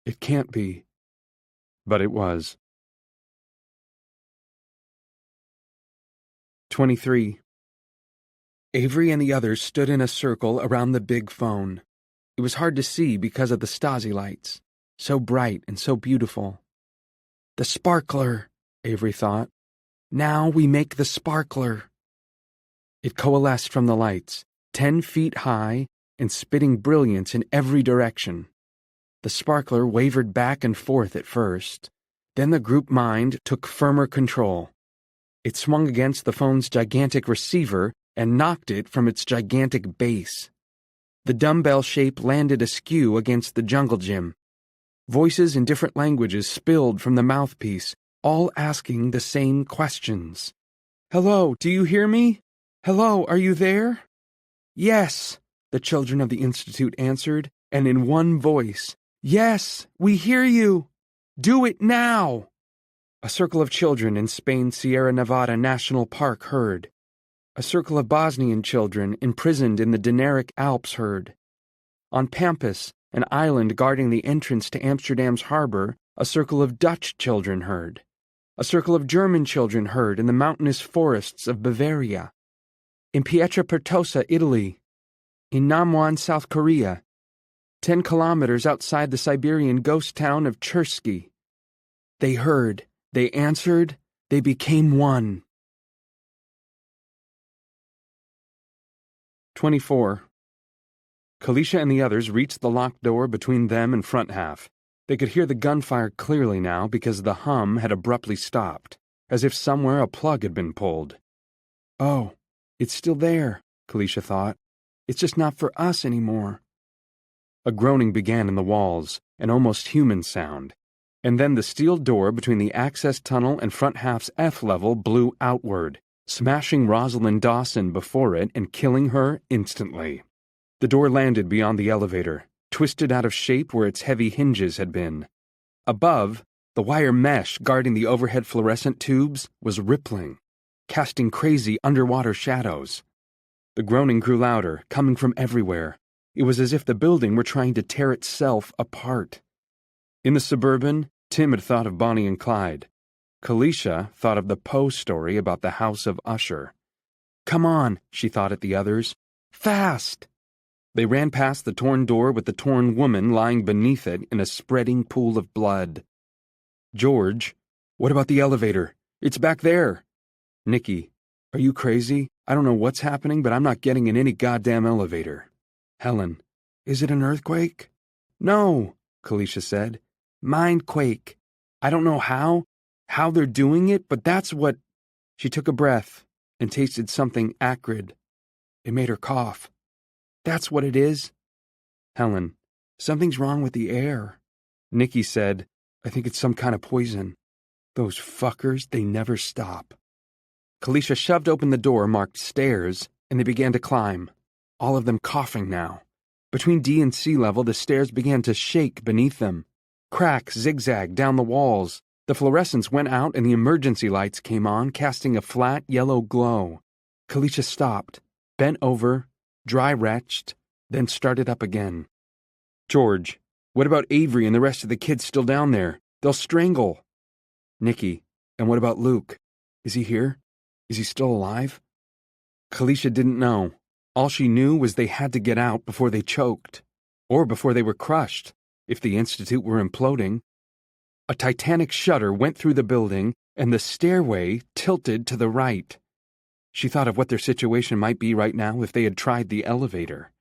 It can't be. But it was. 23. Avery and the others stood in a circle around the big phone. It was hard to see because of the Stasi lights, so bright and so beautiful. The sparkler, Avery thought. Now we make the sparkler. It coalesced from the lights, 10 feet high and spitting brilliance in every direction. The sparkler wavered back and forth at first. Then the group mind took firmer control. It swung against the phone's gigantic receiver and knocked it from its gigantic base. The dumbbell shape landed askew against the jungle gym. Voices in different languages spilled from the mouthpiece, all asking the same questions. Hello, do you hear me? Hello, are you there? Yes, the children of the Institute answered, and in one voice. Yes, we hear you. Do it now. A circle of children in Spain's Sierra Nevada National Park heard. A circle of Bosnian children imprisoned in the Dinaric Alps heard. On Pampas, an island guarding the entrance to Amsterdam's harbor, a circle of Dutch children heard. A circle of German children heard in the mountainous forests of Bavaria. In Pietrapertosa, Italy. In Namwan, South Korea. 10 kilometers outside the Siberian ghost town of Chersky. They heard. They answered, they became one. 24. Kalisha and the others reached the locked door between them and front half. They could hear the gunfire clearly now because the hum had abruptly stopped, as if somewhere a plug had been pulled. Oh, it's still there, Kalisha thought. It's just not for us anymore. A groaning began in the walls, an almost human sound. And then the steel door between the access tunnel and front half's F level blew outward, smashing Rosalind Dawson before it and killing her instantly. The door landed beyond the elevator, twisted out of shape where its heavy hinges had been. Above, the wire mesh guarding the overhead fluorescent tubes was rippling, casting crazy underwater shadows. The groaning grew louder, coming from everywhere. It was as if the building were trying to tear itself apart. In the Suburban, Tim had thought of Bonnie and Clyde. Kalisha thought of the Poe story about the House of Usher. Come on, she thought at the others. Fast! They ran past the torn door with the torn woman lying beneath it in a spreading pool of blood. George, what about the elevator? It's back there. Nikki, are you crazy? I don't know what's happening, but I'm not getting in any goddamn elevator. Helen, is it an earthquake? No, Kalisha said. Mindquake. I don't know how they're doing it, but that's what... She took a breath and tasted something acrid. It made her cough. That's what it is. Helen, something's wrong with the air. Nikki said, I think it's some kind of poison. Those fuckers, they never stop. Kalisha shoved open the door marked stairs, and they began to climb, all of them coughing now. Between D and C level, the stairs began to shake beneath them. Cracks zigzagged down the walls. The fluorescence went out and the emergency lights came on, casting a flat yellow glow. Kalisha stopped, bent over, dry-retched, then started up again. George, what about Avery and the rest of the kids still down there? They'll strangle. Nikki, and what about Luke? Is he here? Is he still alive? Kalisha didn't know. All she knew was they had to get out before they choked, or before they were crushed, if the Institute were imploding. A titanic shudder went through the building, and the stairway tilted to the right. She thought of what their situation might be right now if they had tried the elevator,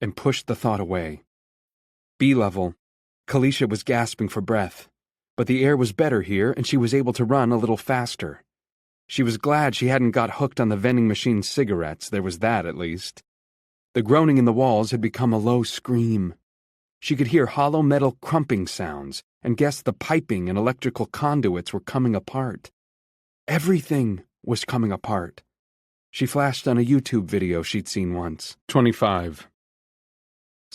and pushed the thought away. B-level. Kalisha was gasping for breath, but the air was better here, and she was able to run a little faster. She was glad she hadn't got hooked on the vending machine cigarettes, there was that at least. The groaning in the walls had become a low scream. She could hear hollow metal crumping sounds and guessed the piping and electrical conduits were coming apart. Everything was coming apart. She flashed on a YouTube video she'd seen once. 25.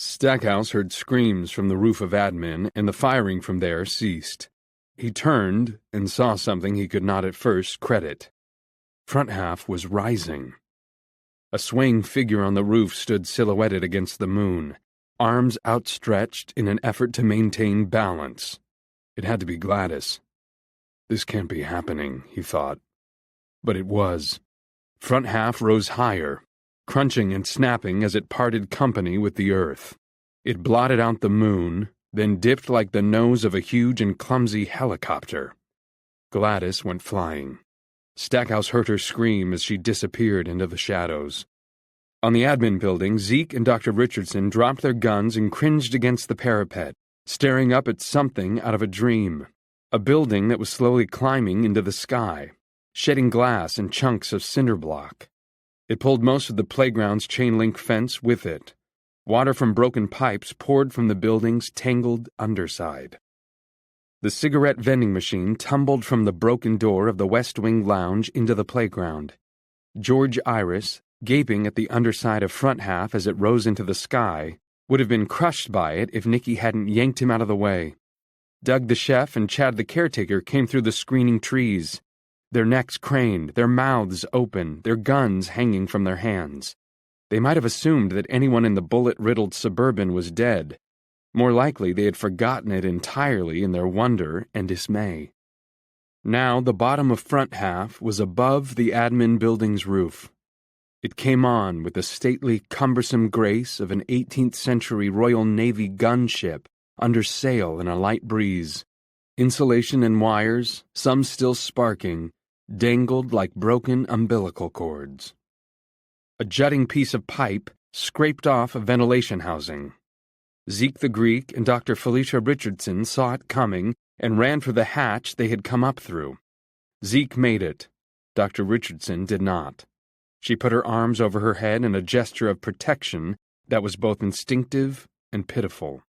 Stackhouse heard screams from the roof of admin, and the firing from there ceased. He turned and saw something he could not at first credit. Front half was rising. A swaying figure on the roof stood silhouetted against the moon, arms outstretched in an effort to maintain balance. It had to be Gladys. This can't be happening, he thought. But it was. Front half rose higher, crunching and snapping as it parted company with the earth. It blotted out the moon, then dipped like the nose of a huge and clumsy helicopter. Gladys went flying. Stackhouse heard her scream as she disappeared into the shadows. On the admin building, Zeke and Dr. Richardson dropped their guns and cringed against the parapet, staring up at something out of a dream. A building that was slowly climbing into the sky, shedding glass and chunks of cinder block. It pulled most of the playground's chain-link fence with it. Water from broken pipes poured from the building's tangled underside. The cigarette vending machine tumbled from the broken door of the West Wing lounge into the playground. George Iris, gaping at the underside of front half as it rose into the sky, would have been crushed by it if Nicky hadn't yanked him out of the way. Doug the chef and Chad the caretaker came through the screening trees, their necks craned, their mouths open, their guns hanging from their hands. They might have assumed that anyone in the bullet-riddled Suburban was dead. More likely they had forgotten it entirely in their wonder and dismay. Now the bottom of front half was above the admin building's roof. It came on with the stately, cumbersome grace of an 18th-century Royal Navy gunship under sail in a light breeze. Insulation and wires, some still sparking, dangled like broken umbilical cords. A jutting piece of pipe scraped off a ventilation housing. Zeke the Greek and Dr. Felicia Richardson saw it coming and ran for the hatch they had come up through. Zeke made it. Dr. Richardson did not. She put her arms over her head in a gesture of protection that was both instinctive and pitiful.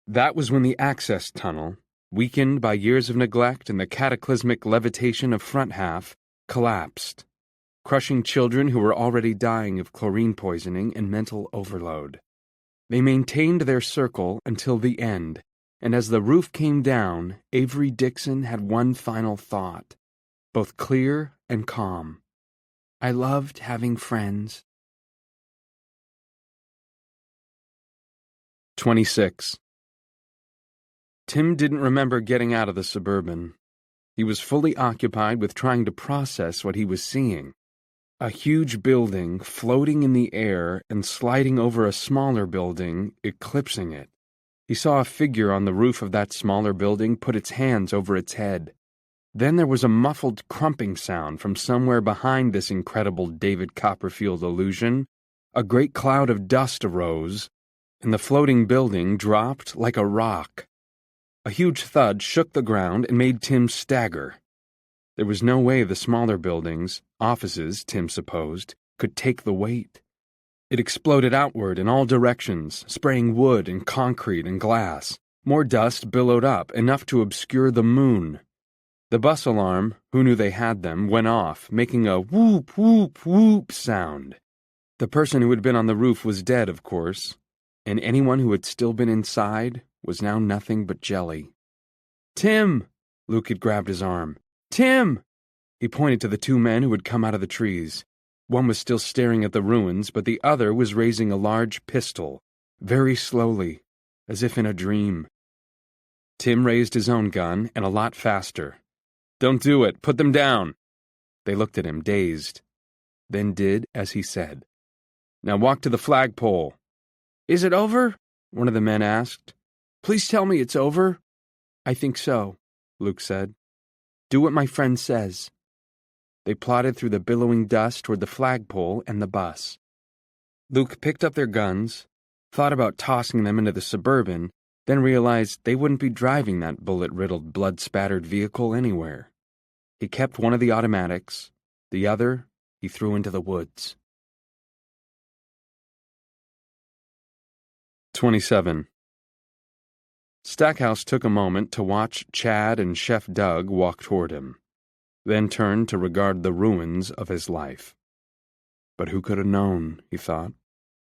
That was when the access tunnel, weakened by years of neglect and the cataclysmic levitation of front half, collapsed, crushing children who were already dying of chlorine poisoning and mental overload. They maintained their circle until the end, and as the roof came down, Avery Dixon had one final thought, both clear and calm. I loved having friends. 26. Tim didn't remember getting out of the Suburban. He was fully occupied with trying to process what he was seeing. A huge building floating in the air and sliding over a smaller building, eclipsing it. He saw a figure on the roof of that smaller building put its hands over its head. Then there was a muffled crumping sound from somewhere behind this incredible David Copperfield illusion. A great cloud of dust arose, and the floating building dropped like a rock. A huge thud shook the ground and made Tim stagger. There was no way the smaller buildings, offices, Tim supposed, could take the weight. It exploded outward in all directions, spraying wood and concrete and glass. More dust billowed up, enough to obscure the moon. The bus alarm, who knew they had them, went off, making a whoop, whoop, whoop sound. The person who had been on the roof was dead, of course, and anyone who had still been inside was now nothing but jelly. "Tim!" Luke had grabbed his arm. "Tim!" He pointed to the two men who had come out of the trees. One was still staring at the ruins, but the other was raising a large pistol, very slowly, as if in a dream. Tim raised his own gun, and a lot faster. "Don't do it! Put them down!" They looked at him, dazed, then did as he said. "Now walk to the flagpole." "Is it over?" one of the men asked. "Please tell me it's over." "I think so," Luke said. "Do what my friend says." They plodded through the billowing dust toward the flagpole and the bus. Luke picked up their guns, thought about tossing them into the Suburban, then realized they wouldn't be driving that bullet-riddled, blood-spattered vehicle anywhere. He kept one of the automatics, the other he threw into the woods. 27. Stackhouse took a moment to watch Chad and Chef Doug walk toward him, then turned to regard the ruins of his life. But who could have known, he thought.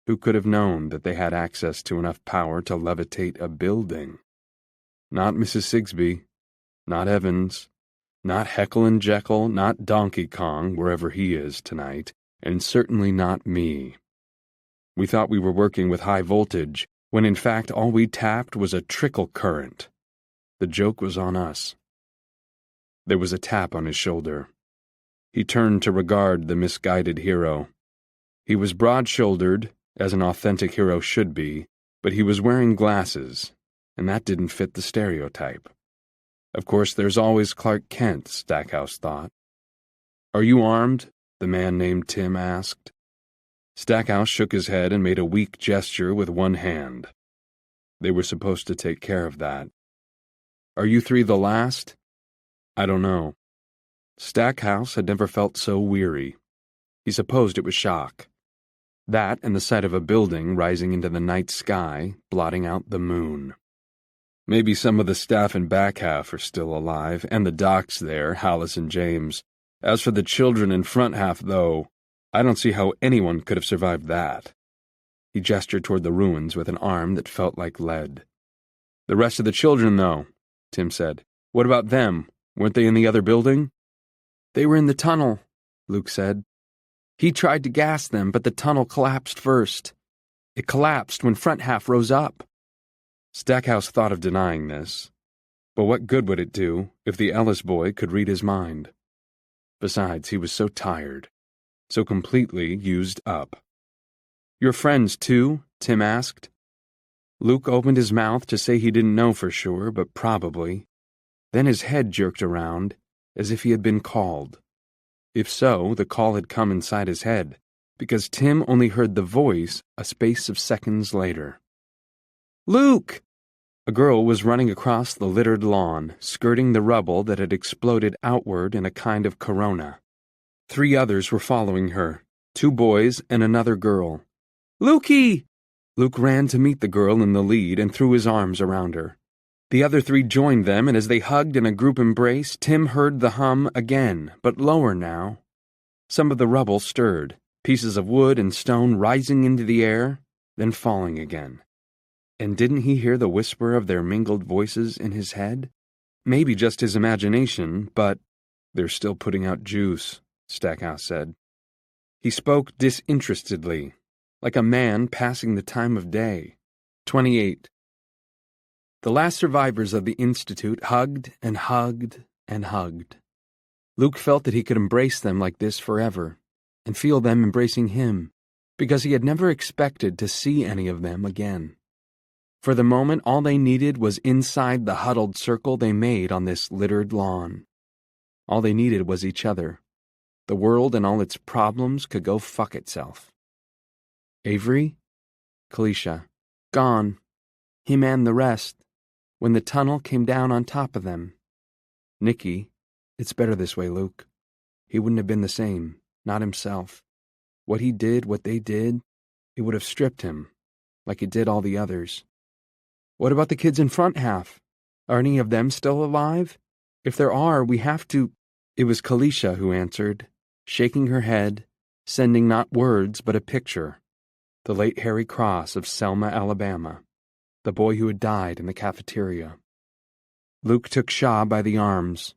Who could have known that they had access to enough power to levitate a building? Not Mrs. Sigsbee, not Evans, not Heckle and Jekyll, not Donkey Kong, wherever he is tonight, and certainly not me. We thought we were working with high voltage, when in fact all we tapped was a trickle current. The joke was on us. There was a tap on his shoulder. He turned to regard the misguided hero. He was broad-shouldered, as an authentic hero should be, but he was wearing glasses, and that didn't fit the stereotype. Of course, there's always Clark Kent, Stackhouse thought. "Are you armed?" the man named Tim asked. Stackhouse shook his head and made a weak gesture with one hand. They were supposed to take care of that. "Are you three the last?" "I don't know." Stackhouse had never felt so weary. He supposed it was shock. That and the sight of a building rising into the night sky, blotting out the moon. Maybe some of the staff in back half are still alive, and the docs there, Hallis and James. As for the children in front half, though, I don't see how anyone could have survived that. He gestured toward the ruins with an arm that felt like lead. "The rest of the children, though," Tim said. "What about them? Weren't they in the other building?" "They were in the tunnel," Luke said. "He tried to gas them, but the tunnel collapsed first. It collapsed when front half rose up." Stackhouse thought of denying this, but what good would it do if the Ellis boy could read his mind? Besides, he was so tired, so completely used up. "Your friends, too?" Tim asked. Luke opened his mouth to say he didn't know for sure, but probably. Then his head jerked around, as if he had been called. If so, the call had come inside his head, because Tim only heard the voice a space of seconds later. "Luke!" A girl was running across the littered lawn, skirting the rubble that had exploded outward in a kind of corona. 3 others were following her, 2 boys and another girl. "Lukey!" Luke ran to meet the girl in the lead and threw his arms around her. The other 3 joined them, and as they hugged in a group embrace, Tim heard the hum again, but lower now. Some of the rubble stirred, pieces of wood and stone rising into the air, then falling again. And didn't he hear the whisper of their mingled voices in his head? Maybe just his imagination, but "They're still putting out juice," Stackhouse said. He spoke disinterestedly, like a man passing the time of day. 28. The last survivors of the Institute hugged and hugged and hugged. Luke felt that he could embrace them like this forever, and feel them embracing him, because he had never expected to see any of them again. For the moment, all they needed was inside the huddled circle they made on this littered lawn. All they needed was each other. The world and all its problems could go fuck itself. Avery? Kalisha. Gone. Him and the rest. When the tunnel came down on top of them. Nicky. It's better this way, Luke. He wouldn't have been the same. Not himself. What he did, what they did, it would have stripped him, like it did all the others. What about the kids in front half? Are any of them still alive? If there are, we have to... It was Kalisha who answered, shaking her head, sending not words but a picture. The late Harry Cross of Selma, Alabama. The boy who had died in the cafeteria. Luke took Shaw by the arms.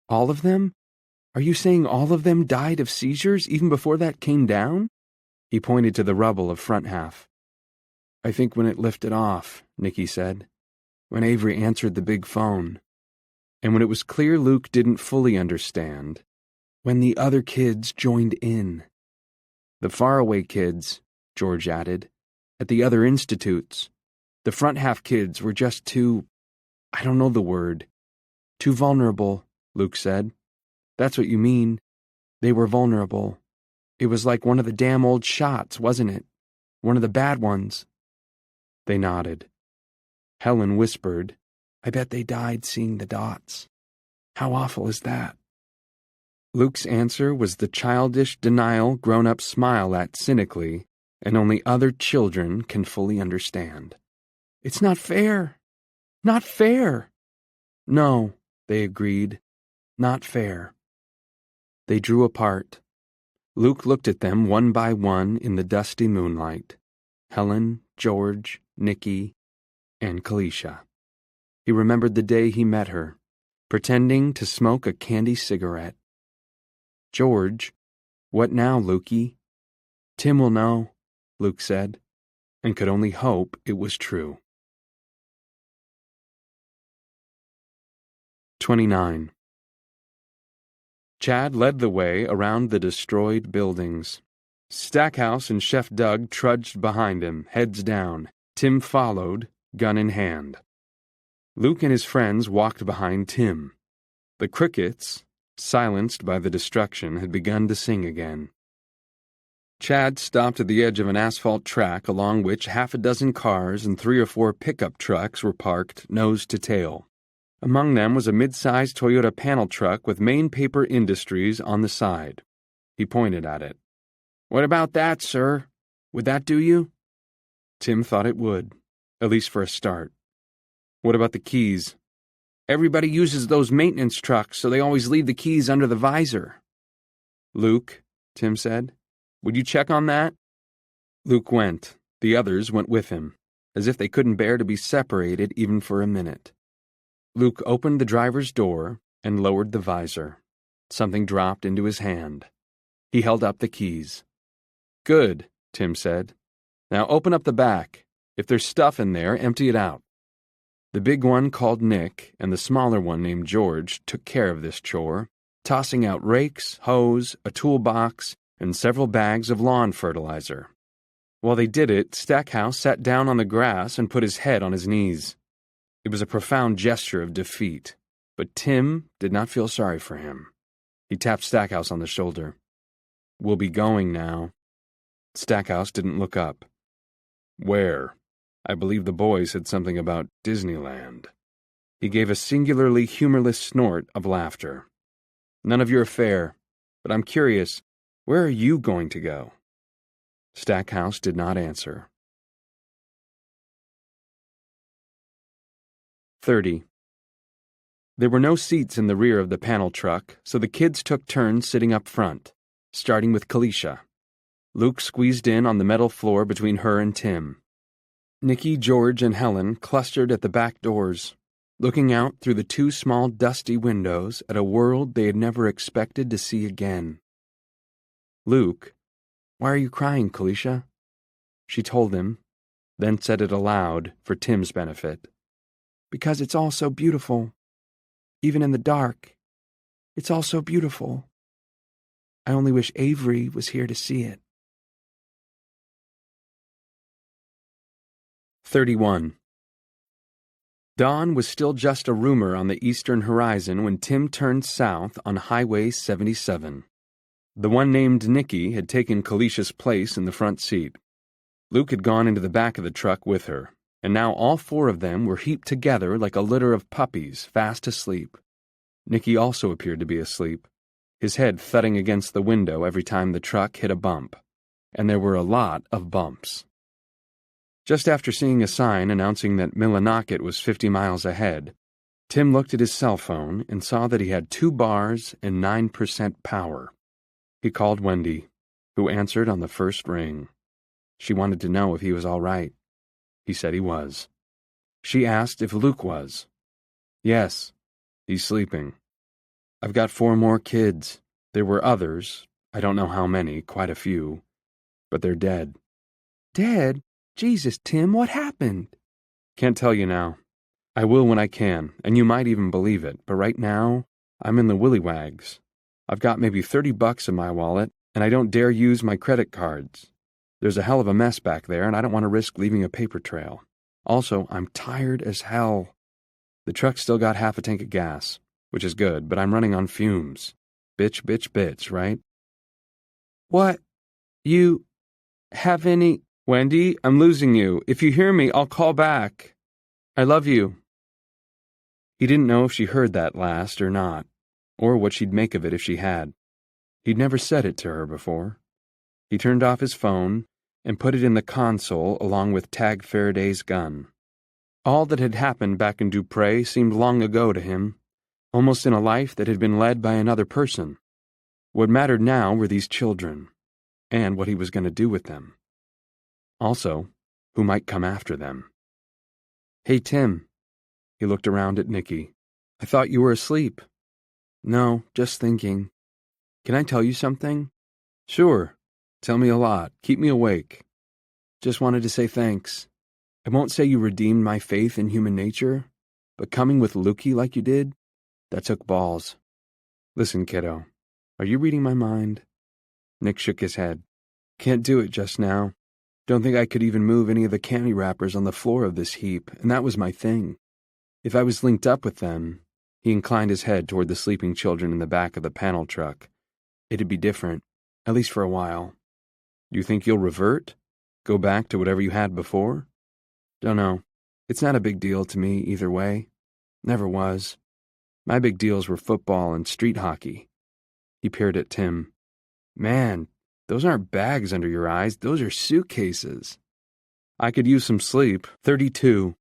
All of them? Are you saying all of them died of seizures even before that came down? He pointed to the rubble of front half. I think when it lifted off, Nicky said. When Avery answered the big phone. And when it was clear Luke didn't fully understand. When the other kids joined in. The faraway kids, George added, at the other institutes. The front half kids were just too... I don't know the word. Too vulnerable, Luke said. That's what you mean. They were vulnerable. It was like one of the damn old shots, wasn't it? One of the bad ones. They nodded. Helen whispered, I bet they died seeing the dots. How awful is that? Luke's answer was the childish denial grown-ups smile at cynically, and only other children can fully understand. It's not fair. Not fair. No, they agreed. Not fair. They drew apart. Luke looked at them one by one in the dusty moonlight. Helen, George, Nicky, and Kalisha. He remembered the day he met her, pretending to smoke a candy cigarette. George, what now, Lukey? Tim will know, Luke said, and could only hope it was true. 29. Chad led the way around the destroyed buildings. Stackhouse and Chef Doug trudged behind him, heads down. Tim followed, gun in hand. Luke and his friends walked behind Tim. The crickets, silenced by the destruction, had begun to sing again. Chad stopped at the edge of an asphalt track along which half a dozen cars and 3 or 4 pickup trucks were parked, nose to tail. Among them was a mid-sized Toyota panel truck with Main Paper Industries on the side. He pointed at it. "What about that, sir? Would that do you?" Tim thought it would, at least for a start. "What about the keys?" "Everybody uses those maintenance trucks, so they always leave the keys under the visor." "Luke," Tim said, "would you check on that?" Luke went. The others went with him, as if they couldn't bear to be separated even for a minute. Luke opened the driver's door and lowered the visor. Something dropped into his hand. He held up the keys. "Good," Tim said. "Now open up the back. If there's stuff in there, empty it out." The big one called Nick and the smaller one named George took care of this chore, tossing out rakes, hose, a toolbox, and several bags of lawn fertilizer. While they did it, Stackhouse sat down on the grass and put his head on his knees. It was a profound gesture of defeat, but Tim did not feel sorry for him. He tapped Stackhouse on the shoulder. "We'll be going now." Stackhouse didn't look up. "Where? I believe the boys said something about Disneyland." He gave a singularly humorless snort of laughter. "None of your affair, but I'm curious, where are you going to go?" Stackhouse did not answer. 30. There were no seats in the rear of the panel truck, so the kids took turns sitting up front, starting with Kalisha. Luke squeezed in on the metal floor between her and Tim. Nicky, George, and Helen clustered at the back doors, looking out through the 2 small dusty windows at a world they had never expected to see again. "Luke, why are you crying, Kalisha?" She told him, then said it aloud for Tim's benefit. "Because it's all so beautiful. Even in the dark, it's all so beautiful. I only wish Avery was here to see it." 31. Dawn was still just a rumor on the eastern horizon when Tim turned south on Highway 77. The one named Nicky had taken Kalisha's place in the front seat. Luke had gone into the back of the truck with her, and now all 4 of them were heaped together like a litter of puppies fast asleep. Nicky also appeared to be asleep, his head thudding against the window every time the truck hit a bump. And there were a lot of bumps. Just after seeing a sign announcing that Millinocket was 50 miles ahead, Tim looked at his cell phone and saw that he had 2 bars and 9% power. He called Wendy, who answered on the first ring. She wanted to know if he was all right. He said he was. She asked if Luke was. "Yes, he's sleeping. I've got 4 more kids. There were others, I don't know how many, quite a few, but they're dead." "Dead? Jesus, Tim, what happened?" "Can't tell you now. I will when I can, and you might even believe it, but right now, I'm in the willywags. I've got maybe $30 in my wallet, and I don't dare use my credit cards. There's a hell of a mess back there, and I don't want to risk leaving a paper trail. Also, I'm tired as hell. The truck's still got half a tank of gas, which is good, but I'm running on fumes. Bitch, bitch, bitch, right?" "What? You have any—" "Wendy, I'm losing you. If you hear me, I'll call back. I love you." He didn't know if she heard that last or not, or what she'd make of it if she had. He'd never said it to her before. He turned off his phone and put it in the console along with Tag Faraday's gun. All that had happened back in Dupree seemed long ago to him, almost in a life that had been led by another person. What mattered now were these children, and what he was going to do with them. Also, who might come after them. "Hey, Tim." He looked around at Nicky. "I thought you were asleep." "No, just thinking." "Can I tell you something?" "Sure. Tell me a lot. Keep me awake." "Just wanted to say thanks. I won't say you redeemed my faith in human nature, but coming with Lukey like you did, that took balls. Listen, kiddo, are you reading my mind?" Nick shook his head. "Can't do it just now. Don't think I could even move any of the candy wrappers on the floor of this heap, and that was my thing. If I was linked up with them," he inclined his head toward the sleeping children in the back of the panel truck, "it'd be different, at least for a while." "You think you'll revert? Go back to whatever you had before?" "Dunno. It's not a big deal to me either way. Never was. My big deals were football and street hockey." He peered at Tim. "Man, those aren't bags under your eyes, those are suitcases." "I could use some sleep. 32.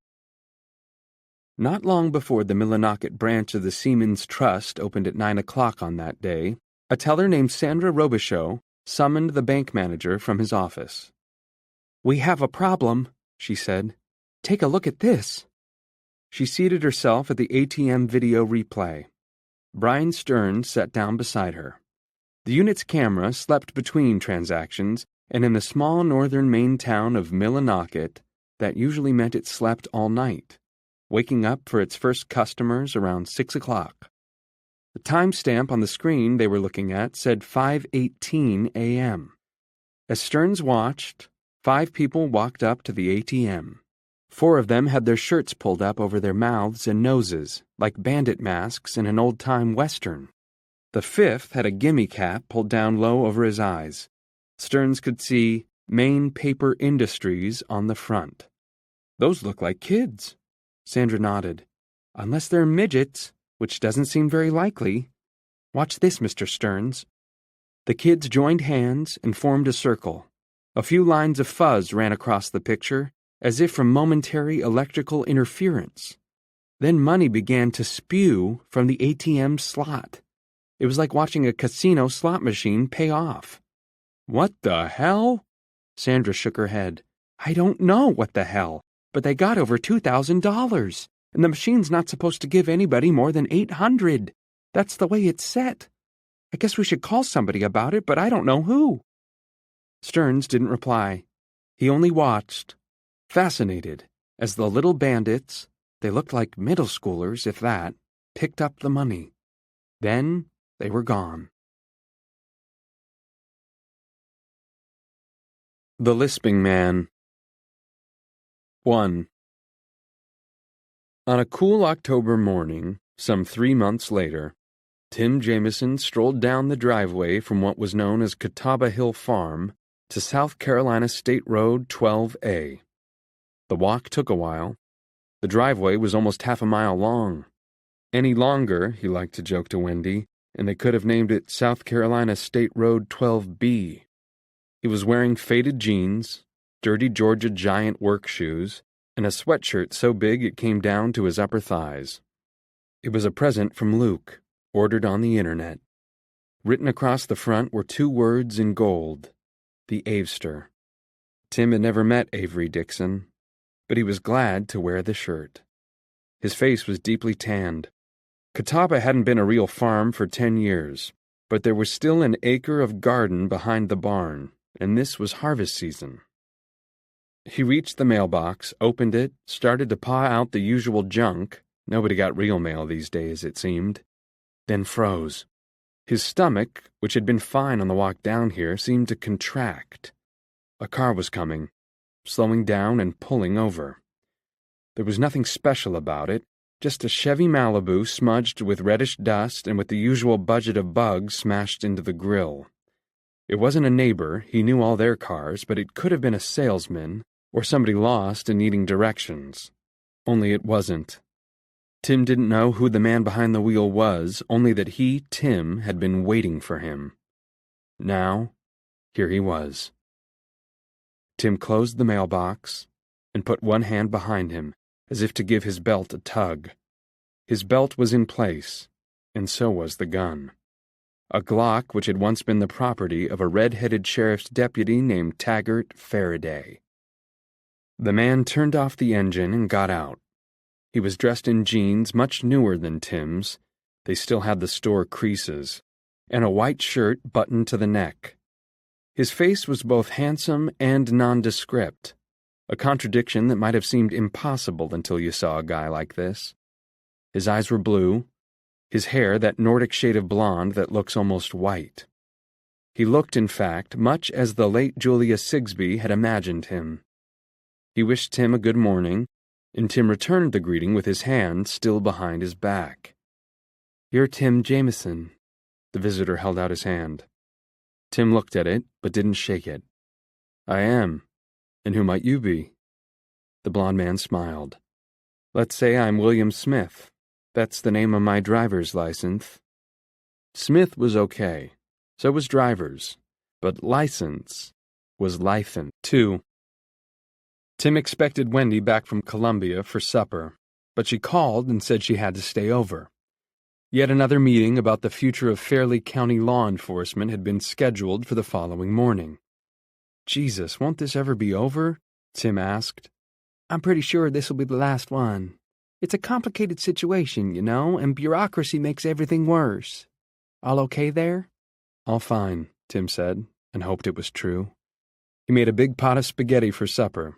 Not long before the Millinocket branch of the Seamen's Trust opened at 9 o'clock on that day, a teller named Sandra Robichaux summoned the bank manager from his office. "We have a problem," she said. "Take a look at this." She seated herself at the ATM video replay. Brian Stearns sat down beside her. The unit's camera slept between transactions, and in the small northern Maine town of Millinocket, that usually meant it slept all night, waking up for its first customers around 6 o'clock. The timestamp on the screen they were looking at said 5:18 a.m. As Stearns watched, 5 people walked up to the ATM. 4 of them had their shirts pulled up over their mouths and noses, like bandit masks in an old-time western. The 5th had a gimme cap pulled down low over his eyes. Stearns could see Maine Paper Industries on the front. "Those look like kids." Sandra nodded. "Unless they're midgets, which doesn't seem very likely. Watch this, Mr. Stearns." The kids joined hands and formed a circle. A few lines of fuzz ran across the picture, as if from momentary electrical interference. Then money began to spew from the ATM slot. It was like watching a casino slot machine pay off. "What the hell?" Sandra shook her head. "I don't know what the hell, but they got over $2,000, and the machine's not supposed to give anybody more than $800. That's the way it's set. I guess we should call somebody about it, but I don't know who." Stearns didn't reply. He only watched, fascinated, as the little bandits, they looked like middle schoolers if that, picked up the money. Then they were gone. The Lisping Man. 1. On a cool October morning, some 3 months later, Tim Jameson strolled down the driveway from what was known as Catawba Hill Farm to South Carolina State Road 12A. The walk took a while. The driveway was almost half a mile long. Any longer, he liked to joke to Wendy, and they could have named it South Carolina State Road 12B. He was wearing faded jeans, dirty Georgia Giant work shoes, and a sweatshirt so big it came down to his upper thighs. It was a present from Luke, ordered on the internet. Written across the front were 2 words in gold: the Avester. Tim had never met Avery Dixon, but he was glad to wear the shirt. His face was deeply tanned. Catawba hadn't been a real farm for 10 years, but there was still an acre of garden behind the barn, and this was harvest season. He reached the mailbox, opened it, started to paw out the usual junk — nobody got real mail these days, it seemed — then froze. His stomach, which had been fine on the walk down here, seemed to contract. A car was coming, slowing down and pulling over. There was nothing special about it, just a Chevy Malibu smudged with reddish dust and with the usual budget of bugs smashed into the grill. It wasn't a neighbor, he knew all their cars, but it could have been a salesman or somebody lost and needing directions. Only it wasn't. Tim didn't know who the man behind the wheel was, only that he, Tim, had been waiting for him. Now, here he was. Tim closed the mailbox and put one hand behind him, as if to give his belt a tug. His belt was in place, and so was the gun. A Glock which had once been the property of a red-headed sheriff's deputy named Taggart Faraday. The man turned off the engine and got out. He was dressed in jeans much newer than Tim's. They still had the store creases, and a white shirt buttoned to the neck. His face was both handsome and nondescript, a contradiction that might have seemed impossible until you saw a guy like this. His eyes were blue, his hair that Nordic shade of blonde that looks almost white. He looked, in fact, much as the late Julius Sigsbee had imagined him. He wished Tim a good morning, and Tim returned the greeting with his hand still behind his back. "You're Tim Jameson." The visitor held out his hand. Tim looked at it, but didn't shake it. "I am. And who might you be?" The blond man smiled. "Let's say I'm William Smith. That's the name of my driver's license." Smith was okay. So was driver's. But license was license, too. Tim expected Wendy back from Columbia for supper, but she called and said she had to stay over. Yet another meeting about the future of Fairleigh County law enforcement had been scheduled for the following morning. "Jesus, won't this ever be over?" Tim asked. "I'm pretty sure this will be the last one. It's a complicated situation, you know, and bureaucracy makes everything worse. All okay there?" "All fine," Tim said, and hoped it was true. He made a big pot of spaghetti for supper.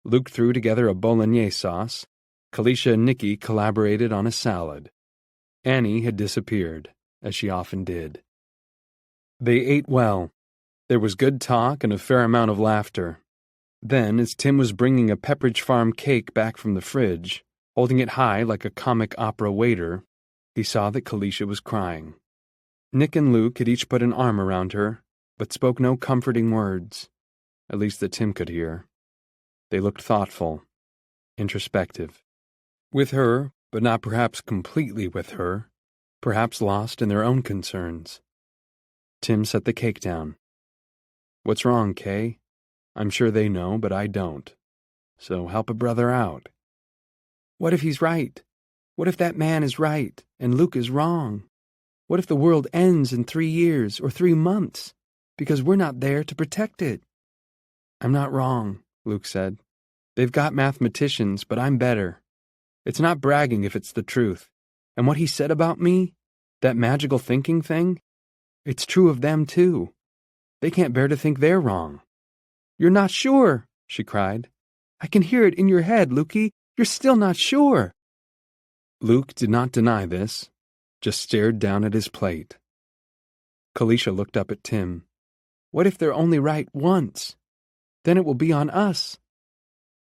Luke threw together a bolognese sauce. Kalisha and Nikki collaborated on a salad. Annie had disappeared, as she often did. They ate well. There was good talk and a fair amount of laughter. Then, as Tim was bringing a Pepperidge Farm cake back from the fridge, holding it high like a comic opera waiter, he saw that Kalisha was crying. Nick and Luke had each put an arm around her, but spoke no comforting words, at least that Tim could hear. They looked thoughtful, introspective. With her, but not perhaps completely with her, perhaps lost in their own concerns. Tim set the cake down. "What's wrong, Kay? I'm sure they know, but I don't. So help a brother out." "What if he's right? What if that man is right, and Luke is wrong? What if the world ends in 3 years or 3 months, because we're not there to protect it?" "I'm not wrong," Luke said. "They've got mathematicians, but I'm better. It's not bragging if it's the truth. And what he said about me, that magical thinking thing, it's true of them too. They can't bear to think they're wrong." "You're not sure," she cried. "I can hear it in your head, Lukey. You're still not sure." Luke did not deny this, just stared down at his plate. Kalisha looked up at Tim. "What if they're only right once? Then it will be on us."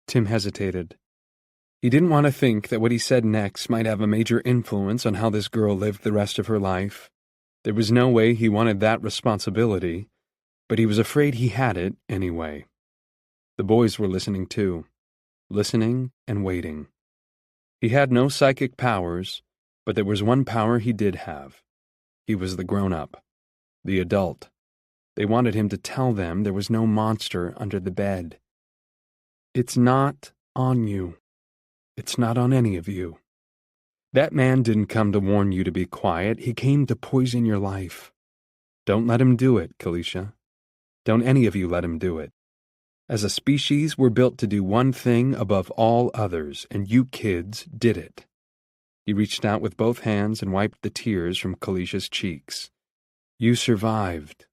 Tim hesitated. He didn't want to think that what he said next might have a major influence on how this girl lived the rest of her life. There was no way he wanted that responsibility, but he was afraid he had it anyway. The boys were listening too, listening and waiting. He had no psychic powers, but there was one power he did have. He was the grown-up, the adult. They wanted him to tell them there was no monster under the bed. "It's not on you. It's not on any of you. That man didn't come to warn you to be quiet. He came to poison your life. Don't let him do it, Kalisha. Don't any of you let him do it. As a species, we're built to do one thing above all others, and you kids did it." He reached out with both hands and wiped the tears from Kalisha's cheeks. "You survived.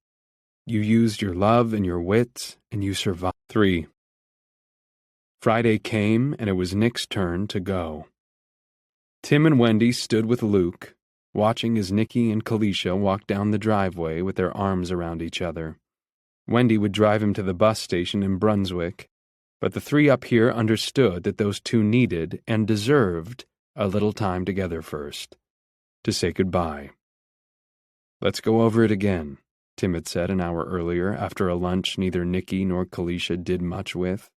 You used your love and your wits, and you survived." 3. Friday came, and it was Nick's turn to go. Tim and Wendy stood with Luke, watching as Nicky and Kalisha walked down the driveway with their arms around each other. Wendy would drive him to the bus station in Brunswick, but the three up here understood that those two needed and deserved a little time together first, to say goodbye. "Let's go over it again," Tim had said an hour earlier after a lunch neither Nicky nor Kalisha did much with.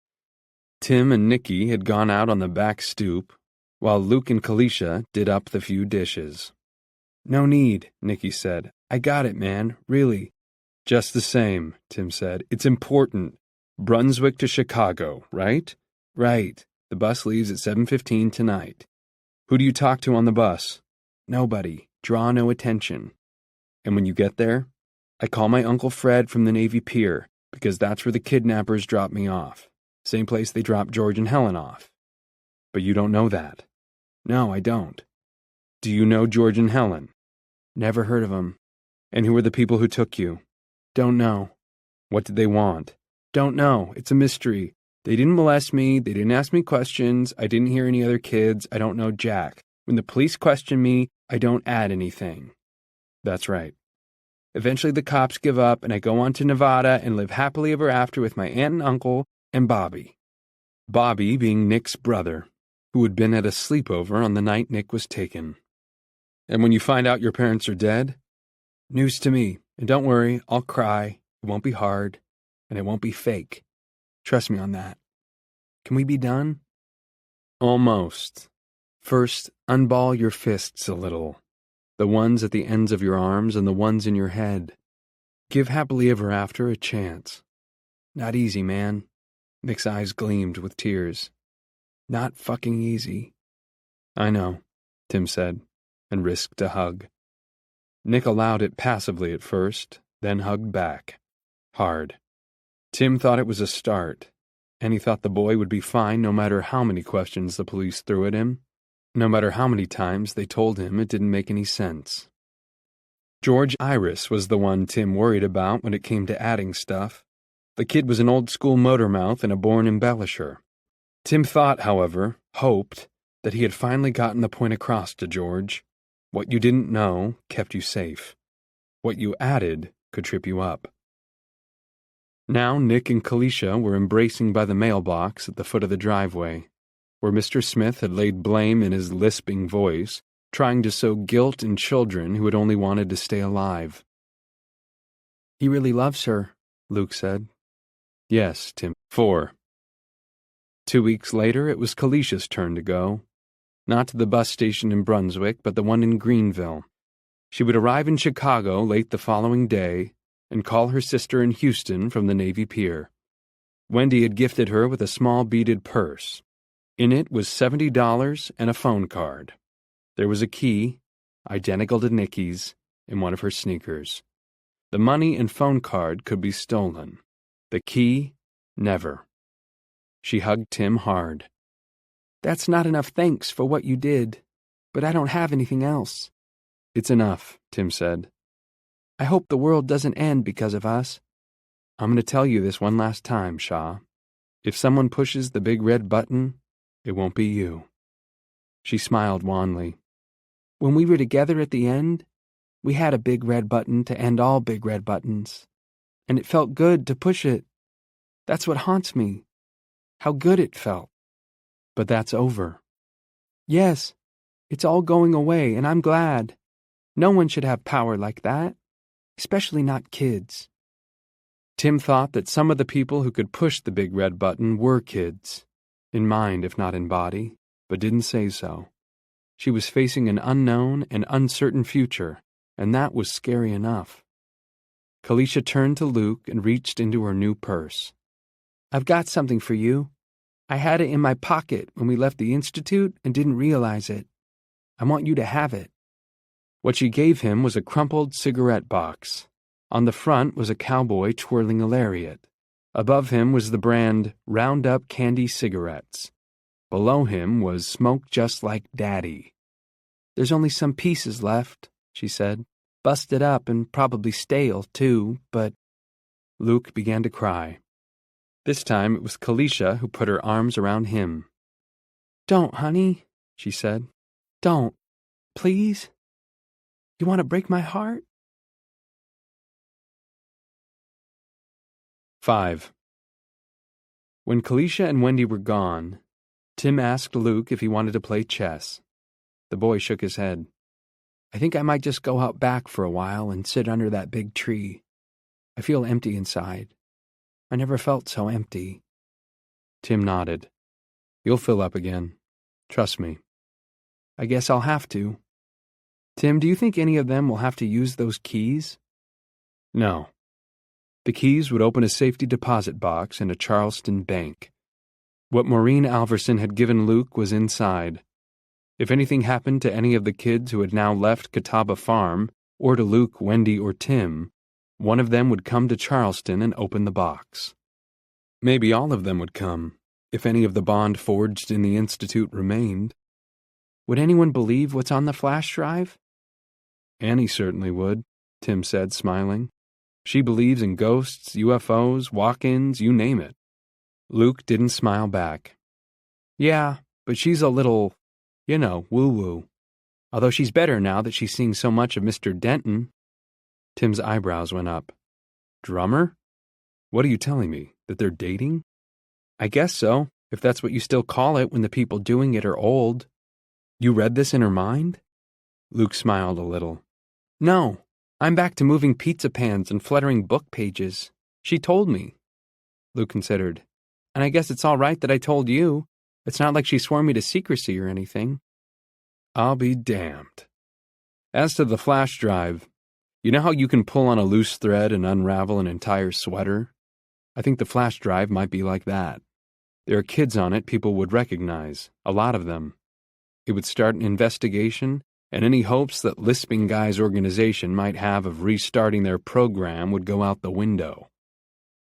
Tim and Nicky had gone out on the back stoop, while Luke and Kalisha did up the few dishes. "No need," Nicky said. "I got it, man, really." "Just the same," Tim said. "It's important. Brunswick to Chicago, right?" "Right. The bus leaves at 7:15 tonight." "Who do you talk to on the bus?" "Nobody. Draw no attention." "And when you get there?" "I call my Uncle Fred from the Navy Pier, because that's where the kidnappers dropped me off. Same place they dropped George and Helen off. But you don't know that. No, I don't. Do you know George and Helen? Never heard of them. And who were the people who took you? Don't know. What did they want? Don't know. It's a mystery. They didn't molest me. They didn't ask me questions. I didn't hear any other kids. I don't know jack. When the police question me, I don't add anything. That's right. Eventually the cops give up and I go on to Nevada and live happily ever after with my aunt and uncle and Bobby. Bobby being Nick's brother, who had been at a sleepover on the night Nick was taken. And when you find out your parents are dead, news to me. And don't worry, I'll cry. It won't be hard. And it won't be fake. Trust me on that. Can we be done? Almost. First, unball your fists a little. The ones at the ends of your arms and the ones in your head. Give happily ever after a chance. Not easy, man. Nick's eyes gleamed with tears. Not fucking easy. I know, Tim said, and risked a hug. Nick allowed it passively at first, then hugged back. Hard. Tim thought it was a start, and he thought the boy would be fine no matter how many questions the police threw at him, no matter how many times they told him it didn't make any sense. George Iris was the one Tim worried about when it came to adding stuff. The kid was an old-school motormouth and a born embellisher. Tim thought, however, hoped, that he had finally gotten the point across to George. What you didn't know kept you safe. What you added could trip you up. Now Nick and Kalisha were embracing by the mailbox at the foot of the driveway, where Mr. Smith had laid blame in his lisping voice, trying to sow guilt in children who had only wanted to stay alive. He really loves her, Luke said. Yes, Tim. 4. 2 weeks later, it was Kalisha's turn to go. Not to the bus station in Brunswick, but the one in Greenville. She would arrive in Chicago late the following day and call her sister in Houston from the Navy Pier. Wendy had gifted her with a small beaded purse. In it was $70 and a phone card. There was a key, identical to Nikki's, in one of her sneakers. The money and phone card could be stolen. The key, never. She hugged Tim hard. That's not enough thanks for what you did, but I don't have anything else. It's enough, Tim said. I hope the world doesn't end because of us. I'm going to tell you this one last time, Shaw. If someone pushes the big red button, it won't be you. She smiled wanly. When we were together at the end, we had a big red button to end all big red buttons. And it felt good to push it. That's what haunts me. How good it felt. But that's over. Yes, it's all going away, and I'm glad. No one should have power like that, especially not kids. Tim thought that some of the people who could push the big red button were kids, in mind if not in body, but didn't say so. She was facing an unknown and uncertain future, and that was scary enough. Kalisha turned to Luke and reached into her new purse. I've got something for you. I had it in my pocket when we left the Institute and didn't realize it. I want you to have it. What she gave him was a crumpled cigarette box. On the front was a cowboy twirling a lariat. Above him was the brand Roundup Candy Cigarettes. Below him was Smoke Just Like Daddy. There's only some pieces left, she said. Busted up and probably stale, too, but... Luke began to cry. This time it was Kalisha who put her arms around him. Don't, honey, she said. Don't. Please? You want to break my heart? 5. When Kalisha and Wendy were gone, Tim asked Luke if he wanted to play chess. The boy shook his head. I think I might just go out back for a while and sit under that big tree. I feel empty inside. I never felt so empty. Tim nodded. You'll fill up again. Trust me. I guess I'll have to. Tim, do you think any of them will have to use those keys? No. The keys would open a safety deposit box in a Charleston bank. What Maureen Alverson had given Luke was inside. If anything happened to any of the kids who had now left Catawba Farm, or to Luke, Wendy, or Tim, one of them would come to Charleston and open the box. Maybe all of them would come, if any of the bond forged in the Institute remained. Would anyone believe what's on the flash drive? Annie certainly would, Tim said, smiling. She believes in ghosts, UFOs, walk-ins, you name it. Luke didn't smile back. Yeah, but she's a little, woo-woo. Although she's better now that she's seeing so much of Mr. Denton. Tim's eyebrows went up. Drummer? What are you telling me, that they're dating? I guess so, if that's what you still call it when the people doing it are old. You read this in her mind? Luke smiled a little. No, I'm back to moving pizza pans and fluttering book pages. She told me. Luke considered. And I guess it's all right that I told you. It's not like she swore me to secrecy or anything. I'll be damned. As to the flash drive, you know how you can pull on a loose thread and unravel an entire sweater? I think the flash drive might be like that. There are kids on it people would recognize, a lot of them. It would start an investigation, and any hopes that Lisping Guy's organization might have of restarting their program would go out the window.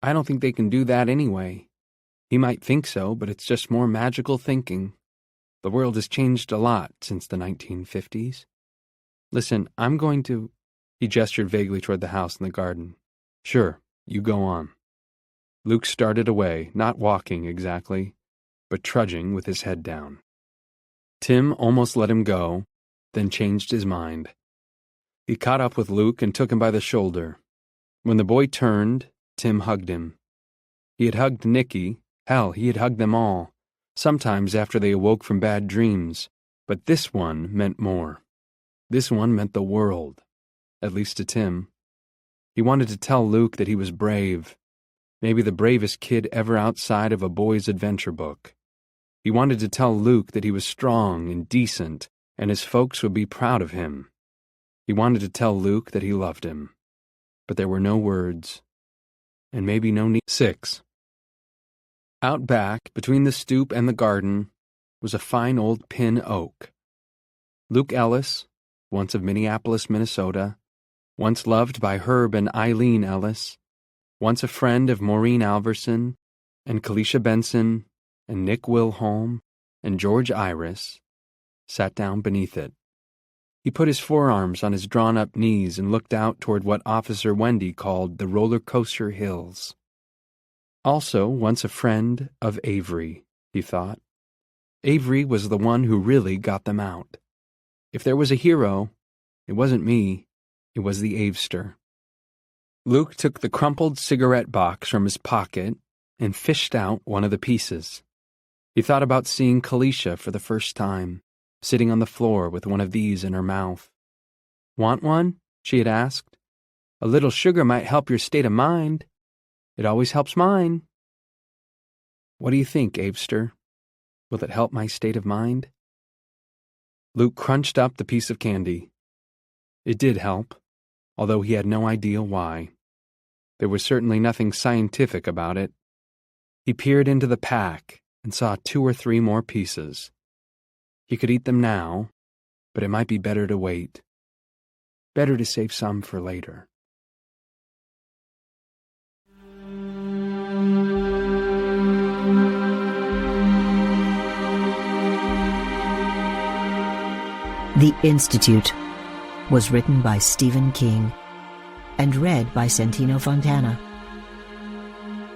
I don't think they can do that anyway. He might think so, but it's just more magical thinking. The world has changed a lot since the 1950s. Listen, I'm going to... He gestured vaguely toward the house in the garden. Sure, you go on. Luke started away, not walking exactly, but trudging with his head down. Tim almost let him go, then changed his mind. He caught up with Luke and took him by the shoulder. When the boy turned, Tim hugged him. He had hugged Nicky. Hell, he had hugged them all, sometimes after they awoke from bad dreams, but this one meant more. This one meant the world, at least to Tim. He wanted to tell Luke that he was brave, maybe the bravest kid ever outside of a boy's adventure book. He wanted to tell Luke that he was strong and decent, and his folks would be proud of him. He wanted to tell Luke that he loved him, but there were no words, and maybe no need. 6. Out back, between the stoop and the garden, was a fine old pin oak. Luke Ellis, once of Minneapolis, Minnesota, once loved by Herb and Eileen Ellis, once a friend of Maureen Alverson, and Kalisha Benson, and Nick Wilholm, and George Iris, sat down beneath it. He put his forearms on his drawn-up knees and looked out toward what Officer Wendy called the roller coaster hills. Also, once a friend of Avery, he thought. Avery was the one who really got them out. If there was a hero, it wasn't me, it was the Avester. Luke took the crumpled cigarette box from his pocket and fished out one of the pieces. He thought about seeing Kalisha for the first time, sitting on the floor with one of these in her mouth. Want one? She had asked. A little sugar might help your state of mind. It always helps mine. What do you think, Avester? Will it help my state of mind? Luke crunched up the piece of candy. It did help, although he had no idea why. There was certainly nothing scientific about it. He peered into the pack and saw 2 or 3 more pieces. He could eat them now, but it might be better to wait. Better to save some for later. The Institute was written by Stephen King and read by Santino Fontana.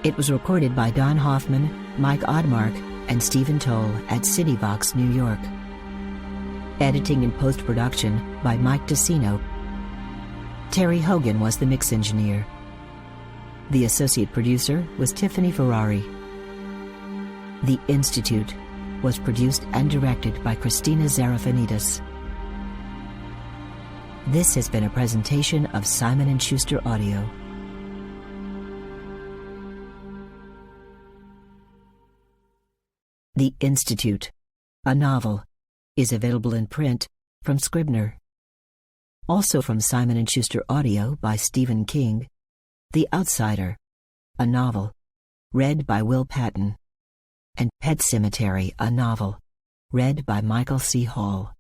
It was recorded by Don Hoffman, Mike Oddmark, and Stephen Toll at CityVox, New York. Editing and post-production by Mike DeCino. Terry Hogan was the mix engineer. The associate producer was Tiffany Ferrari. The Institute was produced and directed by Christina Zarafanidis. This has been a presentation of Simon & Schuster Audio. The Institute, a novel, is available in print from Scribner. Also from Simon & Schuster Audio by Stephen King, The Outsider, a novel, read by Will Patton, and Pet Cemetery, a novel, read by Michael C. Hall.